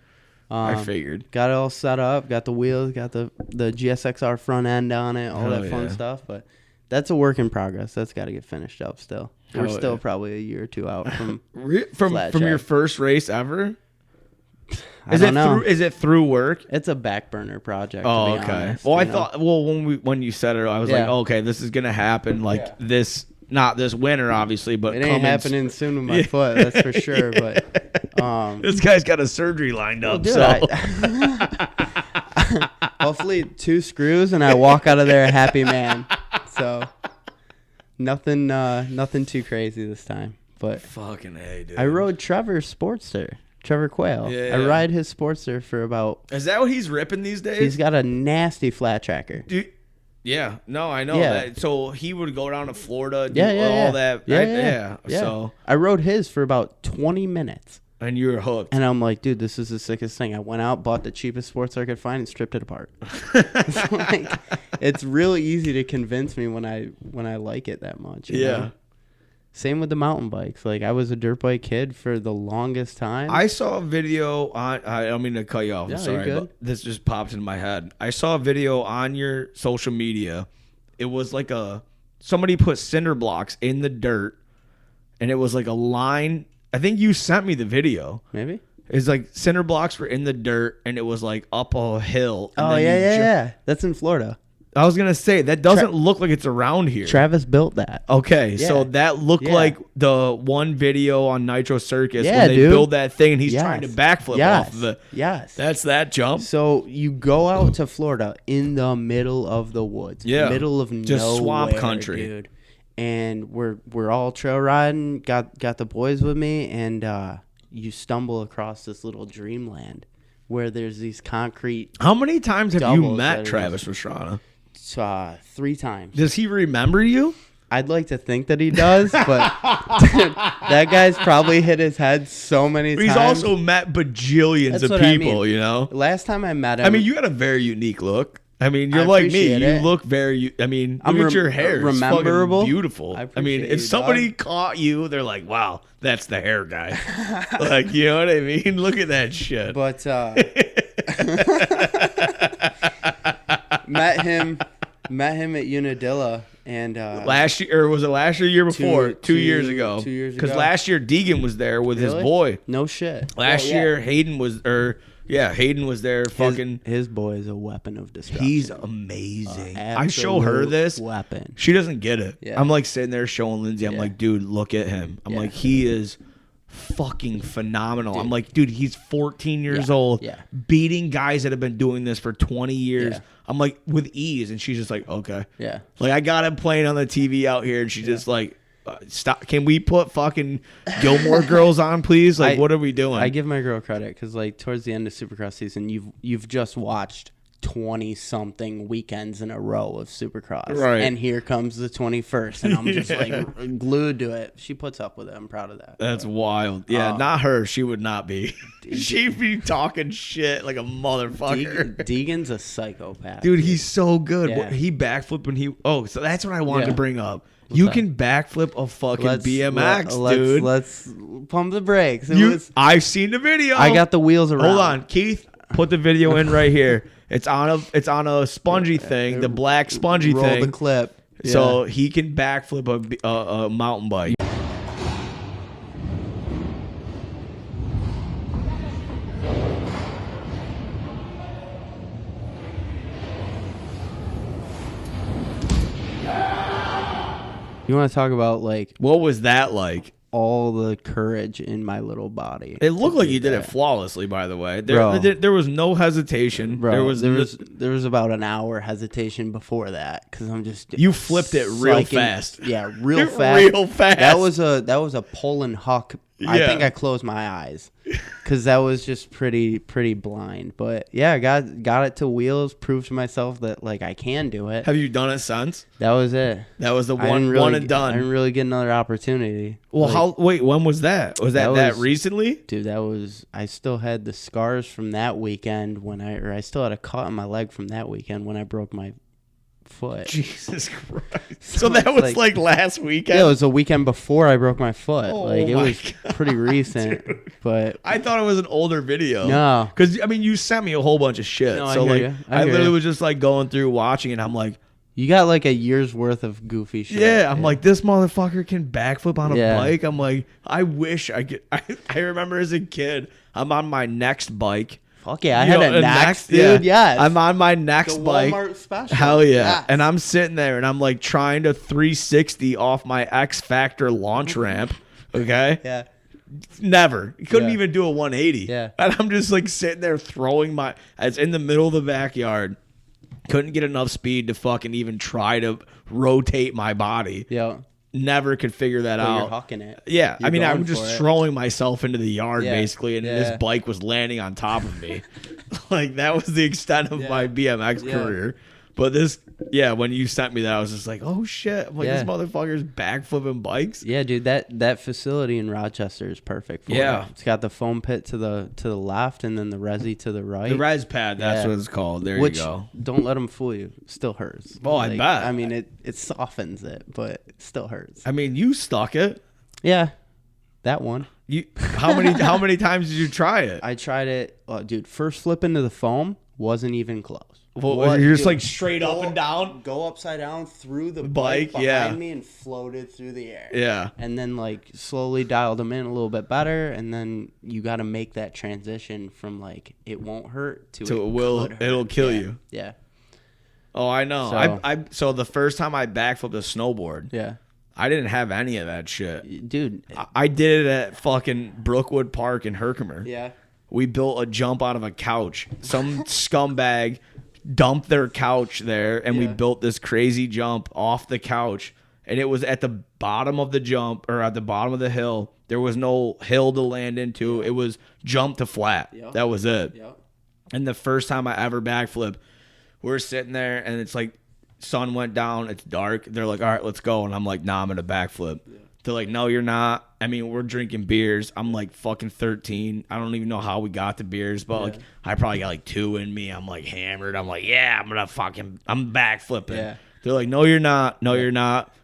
I figured. Got it all set up. Got the wheels. Got the GSXR front end on it. All Hell that fun yeah. stuff. But that's a work in progress. That's got to get finished up still. We're Hell still yeah. probably a year or two out from. From Flat your track. first race ever? I don't know. Is it through work? It's a back burner project. Oh, to be okay. honest, Well, I you know? thought. Well, when you said it, I was like, Yeah. okay, this is gonna happen. Like Yeah. this, not this winter, obviously, but it ain't coming happening soon with my foot. That's for sure. But This guy's got a surgery lined up. dude, So hopefully 2 screws and I walk out of there a happy man. So nothing too crazy this time. But fucking hey, dude. I rode Trevor's Sportster, Trevor Quayle. Yeah. I ride his Sportster for about. Is that what he's ripping these days? He's got a nasty flat tracker. Dude, yeah, no, I know Yeah. that. So he would go down to Florida, do Yeah, yeah, all yeah. that. Yeah. So I rode his for about 20 minutes. And you were hooked. And I'm like, dude, this is the sickest thing. I went out, bought the cheapest sports I could find, and stripped it apart. It's like, it's really easy to convince me when I like it that much. You know? Same with the mountain bikes. Like, I was a dirt bike kid for the longest time. I saw a video on. I don't mean to cut you off. No, I'm you're sorry, good. but this just popped in my head. I saw a video on your social media. It was like somebody put cinder blocks in the dirt, and it was like a line. I think you sent me the video. Maybe. It's like cinder blocks were in the dirt, and it was like up a hill. And Oh, then yeah. That's in Florida. I was gonna say that doesn't look like it's around here. Travis built that. Okay, Yeah. so that looked Yeah. like the one video on Nitro Circus Yeah, when they dude. build that thing and he's Yes. trying to backflip Yes. off of it. Yes. That's that jump. So you go out to Florida in the middle of the woods, Yeah. middle of Just nowhere, swamp country. dude. And we're all trail riding. Got the boys with me, and you stumble across this little dreamland where there's these concrete. How many times have you Doubles met that Travis Pastrana? 3 times. Does he remember you? I'd like to think that he does, but dude, that guy's probably hit his head so many times. He's also met bajillions That's of what I people, mean. you know? Last time I met him, I mean, you got a very unique look. I mean, you're I like me. appreciate You it. look very. I mean, I'm look at your hair. It's fucking rememberable. beautiful. I I mean, appreciate if you, somebody dog. caught you, they're like, "Wow, that's the hair guy." Like, you know what I mean? Look at that shit. but met him at Unadilla, and Last year, or was it last year? Year before? Two- 2 years two- ago. 2 years Because ago. last year Deegan was there with his Really? boy. no shit. Last Yeah, yeah. year Hayden was, Hayden was there. Fucking, his boy is a weapon of destruction. he's amazing. Uh, I show her absolute this. weapon. She doesn't get it. Yeah. I'm like sitting there showing Lindsay. I'm Yeah. like, dude, look at him. I'm Yeah. like, he is fucking phenomenal. I'm like, dude, he's 14 years old, Yeah. beating guys that have been doing this for 20 years. Yeah. I'm like, with ease. And she's just like, okay. Yeah. Like, I got him playing on the TV out here, and she's just like, stop. Can we put fucking Gilmore Girls on, please? Like, what are we doing? I give my girl credit because, like, towards the end of Supercross season, you've just watched 20-something weekends in a row of Supercross, Right. and here comes the 21st, and I'm just like glued to it. She puts up with it. I'm proud of that. That's wild. Yeah, not her. She would not be. She'd be talking shit like a motherfucker. Deegan's a psychopath, Dude, he's so good. Yeah. He backflipped when he. Oh, so that's what I wanted Yeah. to bring up. You that? can backflip a fucking BMX, let's, dude. Let's pump the brakes. I've seen the video. I got the wheels around. Hold on, Keith. Put the video in right here. It's on a spongy thing, the black spongy Roll thing. the clip. So he can backflip a mountain bike. You want to talk about like What was that like? all the courage in my little body? It looked to like do you did it that. flawlessly, by the way. Bro. There was no hesitation. Bro, there was about an hour hesitation before that because I'm just You flipped it real fast. Yeah, real fast. Real fast. That was a pull and huck. I Yeah. think I closed my eyes because that was just pretty blind. But yeah, I got it to wheels. Proved to myself that like I can do it. Have you done it since? That was it. That was the I didn't really, one and I done. didn't really get another opportunity. Well, Like, wait, when was that? Was that That was- recently? Dude, I still had the scars from that weekend I still had a cut on my leg from that weekend when I broke my foot. Jesus Christ. So So that it's was like last weekend? Yeah, it was a weekend before I broke my foot. Oh like it my was pretty recent, but I thought it was an older video. No. Because, I mean, you sent me a whole bunch of shit. No, I so, hear like, ya. I I hear literally ya. was just, like, going through watching it. I'm like, you got like a year's worth of goofy shit. yeah. I'm like, this motherfucker can backflip on a Yeah. bike. I'm like, I wish I could. I remember as a kid, I'm on my next bike. fuck yeah, I You had know, a next, dude. yeah. Yes, I'm on my next the bike. Walmart special. Hell yeah. Yes. And I'm sitting there and I'm like trying to 360 off my X Factor launch ramp. Okay. yeah, Never. Couldn't Yeah. even do a 180. Yeah. And I'm just like sitting there throwing it's in the middle of the backyard. Couldn't get enough speed to fucking even try to rotate my body. yeah. Never could figure that But you're out. hucking it. Yeah, I You're mean, going I'm for just it. throwing myself into the yard Yeah. basically, and Yeah. this bike was landing on top of me. Like that was the extent of my BMX Yeah. career. But this, yeah, when you sent me that, I was just like, oh shit. I'm like, Yeah. this motherfucker's backflipping bikes. Yeah, dude, that facility in Rochester is perfect for Yeah. it. It's got the foam pit to the left and then the resi to the right. The res pad, that's Yeah. what it's called. There Which, you go. don't let them fool you. Still hurts. Oh, I bet. I mean, it softens it, but it still hurts. I mean, you stuck it. Yeah, that one. You how many times did you try it? I tried it, dude. First flip into the foam wasn't even close. Well, you're just dude, like straight up and down. Go upside down through the Bike, bike behind yeah. me and floated through the air. Yeah. And then like slowly dialed them in a little bit better, and then you got to make that transition from like it won't hurt to So it it will, could hurt. it'll kill Yeah. you. Yeah. Oh, I know. So- So the first time I backflipped a snowboard, Yeah. I didn't have any of that shit. Dude. I did it at fucking Brookwood Park in Herkimer. Yeah. We built a jump out of a couch. Some scumbag dumped their couch there, and we Yeah. built this crazy jump off the couch. And it was at the bottom of the jump, or at the bottom of the hill. There was no hill to land into. It was jump to flat. Yep. That was it. Yep. And the first time I ever backflip, we're sitting there, and it's like sun went down. It's dark. They're like, all right, let's go. And I'm like, nah, I'm going to backflip. Yeah. They're like, no, you're not. I mean, we're drinking beers. I'm like fucking 13. I don't even know how we got the beers, but like I probably got like 2 in me. I'm like hammered. I'm like, yeah, I'm backflipping. Yeah. They're like, no, you're not. No, you're not.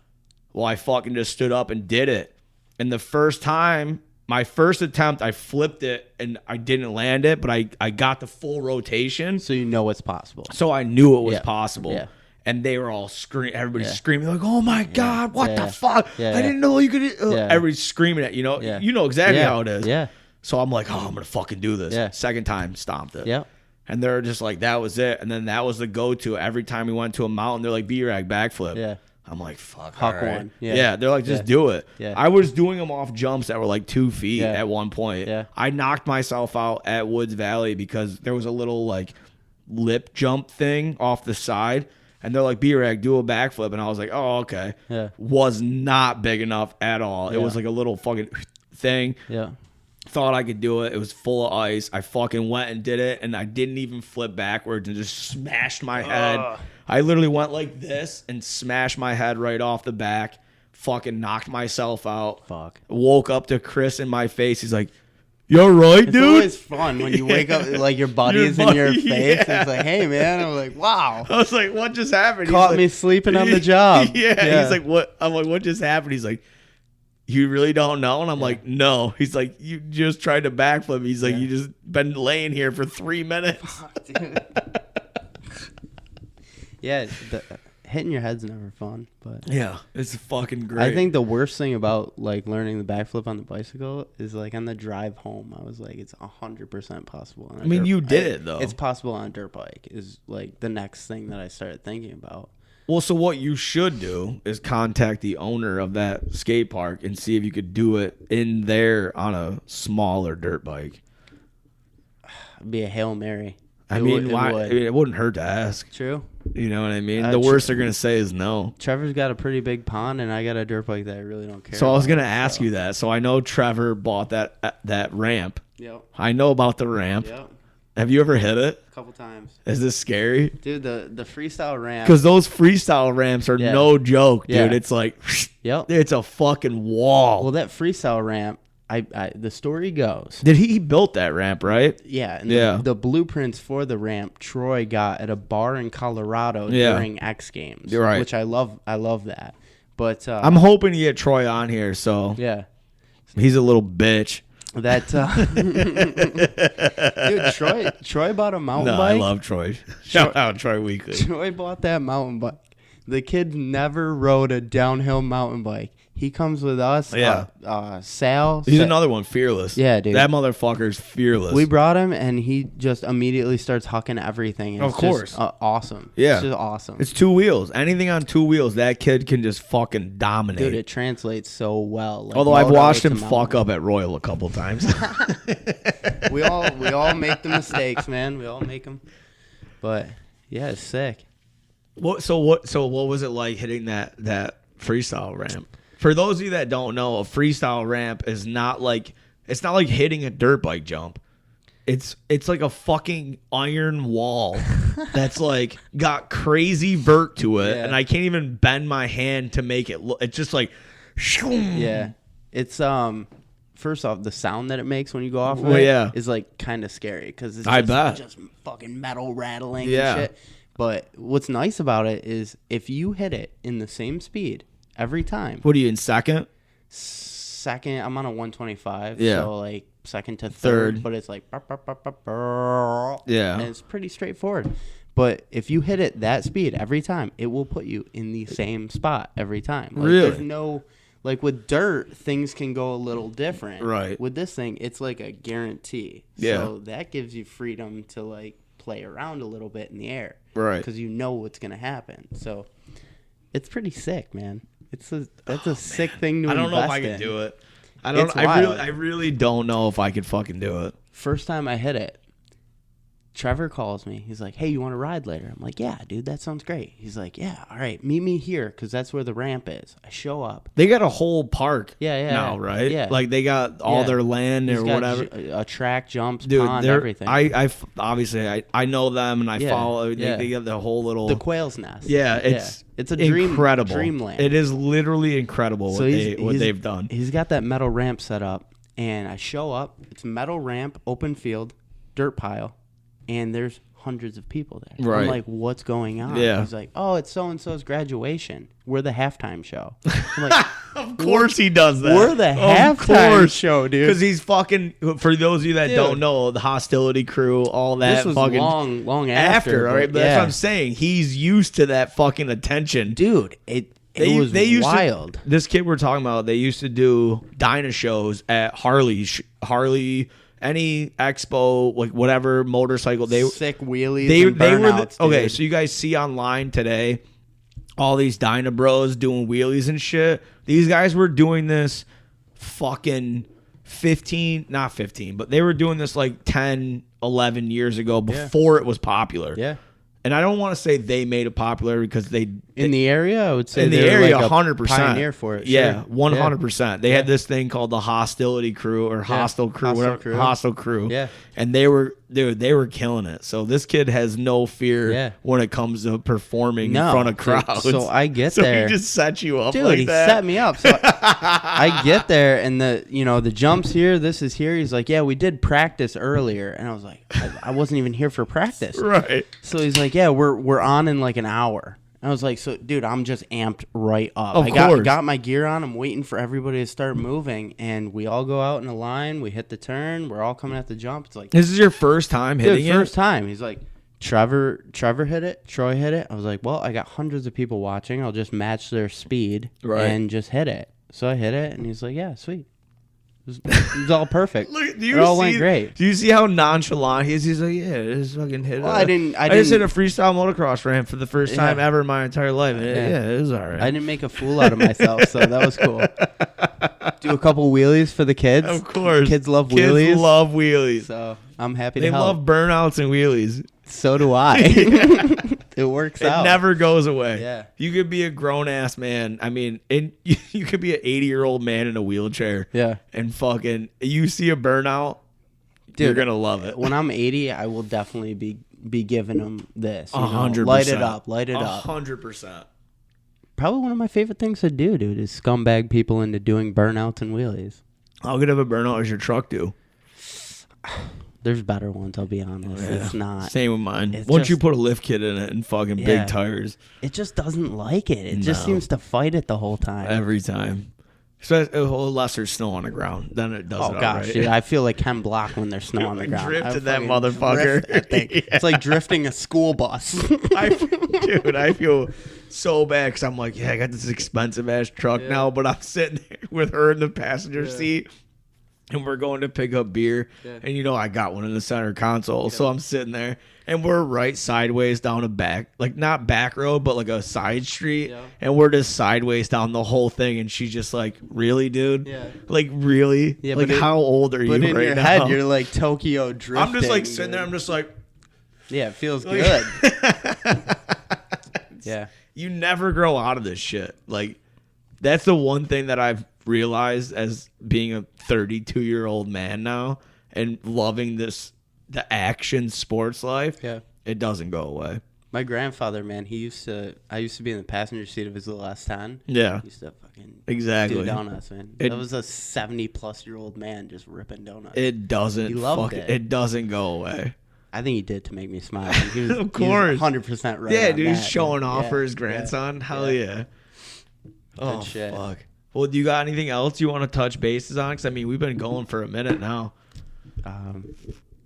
Well, I fucking just stood up and did it. And the first time, my first attempt, I flipped it and I didn't land it, but I got the full rotation. So you know it's possible. So I knew it was Yeah. possible. Yeah. And they were all screaming. Everybody's Yeah. screaming like, "Oh my god, what Yeah. the fuck? Yeah. I didn't know you could." Yeah. Everybody's screaming at Yeah. You know exactly Yeah. how it is. Yeah. So I'm like, "Oh, I'm gonna fucking do this." Yeah. Second time, stomped it. Yep. And they're just like, "That was it." And then that was the go-to every time we went to a mountain. They're like, "B-rag backflip." Yeah. I'm like, "Fuck, Huck all right." one. Yeah. They're like, "Just Yeah. do it." Yeah. I was doing them off jumps that were like 2 feet Yeah. at one point. Yeah. I knocked myself out at Woods Valley because there was a little like lip jump thing off the side. And they're like, B-Rag, do a backflip. And I was like, oh, okay. Yeah. Was not big enough at all. It Yeah. was like a little fucking thing. Yeah. Thought I could do it. It was full of ice. I fucking went and did it. And I didn't even flip backwards and just smashed my head. I literally went like this and smashed my head right off the back. Fucking knocked myself out. Fuck. Woke up to Chris in my face. He's like, you all right, It's dude? always fun when you wake up, like your buddy's in your buddy, face. yeah. It's like, hey, man. I'm like, wow. I was like, what just happened? He's Caught like- me sleeping on the job. Yeah, he's like, what? I'm like, what just happened? He's like, you really don't know? And I'm like, no. He's like, you just tried to backflip. He's like, Yeah. you just been laying here for 3 minutes. Yeah, hitting your head's never fun, but Yeah, it's fucking great. I think the worst thing about like learning the backflip on the bicycle is like on the drive home, I was like, it's 100% possible. On a dirt- you did it, though. It's possible on a dirt bike is like the next thing that I started thinking about. Well, so what you should do is contact the owner of that skate park and see if you could do it in there on a smaller dirt bike. It'd be a Hail Mary. I It mean, would- why? would. It wouldn't hurt to ask. True. You know what I mean? Uh, The worst they're gonna say is no. Trevor's got a pretty big pond, and I got a dirt bike that I really don't care So I was about, gonna ask you that. So I know Trevor bought that ramp. Yep. I know about the ramp. Yep. Have you ever hit it? A couple times. Is this scary? Dude, the freestyle ramp. Because those freestyle ramps are Yeah. no joke, dude. Yeah. It's like, Yep. it's a fucking wall. Well, that freestyle ramp, I the story goes. Did he built that ramp, right? Yeah, and Yeah. The blueprints for the ramp Troy got at a bar in Colorado Yeah. during X Games. You're right. Which I love that. But I'm hoping to get Troy on here, so yeah. he's a little bitch. That dude, Troy bought a mountain No, bike. I love Troy. Shout out Troy Weekly. Troy bought that mountain bike. The kid never rode a downhill mountain bike. He comes with us. Yeah. Sal. He's another one, fearless. Yeah, dude. That motherfucker's fearless. We brought him, and he just immediately starts hucking everything. And Of it's course. just, awesome. Yeah. It's just awesome. It's 2 wheels. Anything on 2 wheels, that kid can just fucking dominate. Dude, it translates so well. Like, Although I've moto watched to him mountain. fuck up at Royal a couple times. We all make the mistakes, man. We all make them. But yeah, it's sick. So what was it like hitting that freestyle ramp? For those of you that don't know, a freestyle ramp is not like, it's not like hitting a dirt bike jump. It's like a fucking iron wall that's like got crazy vert to it, Yeah. and I can't even bend my hand to make it look. It's just like, Yeah. It's first off, the sound that it makes when you go off of Well, it yeah. is like kind of scary because it's I just, bet. just fucking metal rattling Yeah. and shit. But what's nice about it is if you hit it in the same speed every time. What are you in second? Second, I'm on a 125. Yeah. So like second to third, but it's like Yeah. and it's pretty straightforward. But if you hit it that speed every time, it will put you in the same spot every time. Like, Really? There's no, like with dirt, things can go a little different. Right. With this thing, it's like a guarantee. Yeah. So that gives you freedom to like play around a little bit in the air. Right. Because you know what's gonna happen. So it's pretty sick, man. That's a sick thing to I don't know if invest I can in. do it. It's wild. I really don't know if I could fucking do it. First time I hit it, Trevor calls me. He's like, "Hey, you want to ride later?" I'm like, "Yeah, dude, that sounds great." He's like, "Yeah, all right, meet me here because that's where the ramp is." I show up. They got a whole park Yeah, now, right? yeah. Like they got all Yeah. their land He's or got whatever. a track, jumps, Dude, pond, they're everything. obviously I know them and I Yeah, follow. yeah. They got the whole little. the quail's nest. Yeah, it's it's a dream, incredible. dreamland. It is literally incredible what they've done. He's got that metal ramp set up, and I show up. It's metal ramp, open field, dirt pile, and there's hundreds of people there. Right. I'm like, what's going on? Yeah. He's like, oh, it's so and so's graduation. We're the halftime show. I'm like, Of course he does that. we're the Of halftime course. show, dude. Because he's fucking. For those of you that Dude. don't know, the hostility crew, all that. This was fucking long after. all right. but But that's yeah. what I'm saying. He's used to that fucking attention. Dude, it was used wild. To, this kid we're talking about, they used to do Dyna shows at Harley, any expo, like whatever motorcycle. Sick wheelies They and were burnouts, okay. dude. So you guys see online today, all these Dyna bros doing wheelies and shit. These guys were doing this fucking 15, not 15, but they were doing this like 10, 11 years ago before it was popular. Yeah. And I don't want to say they made it popular because they In the area, I would say in the they're area, like a 100%. pioneer for it. Yeah, sure. 100%. They had this thing called the Hostility Crew or Hostile Crew, Hostile whatever. Crew. Hostile Crew. Yeah. And they were killing it. So this kid has no fear Yeah. when it comes to performing in No. front of crowds. So I get so there. he just set you up Dude, like he that. set me up. So I get there, and the jumps here, this is here. He's like, yeah, we did practice earlier, and I was like, I wasn't even here for practice. Right. So he's like, yeah, we're on in like an hour. I was like, so dude, I'm just amped right up. Of I course. got my gear on. I'm waiting for everybody to start moving, and we all go out in a line. We hit the turn. We're all coming at the jump. It's like, This is your first time hitting dude, first it? time. He's like, Trevor hit it. Troy hit it. I was like, well, I got hundreds of people watching. I'll just match their speed and just hit it. So I hit it, and he's like, yeah, sweet. It was all perfect. Look, It all went great. Do you see how nonchalant he is? He's like, yeah, just fucking hit it. Well, I just hit a freestyle motocross ramp for the first time Yeah. ever in my entire life. Yeah, it was all right. I didn't make a fool out of myself, so that was cool. Do a couple wheelies for the kids. Of course. Kids love wheelies. Kids love wheelies. So I'm happy They to help. love burnouts and wheelies. So do I. It works It out. never goes away. Yeah. You could be a grown ass man. I mean, you could be an 80-year-old man in a wheelchair. Yeah. And fucking, you see a burnout, Dude, you're gonna love it. When I'm 80, I will definitely be giving them this. you know, 100%. Light it up. Light it up. 100%. Probably one of my favorite things to do, dude, is scumbag people into doing burnouts and wheelies. How good of a burnout does your truck do? There's better ones, I'll be honest. It's not. Same with mine. It's Once you just- put a lift kit in it and fucking Yeah. big tires It just doesn't like it. It just No. seems to fight it the whole time. every time. Especially unless there's snow on the ground, then it does Oh it gosh, alright. dude! I feel like Ken Block when there's snow on the I ground. drifted I that fucking motherfucker. drift that thing. Yeah. It's like drifting a school bus. Dude, I feel so bad because I'm like, yeah, I got this expensive ass truck now, but I'm sitting there with her in the passenger seat. And we're going to pick up beer. And, I got one in the center console. So I'm sitting there. And we're right sideways down a back, like not back road, but like a side street. Yeah. And we're just sideways down the whole thing. And she's just like, really, dude? Yeah. Like, really? Yeah, like, but how old are you But in right your now? head, you're like Tokyo drifting. I'm just like sitting dude. there. I'm just like, Yeah, it feels like good. Yeah. You never grow out of this shit. Like, that's the one thing that I've realized as being a 32-year-old man now and loving this the action sports life, Yeah. it doesn't go away. My grandfather, man, I used to be in the passenger seat of his little S10. Yeah, He used to fucking exactly. do donuts, man. It- That was a 70-plus-year-old man just ripping donuts. It doesn't. He loved fucking, it. it doesn't go away. I think he did to make me smile. He was, Of course. 100% right. Yeah, on dude, he's that, showing man. off Yeah, for his yeah. grandson. Hell yeah. Oh, shit. fuck. Well, do you got anything else you want to touch bases on? Because, I mean, we've been going for a minute now.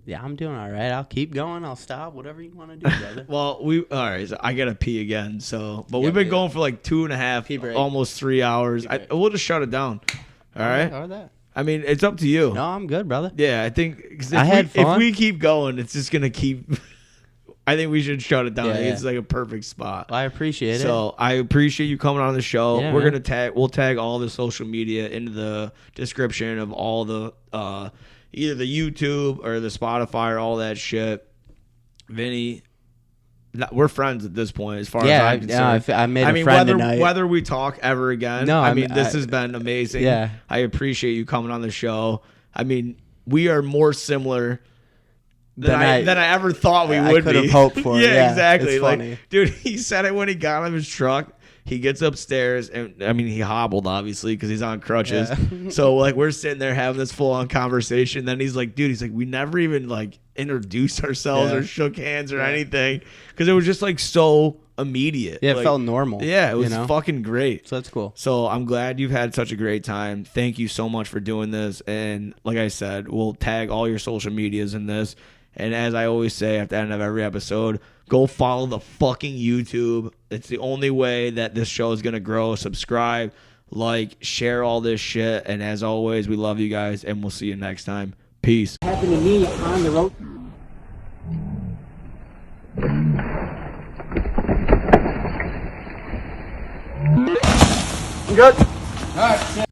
Yeah, I'm doing all right. I'll keep going. I'll stop. Whatever you want to do, brother. Well, all right, so I got to pee again. But Yeah, we've been dude. going for like 2.5, Pee break. almost 3 hours. break. We'll just shut it down. All right? Or that. I mean, it's up to you. No, I'm good, brother. Yeah, I think 'cause I had if fun. we keep going, it's just going to keep. I think we should shut it down. Yeah, I think yeah. it's like a perfect spot. Well, I appreciate it. So I appreciate you coming on the show. Yeah, We're man. gonna we'll tag all the social media into the description of all the either the YouTube or the Spotify or all that shit. Vinny, we're friends at this point as far as I'm concerned. I made a friend tonight. whether we talk ever again. No, I mean this has been amazing. Yeah. I appreciate you coming on the show. I mean, we are more similar than I ever thought we I would could have be. hoped for. Yeah, exactly. it's Like, funny. dude, he said it when he got out of his truck. He gets upstairs, and I mean, he hobbled obviously because he's on crutches. Yeah. So like, we're sitting there having this full on conversation. Then he's like, "Dude, we never even like introduced ourselves Yeah. or shook hands or anything because it was just like so immediate. Yeah, it Like, felt normal. Yeah, it was you know? fucking great. So that's cool. So I'm glad you've had such a great time. Thank you so much for doing this. And like I said, we'll tag all your social medias in this. And as I always say at the end of every episode, go follow the fucking YouTube. It's the only way that this show is going to grow. Subscribe, like, share all this shit. And as always, we love you guys, and we'll see you next time. Peace. Happened to me on the road. Good. All right,